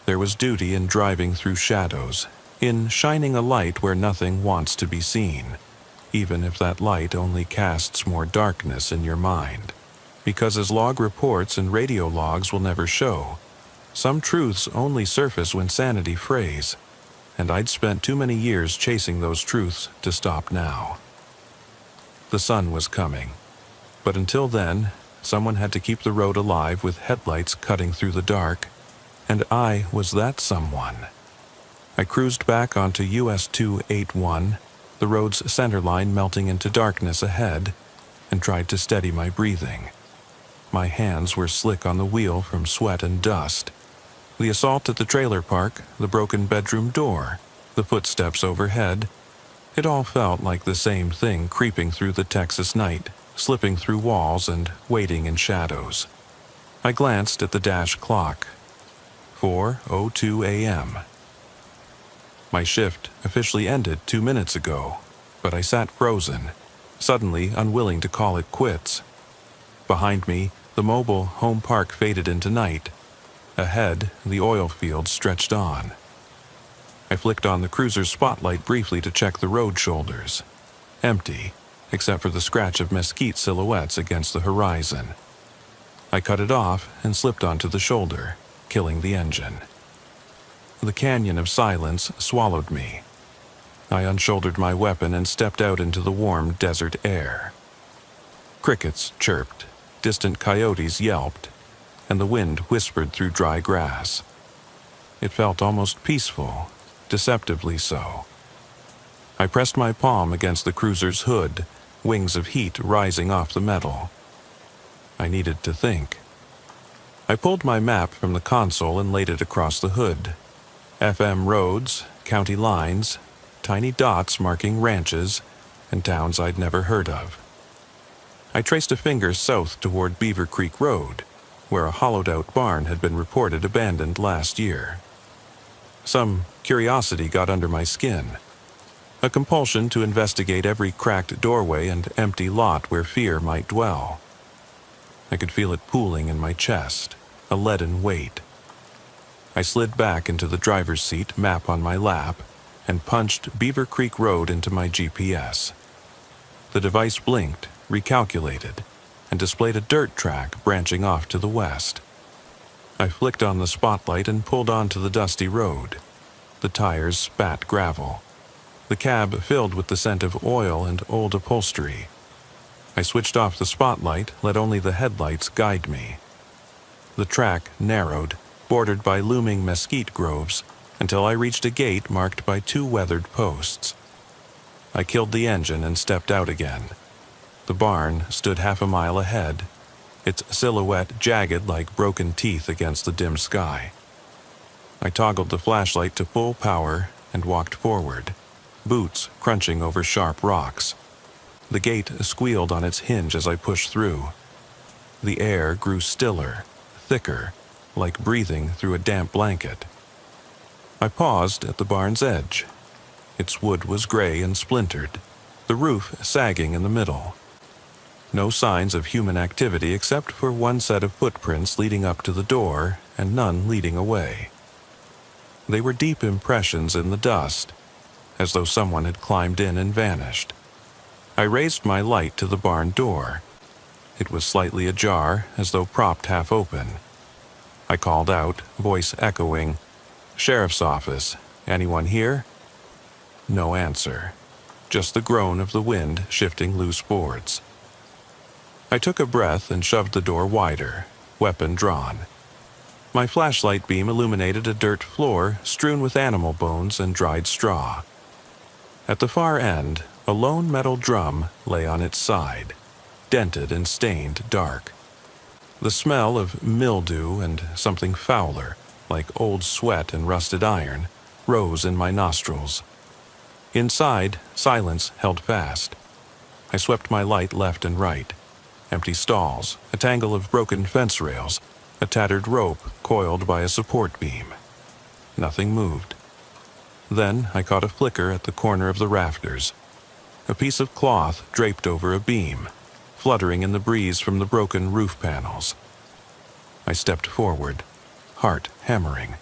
There was duty in driving through shadows, in shining a light where nothing wants to be seen, even if that light only casts more darkness in your mind. Because as log reports and radio logs will never show, some truths only surface when sanity frays, and I'd spent too many years chasing those truths to stop now. The sun was coming, but until then, someone had to keep the road alive with headlights cutting through the dark, and I was that someone. I cruised back onto US 281, the road's centerline melting into darkness ahead, and tried to steady my breathing. My hands were slick on the wheel from sweat and dust. The assault at the trailer park, the broken bedroom door, the footsteps overhead, it all felt like the same thing creeping through the Texas night, slipping through walls and waiting in shadows. I glanced at the dash clock. 4:02 a.m. My shift officially ended 2 minutes ago, but I sat frozen, suddenly unwilling to call it quits. Behind me, the mobile home park faded into night. Ahead, the oil fields stretched on. I flicked on the cruiser's spotlight briefly to check the road shoulders. Empty, except for the scratch of mesquite silhouettes against the horizon. I cut it off and slipped onto the shoulder, killing the engine. The canyon of silence swallowed me. I unshouldered my weapon and stepped out into the warm desert air. Crickets chirped, distant coyotes yelped, and the wind whispered through dry grass. It felt almost peaceful, deceptively so. I pressed my palm against the cruiser's hood, wings of heat rising off the metal. I needed to think. I pulled my map from the console and laid it across the hood. FM roads, county lines, tiny dots marking ranches and towns I'd never heard of. I traced a finger south toward Beaver Creek Road, where a hollowed-out barn had been reported abandoned last year. Some curiosity got under my skin, a compulsion to investigate every cracked doorway and empty lot where fear might dwell. I could feel it pooling in my chest, a leaden weight. I slid back into the driver's seat, map on my lap, and punched Beaver Creek Road into my GPS. The device blinked, recalculated, and displayed a dirt track branching off to the west. I flicked on the spotlight and pulled onto the dusty road. The tires spat gravel. The cab filled with the scent of oil and old upholstery. I switched off the spotlight, let only the headlights guide me. The track narrowed, bordered by looming mesquite groves, until I reached a gate marked by 2 weathered posts. I killed the engine and stepped out again. The barn stood half a mile ahead, its silhouette jagged like broken teeth against the dim sky. I toggled the flashlight to full power and walked forward, boots crunching over sharp rocks. The gate squealed on its hinge as I pushed through. The air grew stiller, thicker, like breathing through a damp blanket. I paused at the barn's edge. Its wood was gray and splintered, the roof sagging in the middle. No signs of human activity except for one set of footprints leading up to the door and none leading away. They were deep impressions in the dust, as though someone had climbed in and vanished. I raised my light to the barn door. It was slightly ajar, as though propped half open. I called out, voice echoing, "Sheriff's office. Anyone here?" No answer. Just the groan of the wind shifting loose boards. I took a breath and shoved the door wider, weapon drawn. My flashlight beam illuminated a dirt floor strewn with animal bones and dried straw. At the far end, a lone metal drum lay on its side, dented and stained dark. The smell of mildew and something fouler, like old sweat and rusted iron, rose in my nostrils. Inside, silence held fast. I swept my light left and right. Empty stalls, a tangle of broken fence rails, a tattered rope coiled by a support beam. Nothing moved. Then I caught a flicker at the corner of the rafters. A piece of cloth draped over a beam, fluttering in the breeze from the broken roof panels. I stepped forward, heart hammering.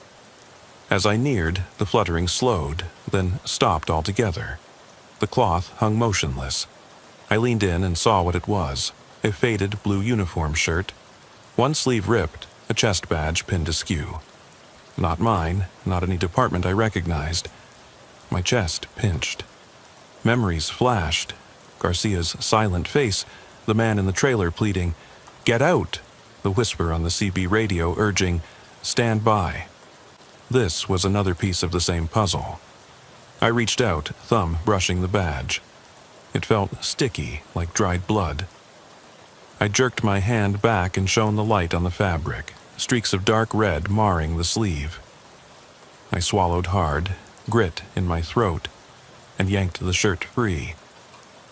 As I neared, the fluttering slowed, then stopped altogether. The cloth hung motionless. I leaned in and saw what it was, a faded blue uniform shirt, one sleeve ripped, a chest badge pinned askew. Not mine, not any department I recognized. My chest pinched. Memories flashed. Garcia's silent face, the man in the trailer pleading, "Get out!" The whisper on the CB radio urging, "Stand by." This was another piece of the same puzzle. I reached out, thumb brushing the badge. It felt sticky, like dried blood. I jerked my hand back and shone the light on the fabric, streaks of dark red marring the sleeve. I swallowed hard, grit in my throat, and yanked the shirt free.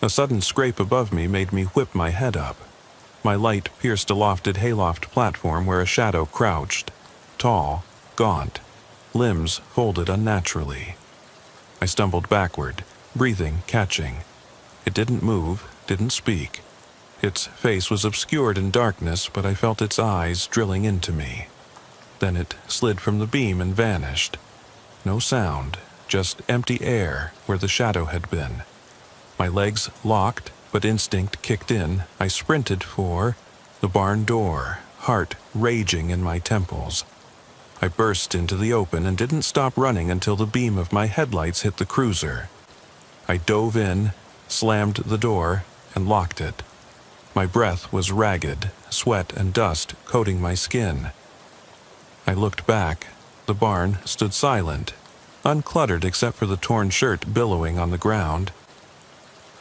A sudden scrape above me made me whip my head up. My light pierced a lofted hayloft platform where a shadow crouched, tall, gaunt, limbs folded unnaturally. I stumbled backward, breathing catching. It didn't move, didn't speak. Its face was obscured in darkness, but I felt its eyes drilling into me. Then it slid from the beam and vanished. No sound, just empty air where the shadow had been. My legs locked, but instinct kicked in. I sprinted for the barn door, heart raging in my temples. I burst into the open and didn't stop running until the beam of my headlights hit the cruiser. I dove in, slammed the door, and locked it. My breath was ragged, sweat and dust coating my skin. I looked back. The barn stood silent, uncluttered except for the torn shirt billowing on the ground.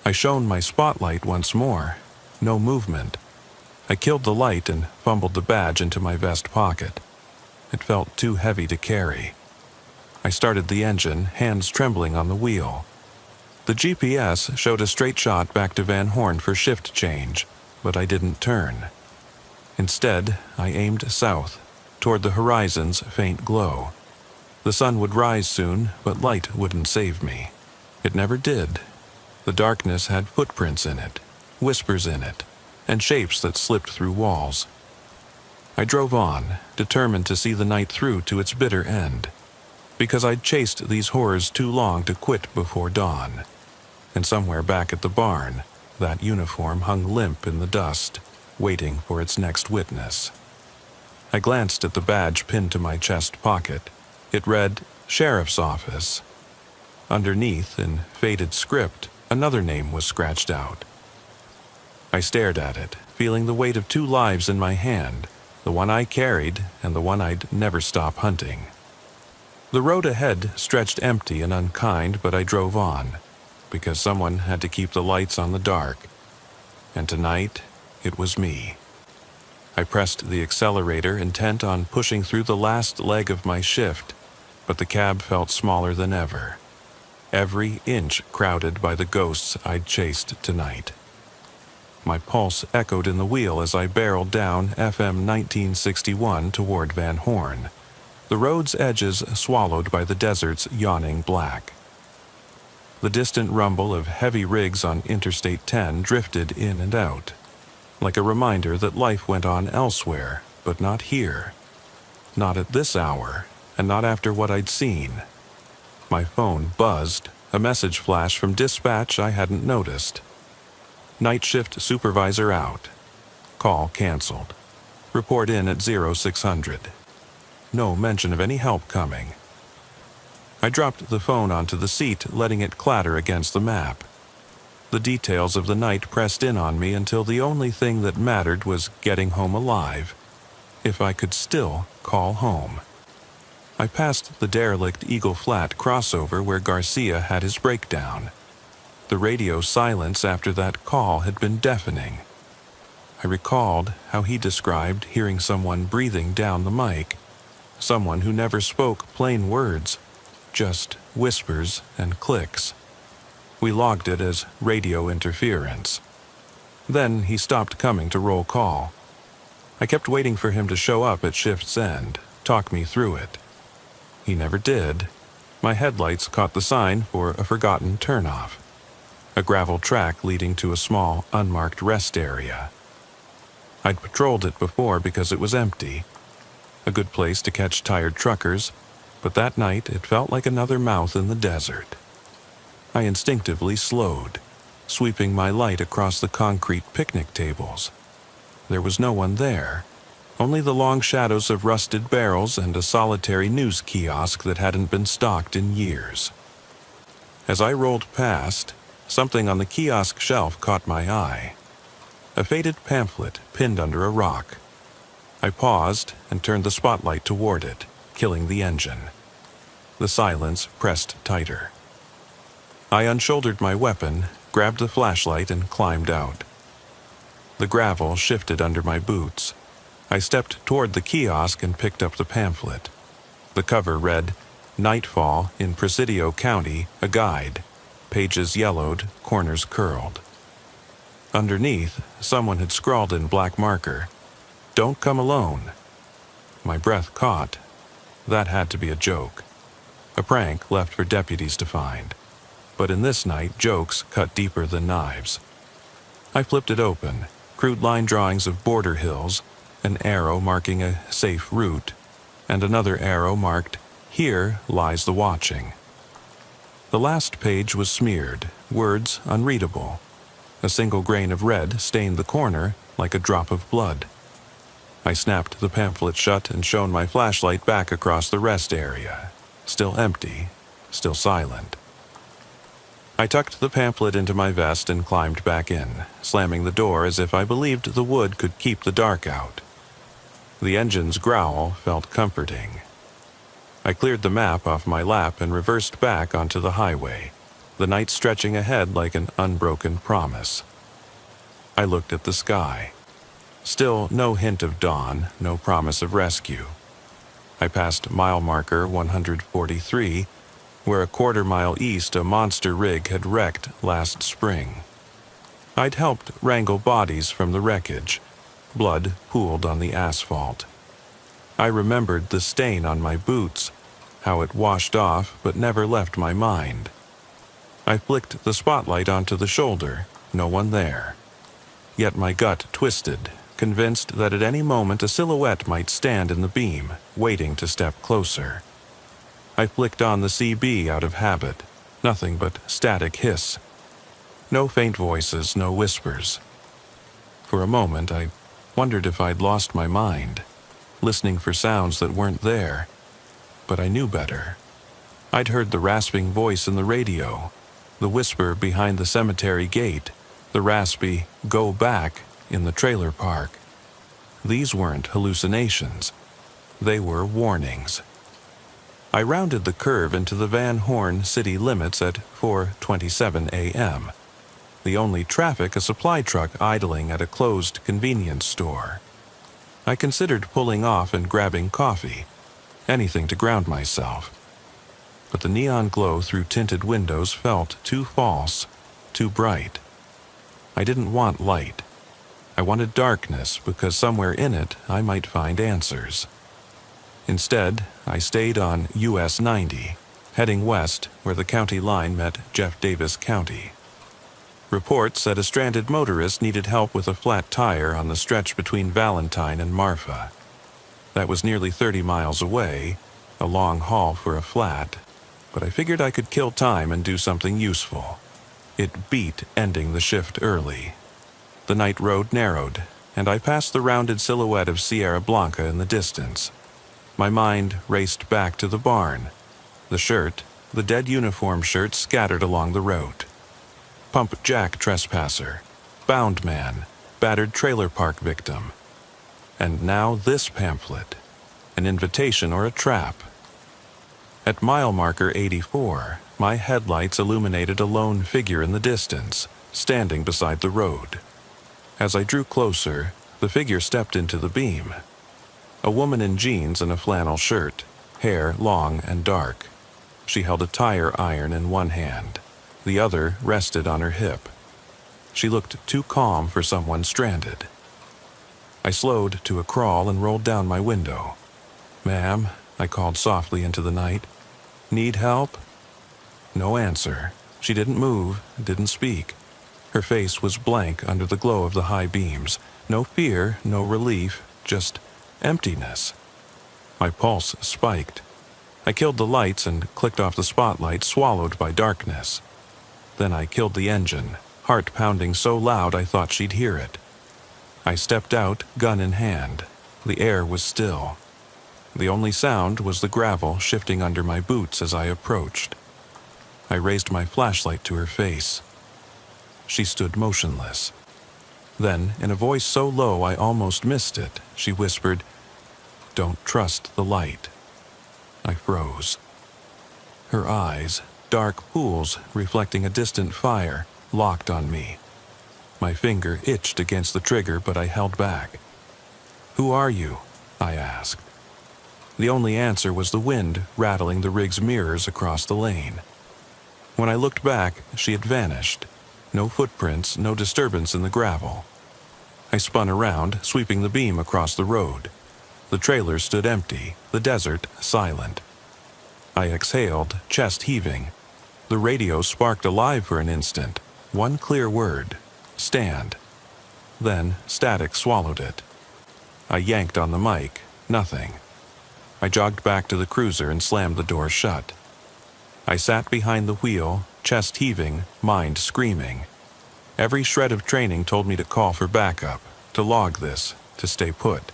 I shone my spotlight once more. No movement. I killed the light and fumbled the badge into my vest pocket. It felt too heavy to carry. I started the engine, hands trembling on the wheel. The GPS showed a straight shot back to Van Horn for shift change, but I didn't turn. Instead, I aimed south, toward the horizon's faint glow. The sun would rise soon, but light wouldn't save me. It never did. The darkness had footprints in it, whispers in it, and shapes that slipped through walls. I drove on, determined to see the night through to its bitter end, because I'd chased these horrors too long to quit before dawn. And somewhere back at the barn, that uniform hung limp in the dust, waiting for its next witness. I glanced at the badge pinned to my chest pocket. It read, Sheriff's Office. Underneath, in faded script, another name was scratched out. I stared at it, feeling the weight of two lives in my hand, the one I carried and the one I'd never stop hunting. The road ahead stretched empty and unkind, but I drove on, because someone had to keep the lights on the dark. And tonight, it was me. I pressed the accelerator, intent on pushing through the last leg of my shift, but the cab felt smaller than ever, every inch crowded by the ghosts I'd chased tonight. My pulse echoed in the wheel as I barreled down FM 1961 toward Van Horn, the road's edges swallowed by the desert's yawning black. The distant rumble of heavy rigs on Interstate 10 drifted in and out, like a reminder that life went on elsewhere, but not here. Not at this hour, and not after what I'd seen. My phone buzzed, a message flashed from dispatch I hadn't noticed. Night shift supervisor out. Call canceled. Report in at 0600. No mention of any help coming. I dropped the phone onto the seat, letting it clatter against the map. The details of the night pressed in on me until the only thing that mattered was getting home alive. If I could still call home. I passed the derelict Eagle Flat crossover where Garcia had his breakdown. The radio silence after that call had been deafening. I recalled how he described hearing someone breathing down the mic, someone who never spoke plain words, just whispers and clicks. We logged it as radio interference. Then he stopped coming to roll call. I kept waiting for him to show up at shift's end, talk me through it. He never did. My headlights caught the sign for a forgotten turnoff, a gravel track leading to a small, unmarked rest area. I'd patrolled it before because it was empty, a good place to catch tired truckers, but that night it felt like another mouth in the desert. I instinctively slowed, sweeping my light across the concrete picnic tables. There was no one there, only the long shadows of rusted barrels and a solitary news kiosk that hadn't been stocked in years. As I rolled past, something on the kiosk shelf caught my eye. A faded pamphlet pinned under a rock. I paused and turned the spotlight toward it, killing the engine. The silence pressed tighter. I unshouldered my weapon, grabbed the flashlight, and climbed out. The gravel shifted under my boots. I stepped toward the kiosk and picked up the pamphlet. The cover read, Nightfall in Presidio County, a guide. Pages yellowed, corners curled. Underneath, someone had scrawled in black marker, Don't come alone. My breath caught. That had to be a joke. A prank left for deputies to find. But in this night, jokes cut deeper than knives. I flipped it open, crude line drawings of border hills, an arrow marking a safe route, and another arrow marked, Here lies the watching. The last page was smeared, words unreadable. A single grain of red stained the corner like a drop of blood. I snapped the pamphlet shut and shone my flashlight back across the rest area. Still empty, still silent. I tucked the pamphlet into my vest and climbed back in, slamming the door as if I believed the wood could keep the dark out. The engine's growl felt comforting. I cleared the map off my lap and reversed back onto the highway, the night stretching ahead like an unbroken promise. I looked at the sky. Still no hint of dawn, no promise of rescue. I passed mile marker 143, where a quarter-mile east a monster rig had wrecked last spring. I'd helped wrangle bodies from the wreckage. Blood pooled on the asphalt. I remembered the stain on my boots, how it washed off but never left my mind. I flicked the spotlight onto the shoulder, no one there. Yet my gut twisted, convinced that at any moment a silhouette might stand in the beam, waiting to step closer. I flicked on the CB out of habit, nothing but static hiss. No faint voices, no whispers. For a moment I wondered if I'd lost my mind, listening for sounds that weren't there. But I knew better. I'd heard the rasping voice in the radio, the whisper behind the cemetery gate, the raspy "go back" in the trailer park. These weren't hallucinations. They were warnings. I rounded the curve into the Van Horn city limits at 4:27 a.m. The only traffic a supply truck idling at a closed convenience store. I considered pulling off and grabbing coffee, anything to ground myself. But the neon glow through tinted windows felt too false, too bright. I didn't want light. I wanted darkness because somewhere in it I might find answers. Instead, I stayed on US 90, heading west where the county line met Jeff Davis County. Reports said a stranded motorist needed help with a flat tire on the stretch between Valentine and Marfa. That was nearly 30 miles away, a long haul for a flat, but I figured I could kill time and do something useful. It beat ending the shift early. The night road narrowed, and I passed the rounded silhouette of Sierra Blanca in the distance. My mind raced back to the barn. The shirt, the dead uniform shirt scattered along the road. Pump jack trespasser, bound man, battered trailer park victim. And now this pamphlet, an invitation or a trap. At mile marker 84, my headlights illuminated a lone figure in the distance, standing beside the road. As I drew closer, the figure stepped into the beam. A woman in jeans and a flannel shirt, hair long and dark. She held a tire iron in one hand. The other rested on her hip. She looked too calm for someone stranded. I slowed to a crawl and rolled down my window. "Ma'am," I called softly into the night. "Need help?" No answer. She didn't move, didn't speak. Her face was blank under the glow of the high beams. No fear, no relief, just emptiness. My pulse spiked. I killed the lights and clicked off the spotlight, swallowed by darkness. Then I killed the engine, heart pounding so loud I thought she'd hear it. I stepped out, gun in hand. The air was still. The only sound was the gravel shifting under my boots as I approached. I raised my flashlight to her face. She stood motionless. Then, in a voice so low I almost missed it, she whispered, "Don't trust the light." I froze. Her eyes, dark pools reflecting a distant fire, locked on me. My finger itched against the trigger, but I held back. "Who are you?" I asked. The only answer was the wind rattling the rig's mirrors across the lane. When I looked back, she had vanished. No footprints, no disturbance in the gravel. I spun around, sweeping the beam across the road. The trailer stood empty, the desert silent. I exhaled, chest heaving. The radio sparked alive for an instant. One clear word, "Stand." Then static swallowed it. I yanked on the mic, nothing. I jogged back to the cruiser and slammed the door shut. I sat behind the wheel, chest heaving, mind screaming. Every shred of training told me to call for backup, to log this, to stay put.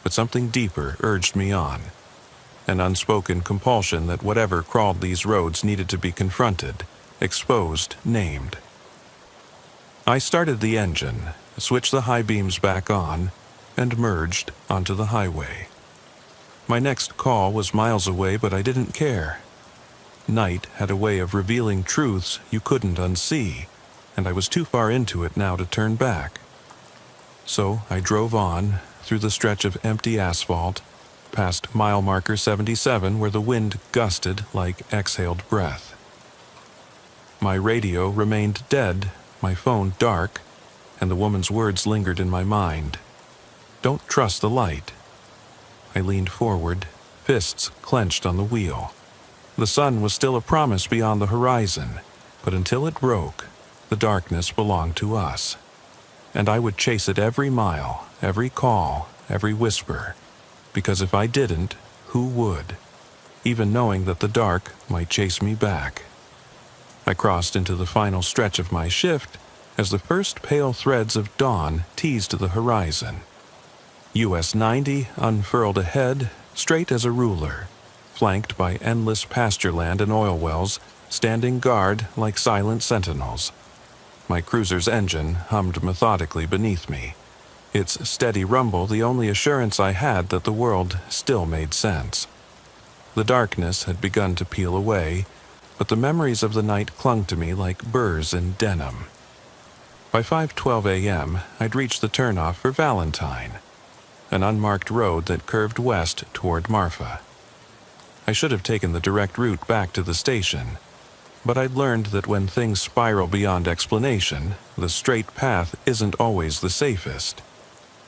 But something deeper urged me on. An unspoken compulsion that whatever crawled these roads needed to be confronted, exposed, named. I started the engine, switched the high beams back on, and merged onto the highway. My next call was miles away, but I didn't care. Night had a way of revealing truths you couldn't unsee, and I was too far into it now to turn back. So I drove on, through the stretch of empty asphalt, past mile marker 77 where the wind gusted like exhaled breath. My radio remained dead, my phone dark, and the woman's words lingered in my mind. Don't trust the light. I leaned forward, fists clenched on the wheel. The sun was still a promise beyond the horizon, but until it broke, the darkness belonged to us. And I would chase it every mile, every call, every whisper, because if I didn't, who would? Even knowing that the dark might chase me back. I crossed into the final stretch of my shift as the first pale threads of dawn teased the horizon. US 90 unfurled ahead, straight as a ruler, flanked by endless pasture land and oil wells, standing guard like silent sentinels. My cruiser's engine hummed methodically beneath me, its steady rumble the only assurance I had that the world still made sense. The darkness had begun to peel away, but the memories of the night clung to me like burrs in denim. By 5:12 a.m., I'd reached the turnoff for Valentine, an unmarked road that curved west toward Marfa. I should have taken the direct route back to the station, but I'd learned that when things spiral beyond explanation, the straight path isn't always the safest.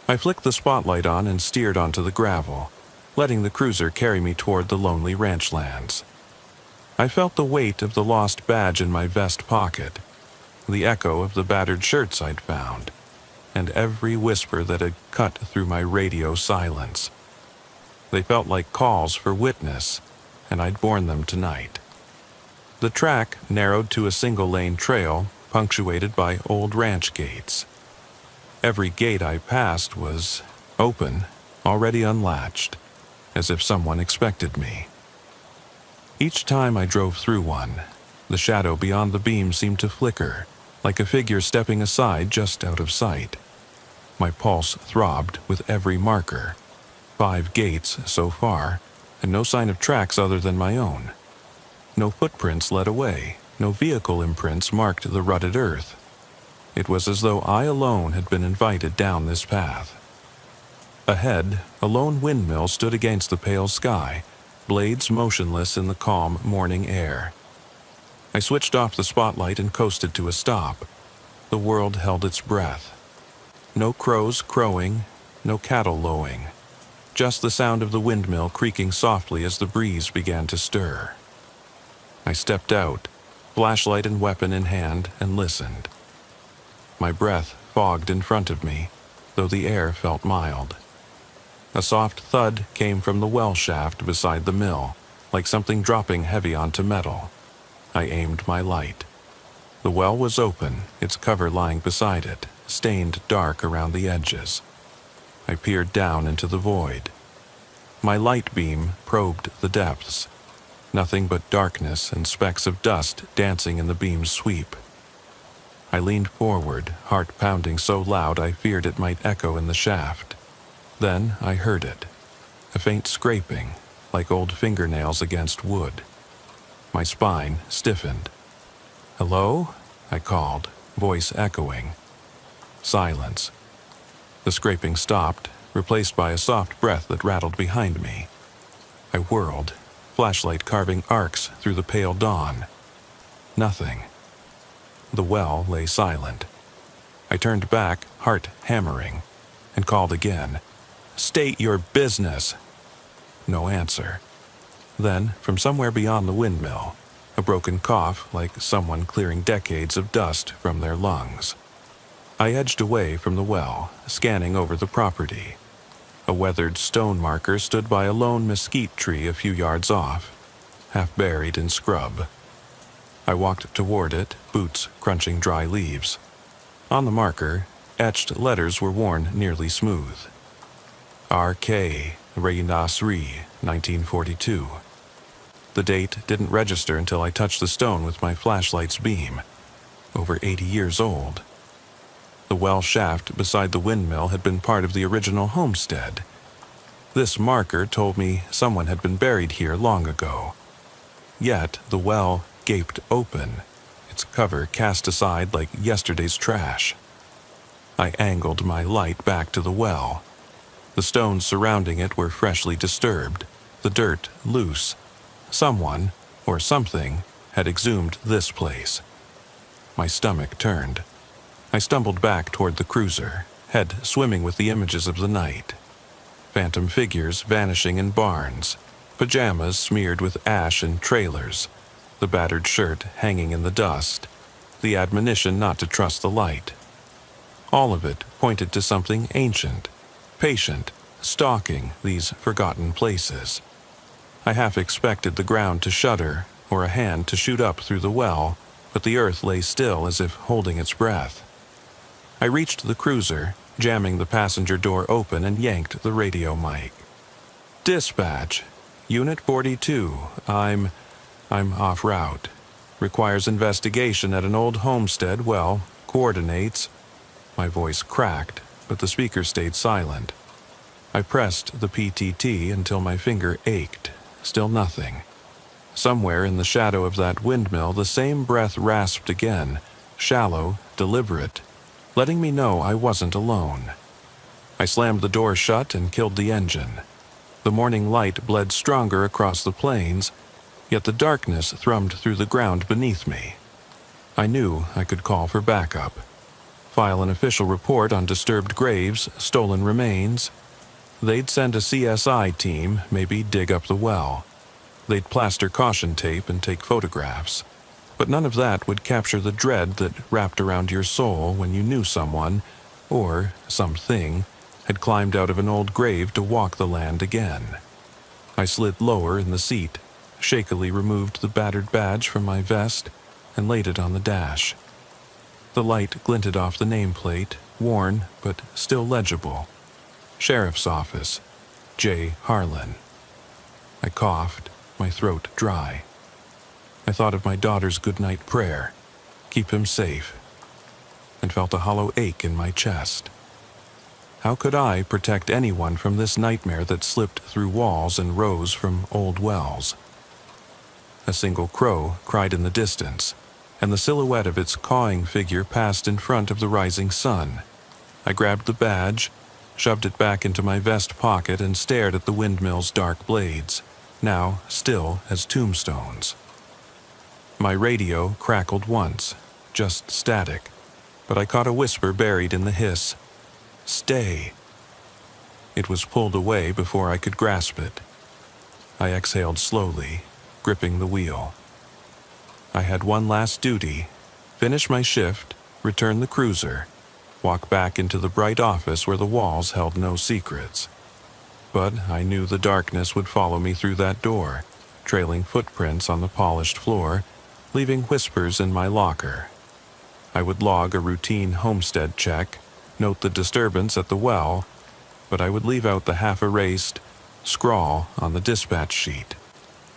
I flicked the spotlight on and steered onto the gravel, letting the cruiser carry me toward the lonely ranch lands. I felt the weight of the lost badge in my vest pocket, the echo of the battered shirts I'd found, and every whisper that had cut through my radio silence. They felt like calls for witness, and I'd borne them tonight. The track narrowed to a single-lane trail, punctuated by old ranch gates. Every gate I passed was open, already unlatched, as if someone expected me. Each time I drove through one, the shadow beyond the beam seemed to flicker, like a figure stepping aside just out of sight. My pulse throbbed with every marker. 5 gates so far, and no sign of tracks other than my own. No footprints led away, no vehicle imprints marked the rutted earth. It was as though I alone had been invited down this path. Ahead, a lone windmill stood against the pale sky, blades motionless in the calm morning air. I switched off the spotlight and coasted to a stop. The world held its breath. No crows crowing, no cattle lowing. Just the sound of the windmill creaking softly as the breeze began to stir. I stepped out, flashlight and weapon in hand, and listened. My breath fogged in front of me, though the air felt mild. A soft thud came from the well shaft beside the mill, like something dropping heavy onto metal. I aimed my light. The well was open, its cover lying beside it, stained dark around the edges. I peered down into the void. My light beam probed the depths. Nothing but darkness and specks of dust dancing in the beam's sweep. I leaned forward, heart pounding so loud I feared it might echo in the shaft. Then I heard it, a faint scraping, like old fingernails against wood. My spine stiffened. "Hello?" I called, voice echoing. Silence. The scraping stopped, replaced by a soft breath that rattled behind me. I whirled, flashlight carving arcs through the pale dawn. Nothing. The well lay silent. I turned back, heart hammering, and called again. "State your business!" No answer. Then, from somewhere beyond the windmill, a broken cough like someone clearing decades of dust from their lungs. I edged away from the well, scanning over the property. A weathered stone marker stood by a lone mesquite tree a few yards off, half buried in scrub. I walked toward it, boots crunching dry leaves. On the marker, etched letters were worn nearly smooth. R.K. Reynasri, 1942. The date didn't register until I touched the stone with my flashlight's beam. Over 80 years old. The well shaft beside the windmill had been part of the original homestead. This marker told me someone had been buried here long ago. Yet the well gaped open, its cover cast aside like yesterday's trash. I angled my light back to the well. The stones surrounding it were freshly disturbed, the dirt loose. Someone, or something, had exhumed this place. My stomach turned. I stumbled back toward the cruiser, head swimming with the images of the night. Phantom figures vanishing in barns, pajamas smeared with ash in trailers, the battered shirt hanging in the dust, the admonition not to trust the light. All of it pointed to something ancient, patient, stalking these forgotten places. I half expected the ground to shudder or a hand to shoot up through the well, but the earth lay still as if holding its breath. I reached the cruiser, jamming the passenger door open, and yanked the radio mic. "Dispatch, Unit 42, I'm off route. Requires investigation at an old homestead, well, coordinates." My voice cracked, but the speaker stayed silent. I pressed the PTT until my finger ached. Still nothing. Somewhere in the shadow of that windmill, the same breath rasped again, shallow, deliberate, letting me know I wasn't alone. I slammed the door shut and killed the engine. The morning light bled stronger across the plains, yet the darkness thrummed through the ground beneath me. I knew I could call for backup. File an official report on disturbed graves, stolen remains. They'd send a CSI team, maybe dig up the well. They'd plaster caution tape and take photographs. But none of that would capture the dread that wrapped around your soul when you knew someone, or something, had climbed out of an old grave to walk the land again. I slid lower in the seat, shakily removed the battered badge from my vest, and laid it on the dash. The light glinted off the nameplate, worn but still legible. Sheriff's Office, J. Harlan. I coughed, my throat dry. I thought of my daughter's goodnight prayer, keep him safe, and felt a hollow ache in my chest. How could I protect anyone from this nightmare that slipped through walls and rose from old wells? A single crow cried in the distance, and the silhouette of its cawing figure passed in front of the rising sun. I grabbed the badge, shoved it back into my vest pocket, and stared at the windmill's dark blades, now still as tombstones. My radio crackled once, just static, but I caught a whisper buried in the hiss. "Stay." It was pulled away before I could grasp it. I exhaled slowly, gripping the wheel. I had one last duty: finish my shift, return the cruiser, walk back into the bright office where the walls held no secrets. But I knew the darkness would follow me through that door, trailing footprints on the polished floor, leaving whispers in my locker. I would log a routine homestead check, note the disturbance at the well, but I would leave out the half-erased scrawl on the dispatch sheet,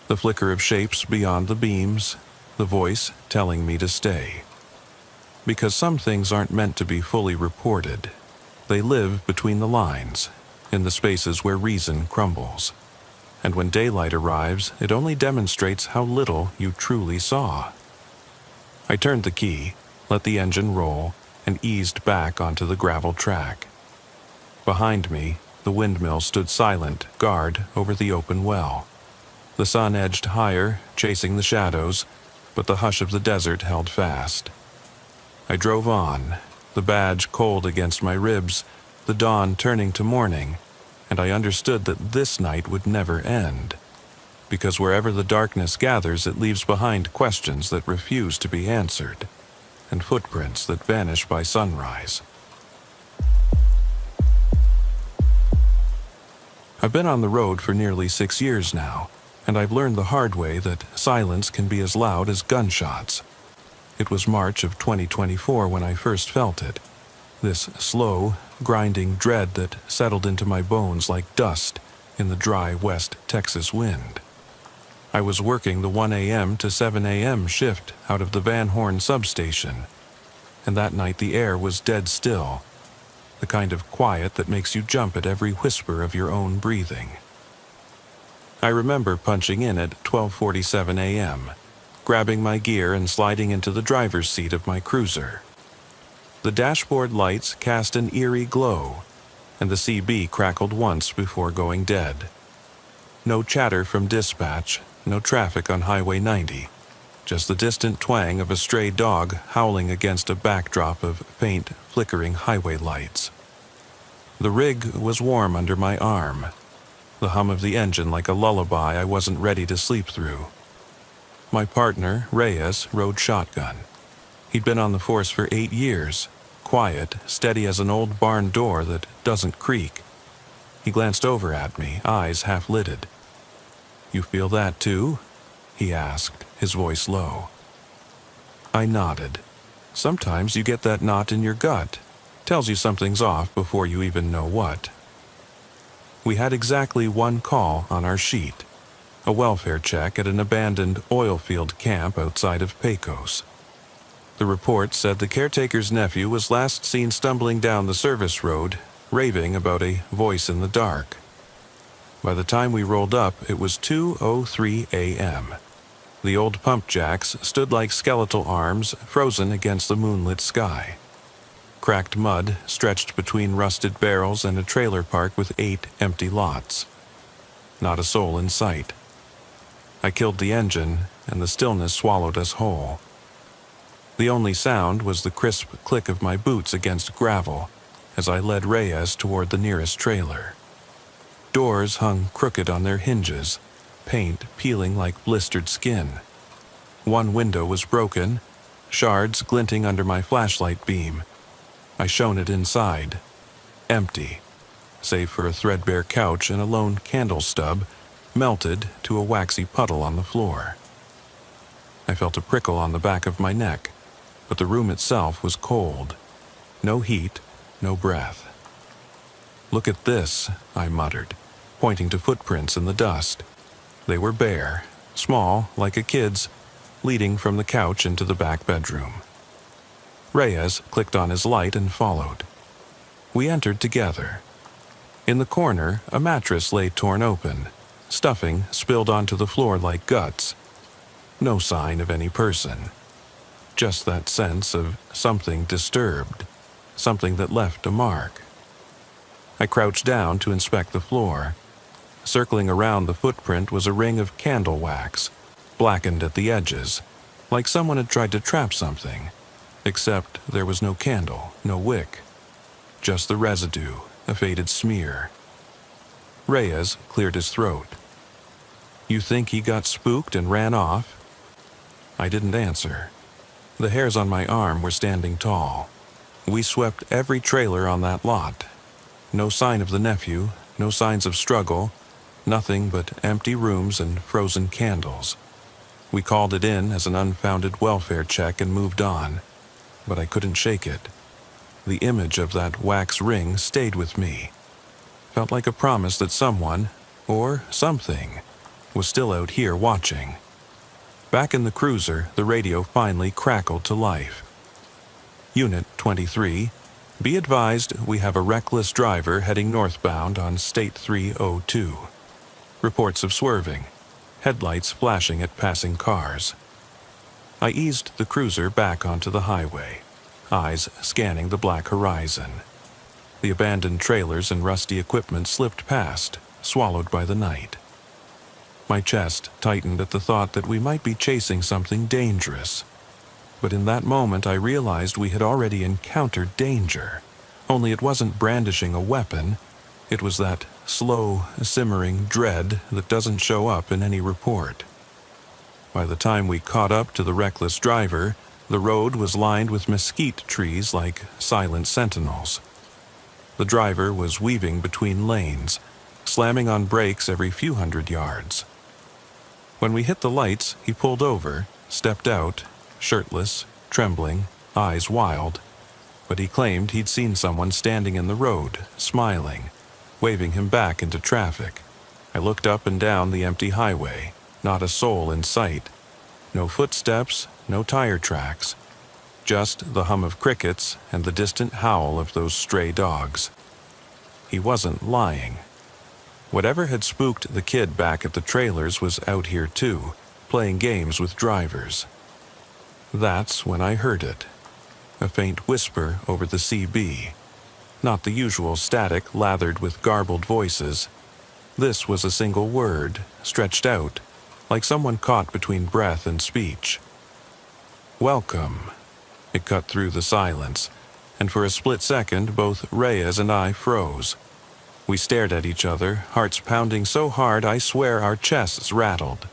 the flicker of shapes beyond the beams, the voice telling me to stay. Because some things aren't meant to be fully reported. They live between the lines, in the spaces where reason crumbles. And when daylight arrives, it only demonstrates how little you truly saw. I turned the key, let the engine roll, and eased back onto the gravel track. Behind me, the windmill stood silent, guard over the open well. The sun edged higher, chasing the shadows, but the hush of the desert held fast. I drove on, the badge cold against my ribs, the dawn turning to morning, and I understood that this night would never end. Because wherever the darkness gathers, it leaves behind questions that refuse to be answered, and footprints that vanish by sunrise. I've been on the road for nearly 6 years now, and I've learned the hard way that silence can be as loud as gunshots. It was March of 2024 when I first felt it, this slow, grinding dread that settled into my bones like dust in the dry West Texas wind. I was working the 1 a.m. to 7 a.m. shift out of the Van Horn substation, and that night the air was dead still, the kind of quiet that makes you jump at every whisper of your own breathing. I remember punching in at 12:47 a.m., grabbing my gear and sliding into the driver's seat of my cruiser. The dashboard lights cast an eerie glow, and the CB crackled once before going dead. No chatter from dispatch, no traffic on Highway 90, just the distant twang of a stray dog howling against a backdrop of faint, flickering highway lights. The rig was warm under my arm, the hum of the engine like a lullaby I wasn't ready to sleep through. My partner, Reyes, rode shotgun. He'd been on the force for 8 years, quiet, steady as an old barn door that doesn't creak. He glanced over at me, eyes half-lidded. "You feel that too?" he asked, his voice low. I nodded. Sometimes you get that knot in your gut. Tells you something's off before you even know what. We had exactly one call on our sheet. A welfare check at an abandoned oil field camp outside of Pecos. The report said the caretaker's nephew was last seen stumbling down the service road, raving about a voice in the dark. By the time we rolled up, it was 2:03 a.m. The old pump jacks stood like skeletal arms frozen against the moonlit sky. Cracked mud stretched between rusted barrels and a trailer park with 8 empty lots. Not a soul in sight. I killed the engine, and the stillness swallowed us whole. The only sound was the crisp click of my boots against gravel as I led Reyes toward the nearest trailer. Doors hung crooked on their hinges, paint peeling like blistered skin. One window was broken, shards glinting under my flashlight beam. I shone it inside. Empty, save for a threadbare couch and a lone candle stub, melted to a waxy puddle on the floor. I felt a prickle on the back of my neck, but the room itself was cold. No heat, no breath. "Look at this," I muttered, pointing to footprints in the dust. They were bare, small, like a kid's, leading from the couch into the back bedroom. Reyes clicked on his light and followed. We entered together. In the corner, a mattress lay torn open, stuffing spilled onto the floor like guts. No sign of any person. Just that sense of something disturbed, something that left a mark. I crouched down to inspect the floor. Circling around the footprint was a ring of candle wax, blackened at the edges, like someone had tried to trap something. Except there was no candle, no wick. Just the residue, a faded smear. Reyes cleared his throat. "You think he got spooked and ran off?" I didn't answer. The hairs on my arm were standing tall. We swept every trailer on that lot. No sign of the nephew, no signs of struggle, nothing but empty rooms and frozen candles. We called it in as an unfounded welfare check and moved on, but I couldn't shake it. The image of that wax ring stayed with me. Felt like a promise that someone, or something, was still out here watching. Back in the cruiser, the radio finally crackled to life. "Unit 23, be advised we have a reckless driver heading northbound on State 302. Reports of swerving, headlights flashing at passing cars." I eased the cruiser back onto the highway, eyes scanning the black horizon. The abandoned trailers and rusty equipment slipped past, swallowed by the night. My chest tightened at the thought that we might be chasing something dangerous. But in that moment I realized we had already encountered danger. Only it wasn't brandishing a weapon. It was that slow, simmering dread that doesn't show up in any report. By the time we caught up to the reckless driver, the road was lined with mesquite trees like silent sentinels. The driver was weaving between lanes, slamming on brakes every few hundred yards. When we hit the lights, he pulled over, stepped out, shirtless, trembling, eyes wild. But he claimed he'd seen someone standing in the road, smiling, waving him back into traffic. I looked up and down the empty highway, not a soul in sight. No footsteps, no tire tracks. Just the hum of crickets and the distant howl of those stray dogs. He wasn't lying. Whatever had spooked the kid back at the trailers was out here too, playing games with drivers. That's when I heard it. A faint whisper over the CB. not the usual static lathered with garbled voices. This was a single word, stretched out, like someone caught between breath and speech. Welcome. It cut through the silence, and for a split second both Reyes and I froze. We stared at each other, hearts pounding so hard I swear our chests rattled.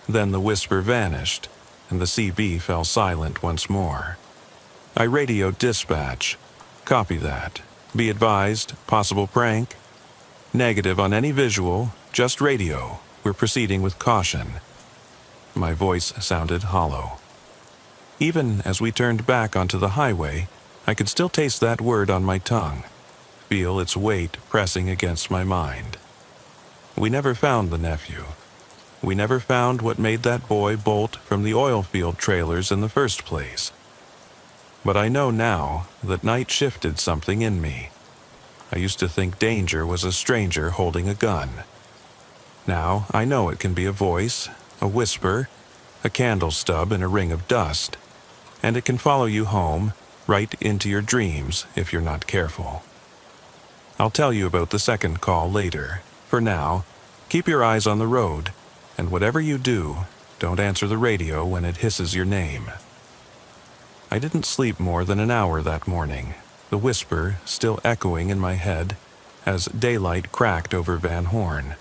Then the whisper vanished, and the CB fell silent once more. I radioed dispatch. Copy that. Be advised, possible prank? Negative on any visual, just radio. We're proceeding with caution. My voice sounded hollow. Even as we turned back onto the highway, I could still taste that word on my tongue, feel its weight pressing against my mind. We never found the nephew. We never found what made that boy bolt from the oil field trailers in the first place. But I know now that night shifted something in me. I used to think danger was a stranger holding a gun. Now I know it can be a voice, a whisper, a candle stub in a ring of dust, and it can follow you home, right into your dreams if you're not careful. I'll tell you about the second call later. For now, keep your eyes on the road, and whatever you do, don't answer the radio when it hisses your name. I didn't sleep more than an hour that morning, the whisper still echoing in my head as daylight cracked over Van Horn.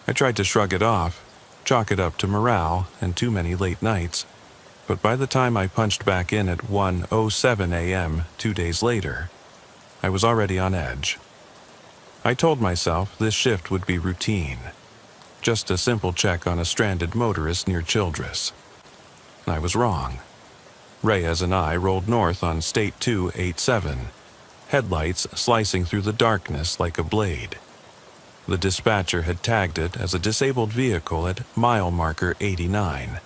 I tried to shrug it off, chalk it up to morale and too many late nights, but by the time I punched back in at 1:07 a.m. 2 days later, I was already on edge. I told myself this shift would be routine, just a simple check on a stranded motorist near Childress. I was wrong. Reyes and I rolled north on State 287, headlights slicing through the darkness like a blade. The dispatcher had tagged it as a disabled vehicle at mile marker 89,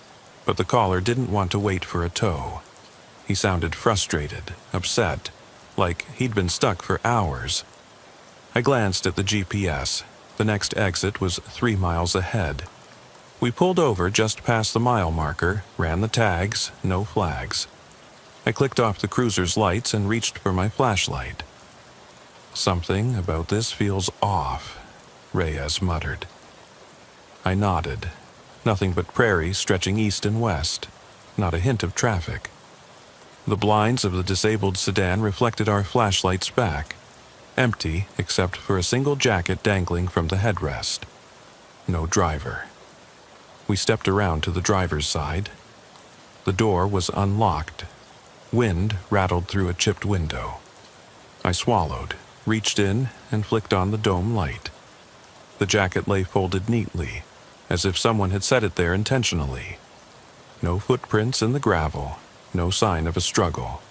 but the caller didn't want to wait for a tow. He sounded frustrated, upset, like he'd been stuck for hours. I glanced at the GPS. The next exit was 3 miles ahead. We pulled over just past the mile marker, ran the tags, no flags. I clicked off the cruiser's lights and reached for my flashlight. Something about this feels off, Reyes muttered. I nodded. Nothing but prairie stretching east and west. Not a hint of traffic. The blinds of the disabled sedan reflected our flashlight's back, empty except for a single jacket dangling from the headrest. No driver. We stepped around to the driver's side. The door was unlocked. Wind rattled through a chipped window. I swallowed, reached in, and flicked on the dome light. The jacket lay folded neatly, as if someone had set it there intentionally. No footprints in the gravel, no sign of a struggle.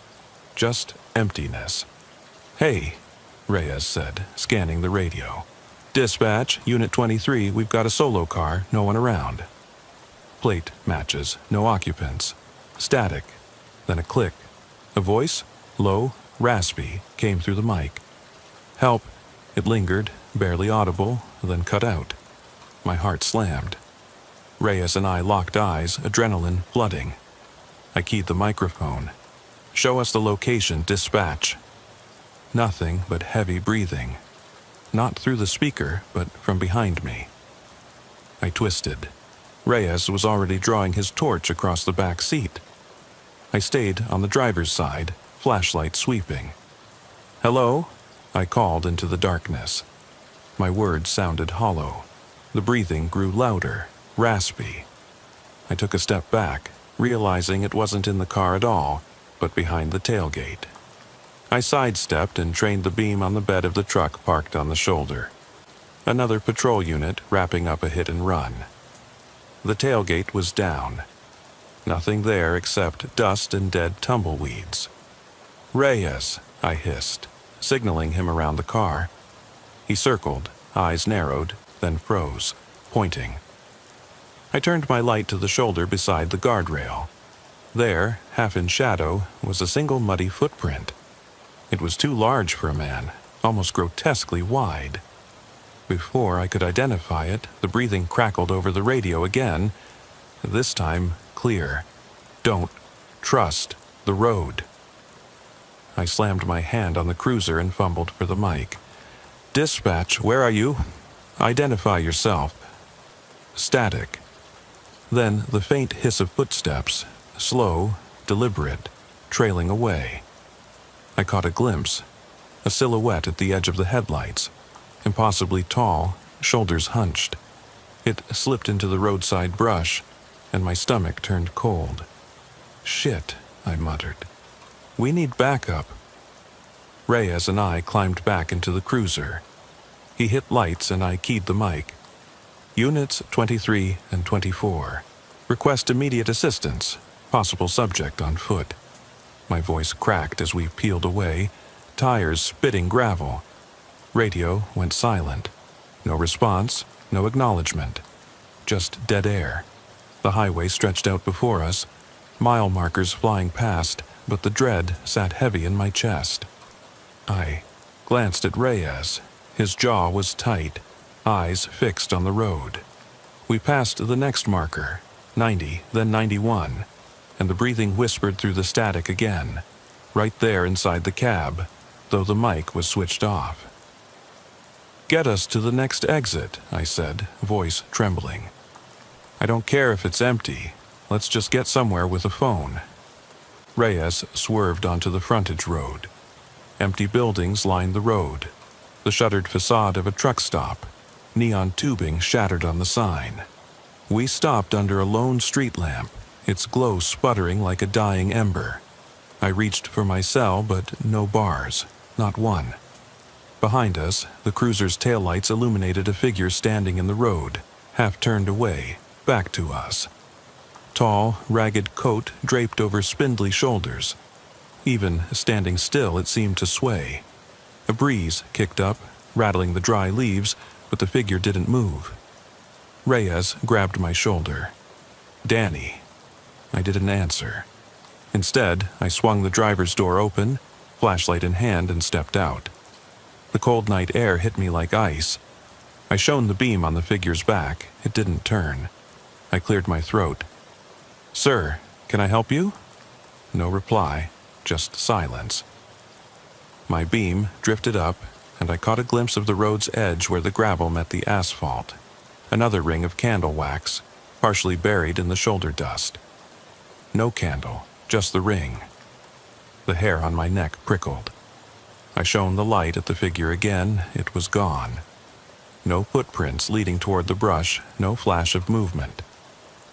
Just emptiness. "Hey," Reyes said, scanning the radio. "Dispatch, Unit 23, we've got a solo car, no one around." Plate matches, no occupants. Static. Then a click. A voice, low, raspy, came through the mic. "Help." It lingered, barely audible, then cut out. My heart slammed. Reyes and I locked eyes, adrenaline flooding. I keyed the microphone. "Show us the location, dispatch." Nothing but heavy breathing. Not through the speaker, but from behind me. I twisted. Reyes was already drawing his torch across the back seat. I stayed on the driver's side, flashlight sweeping. "Hello?" I called into the darkness. My words sounded hollow. The breathing grew louder, raspy. I took a step back, realizing it wasn't in the car at all, but behind the tailgate. I sidestepped and trained the beam on the bed of the truck parked on the shoulder. Another patrol unit wrapping up a hit and run. The tailgate was down. Nothing there except dust and dead tumbleweeds. "Reyes," I hissed, signaling him around the car. He circled, eyes narrowed, then froze, pointing. I turned my light to the shoulder beside the guardrail. There, half in shadow, was a single muddy footprint. It was too large for a man, almost grotesquely wide. Before I could identify it, the breathing crackled over the radio again, this time clear. "Don't trust the road." I slammed my hand on the cruiser and fumbled for the mic. "Dispatch, where are you? Identify yourself." Static. Then the faint hiss of footsteps, slow, deliberate, trailing away. I caught a glimpse, a silhouette at the edge of the headlights, impossibly tall, shoulders hunched. It slipped into the roadside brush, and my stomach turned cold. "Shit," I muttered. "We need backup." Reyes and I climbed back into the cruiser. He hit lights and I keyed the mic. "Units 23 and 24. Request immediate assistance. Possible subject on foot." My voice cracked as we peeled away, tires spitting gravel. Radio went silent. No response, no acknowledgement. Just dead air. The highway stretched out before us, mile markers flying past, but the dread sat heavy in my chest. I glanced at Reyes. His jaw was tight, eyes fixed on the road. We passed the next marker, 90, then 91, and the breathing whispered through the static again, right there inside the cab, though the mic was switched off. "Get us to the next exit," I said, voice trembling. "I don't care if it's empty. Let's just get somewhere with a phone." Reyes swerved onto the frontage road. Empty buildings lined the road. The shuttered facade of a truck stop. Neon tubing shattered on the sign. We stopped under a lone street lamp, its glow sputtering like a dying ember. I reached for my cell, but no bars, not one. Behind us, the cruiser's taillights illuminated a figure standing in the road, half turned away, back to us. Tall, ragged coat draped over spindly shoulders. Even standing still, it seemed to sway. A breeze kicked up, rattling the dry leaves, but the figure didn't move. Reyes grabbed my shoulder. "Danny." I didn't answer. Instead, I swung the driver's door open, flashlight in hand, and stepped out. The cold night air hit me like ice. I shone the beam on the figure's back. It didn't turn. I cleared my throat. "Sir, can I help you?" No reply, just silence. My beam drifted up, and I caught a glimpse of the road's edge where the gravel met the asphalt. Another ring of candle wax, partially buried in the shoulder dust. No candle, just the ring. The hair on my neck prickled. I shone the light at the figure again. It was gone. No footprints leading toward the brush, no flash of movement.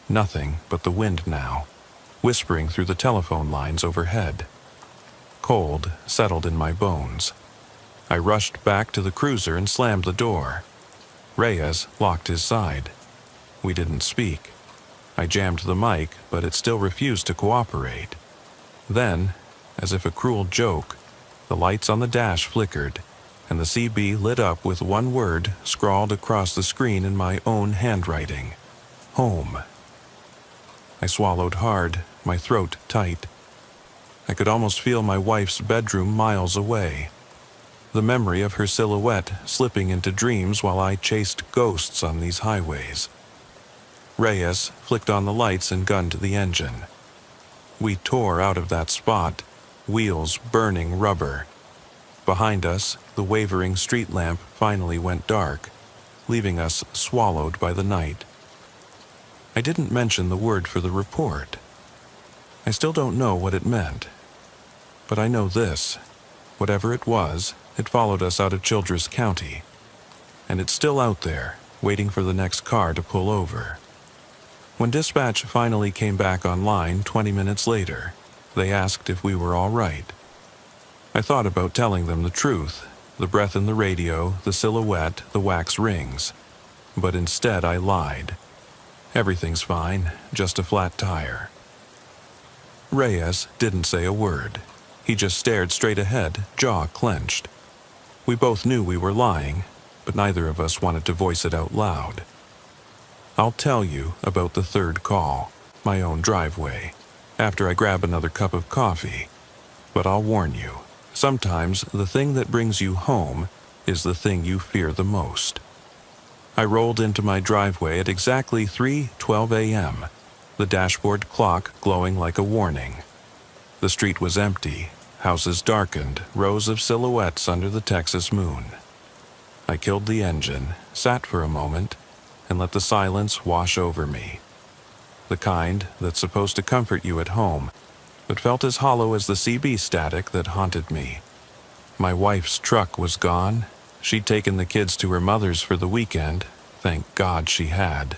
Nothing but the wind now, whispering through the telephone lines overhead. Cold settled in my bones. I rushed back to the cruiser and slammed the door. Reyes locked his side. We didn't speak. I jammed the mic, but it still refused to cooperate. Then, as if a cruel joke, the lights on the dash flickered, and the CB lit up with one word scrawled across the screen in my own handwriting. Home. I swallowed hard, my throat tight. I could almost feel my wife's bedroom miles away. The memory of her silhouette slipping into dreams while I chased ghosts on these highways. Reyes flicked on the lights and gunned the engine. We tore out of that spot, wheels burning rubber. Behind us, the wavering street lamp finally went dark, leaving us swallowed by the night. I didn't mention the word for the report. I still don't know what it meant. But I know this. Whatever it was, it followed us out of Childress County. And it's still out there, waiting for the next car to pull over. When dispatch finally came back online 20 minutes later, they asked if we were all right. I thought about telling them the truth, the breath in the radio, the silhouette, the wax rings. But instead I lied. Everything's fine, just a flat tire. Reyes didn't say a word. He just stared straight ahead, jaw clenched. We both knew we were lying, but neither of us wanted to voice it out loud. I'll tell you about the third call, my own driveway, after I grab another cup of coffee. But I'll warn you, sometimes the thing that brings you home is the thing you fear the most. I rolled into my driveway at exactly 3:12 a.m., the dashboard clock glowing like a warning. The street was empty, houses darkened, rows of silhouettes under the Texas moon. I killed the engine, sat for a moment, and let the silence wash over me. The kind that's supposed to comfort you at home, but felt as hollow as the CB static that haunted me. My wife's truck was gone. She'd taken the kids to her mother's for the weekend. Thank God she had.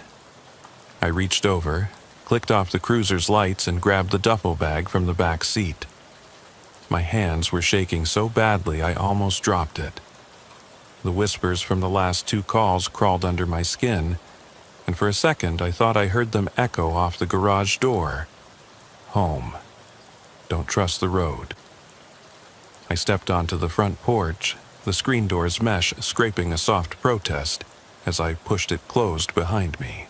I reached over, clicked off the cruiser's lights, and grabbed the duffel bag from the back seat. My hands were shaking so badly I almost dropped it. The whispers from the last 2 calls crawled under my skin, and for a second I thought I heard them echo off the garage door. Home. Don't trust the road. I stepped onto the front porch, the screen door's mesh scraping a soft protest as I pushed it closed behind me.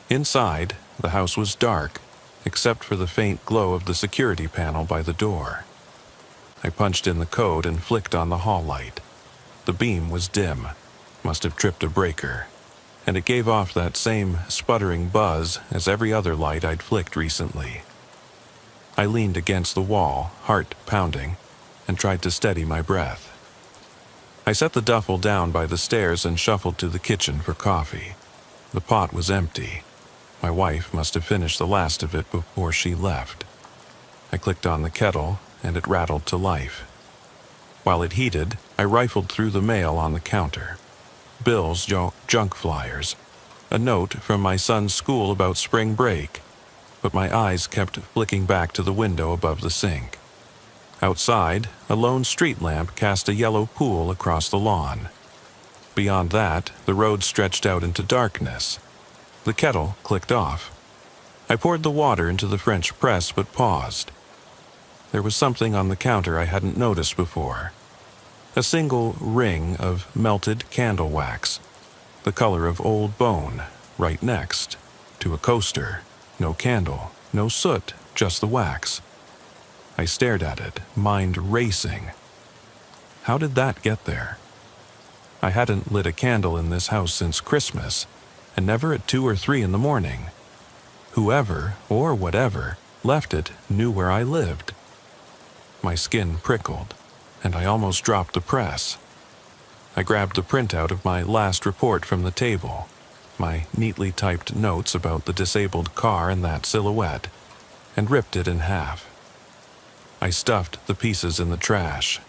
Inside, the house was dark, except for the faint glow of the security panel by the door. I punched in the code and flicked on the hall light. The beam was dim, must have tripped a breaker, and it gave off that same sputtering buzz as every other light I'd flicked recently. I leaned against the wall, heart pounding, and tried to steady my breath. I set the duffel down by the stairs and shuffled to the kitchen for coffee. The pot was empty. My wife must have finished the last of it before she left. I clicked on the kettle, and it rattled to life. While it heated, I rifled through the mail on the counter. Bills, junk flyers, a note from my son's school about spring break, but my eyes kept flicking back to the window above the sink. Outside, a lone street lamp cast a yellow pool across the lawn. Beyond that, the road stretched out into darkness. The kettle clicked off. I poured the water into the French press but paused. There was something on the counter I hadn't noticed before. A single ring of melted candle wax, the color of old bone, right next to a coaster. No candle, no soot, just the wax. I stared at it, mind racing. How did that get there? I hadn't lit a candle in this house since Christmas, and never at 2 or 3 in the morning. Whoever, or whatever, left it knew where I lived. My skin prickled, and I almost dropped the press. I grabbed the printout of my last report from the table, my neatly typed notes about the disabled car and that silhouette, and ripped it in half. I stuffed the pieces in the trash.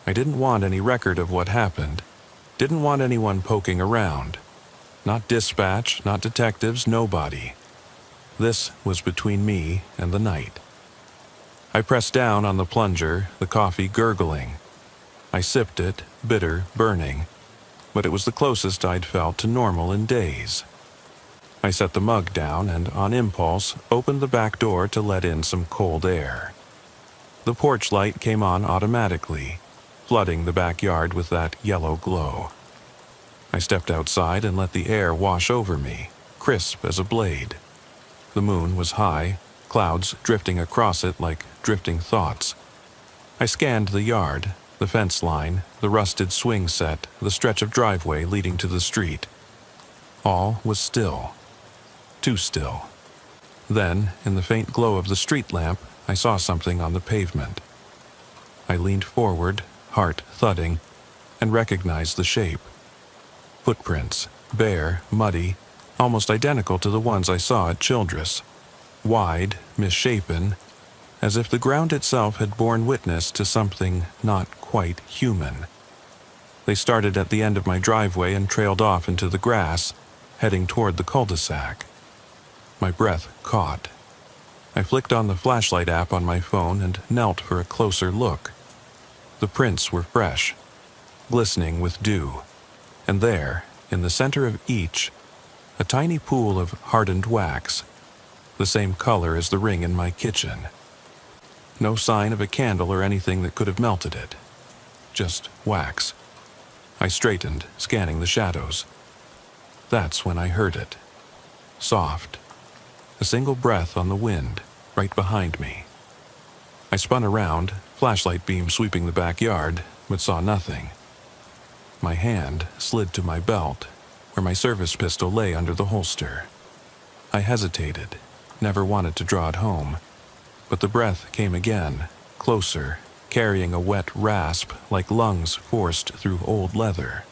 I didn't want any record of what happened, didn't want anyone poking around. Not dispatch, not detectives, nobody. This was between me and the night. I pressed down on the plunger, the coffee gurgling. I sipped it, bitter, burning, but it was the closest I'd felt to normal in days. I set the mug down and, on impulse, opened the back door to let in some cold air. The porch light came on automatically, flooding the backyard with that yellow glow. I stepped outside and let the air wash over me, crisp as a blade. The moon was high, clouds drifting across it like drifting thoughts. I scanned the yard, the fence line, the rusted swing set, the stretch of driveway leading to the street. All was still. Too still. Then, in the faint glow of the street lamp, I saw something on the pavement. I leaned forward, heart thudding, and recognized the shape. Footprints, bare, muddy, almost identical to the ones I saw at Childress. Wide, misshapen, as if the ground itself had borne witness to something not quite human. They started at the end of my driveway and trailed off into the grass, heading toward the cul-de-sac. My breath caught. I flicked on the flashlight app on my phone and knelt for a closer look. The prints were fresh, glistening with dew, and there, in the center of each, a tiny pool of hardened wax, the same color as the ring in my kitchen. No sign of a candle or anything that could have melted it. Just wax. I straightened, scanning the shadows. That's when I heard it. Soft. A single breath on the wind, right behind me. I spun around, flashlight beam sweeping the backyard, but saw nothing. My hand slid to my belt, where my service pistol lay under the holster. I hesitated, never wanted to draw it home, but the breath came again, closer, carrying a wet rasp like lungs forced through old leather.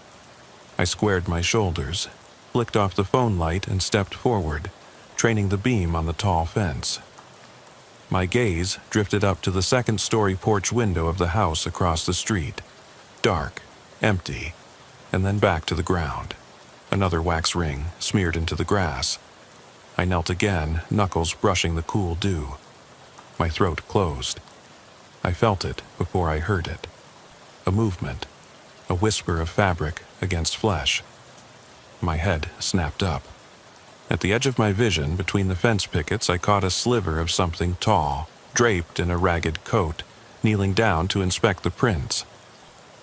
I squared my shoulders, flicked off the phone light, and stepped forward, training the beam on the tall fence. My gaze drifted up to the second-story porch window of the house across the street. Dark, empty, and then back to the ground. Another wax ring smeared into the grass. I knelt again, knuckles brushing the cool dew. My throat closed. I felt it before I heard it. A movement, a whisper of fabric against flesh. My head snapped up. At the edge of my vision, between the fence pickets, I caught a sliver of something tall, draped in a ragged coat, kneeling down to inspect the prints.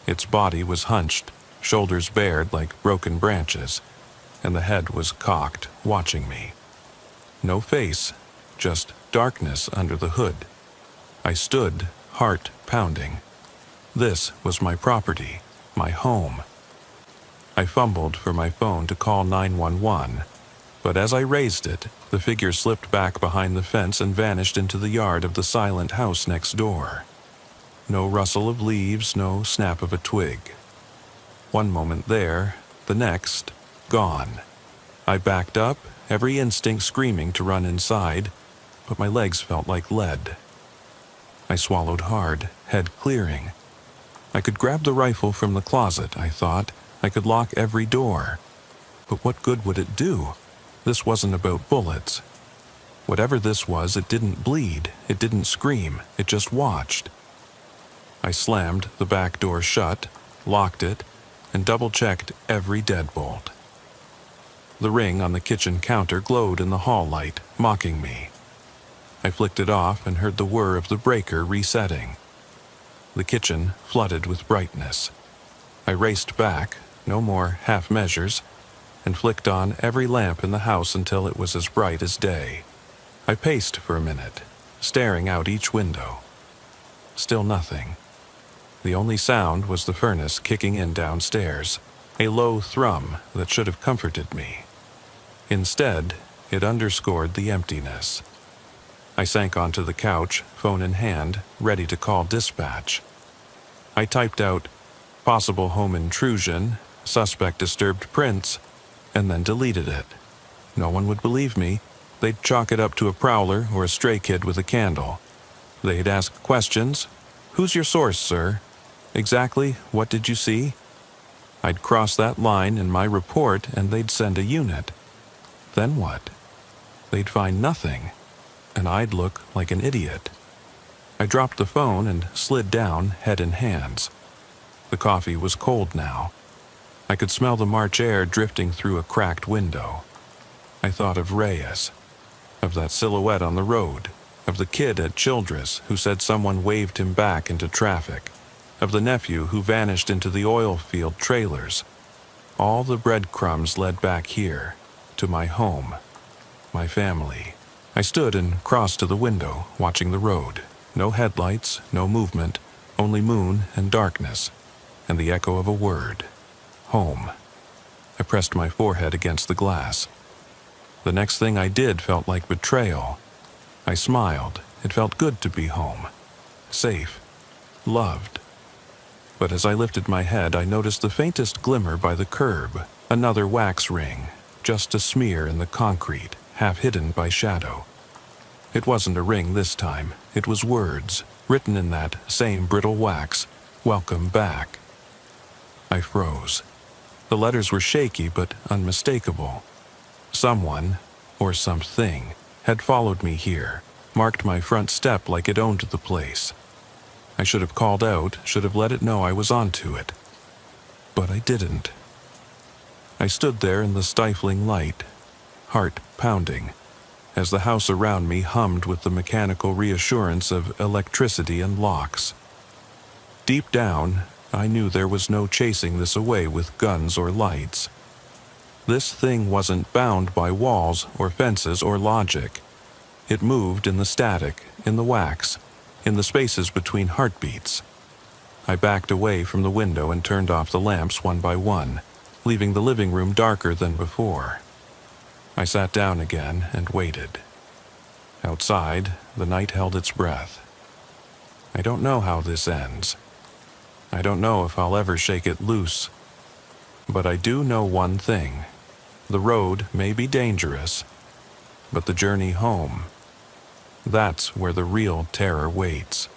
Its body was hunched, shoulders bared like broken branches, and the head was cocked, watching me. No face, just darkness under the hood. I stood, heart pounding. This was my property, my home. I fumbled for my phone to call 911, but as I raised it, the figure slipped back behind the fence and vanished into the yard of the silent house next door. No rustle of leaves, no snap of a twig. One moment there, the next, gone. I backed up, every instinct screaming to run inside, but my legs felt like lead. I swallowed hard, head clearing. I could grab the rifle from the closet, I thought. I could lock every door. But what good would it do? This wasn't about bullets. Whatever this was, it didn't bleed, it didn't scream, it just watched. I slammed the back door shut, locked it, and double-checked every deadbolt. The ring on the kitchen counter glowed in the hall light, mocking me. I flicked it off and heard the whir of the breaker resetting. The kitchen flooded with brightness. I raced back, no more half measures, and flicked on every lamp in the house until it was as bright as day. I paced for a minute, staring out each window. Still nothing. The only sound was the furnace kicking in downstairs, a low thrum that should have comforted me. Instead, it underscored the emptiness. I sank onto the couch, phone in hand, ready to call dispatch. I typed out, "Possible home intrusion, suspect disturbed prints," and then deleted it. No one would believe me. They'd chalk it up to a prowler or a stray kid with a candle. They'd ask questions. "Who's your source, sir? Exactly, what did you see?" I'd cross that line in my report and they'd send a unit. Then what? They'd find nothing, and I'd look like an idiot. I dropped the phone and slid down, head in hands. The coffee was cold now. I could smell the March air drifting through a cracked window. I thought of Reyes, of that silhouette on the road, of the kid at Childress who said someone waved him back into traffic, of the nephew who vanished into the oil field trailers. All the breadcrumbs led back here, to my home, my family. I stood and crossed to the window, watching the road. No headlights, no movement, only moon and darkness, and the echo of a word. Home. I pressed my forehead against the glass. The next thing I did felt like betrayal. I smiled. It felt good to be home. Safe. Loved. But as I lifted my head, I noticed the faintest glimmer by the curb. Another wax ring, just a smear in the concrete, half hidden by shadow. It wasn't a ring this time. It was words, written in that same brittle wax. "Welcome back." I froze. The letters were shaky but unmistakable. Someone, or something, had followed me here, marked my front step like it owned the place. I should have called out, should have let it know I was onto it. But I didn't. I stood there in the stifling light, heart pounding, as the house around me hummed with the mechanical reassurance of electricity and locks. Deep down, I knew there was no chasing this away with guns or lights. This thing wasn't bound by walls or fences or logic. It moved in the static, in the wax, in the spaces between heartbeats. I backed away from the window and turned off the lamps one by one, leaving the living room darker than before. I sat down again and waited. Outside, the night held its breath. I don't know how this ends. I don't know if I'll ever shake it loose. But I do know one thing. The road may be dangerous, but the journey home, that's where the real terror waits.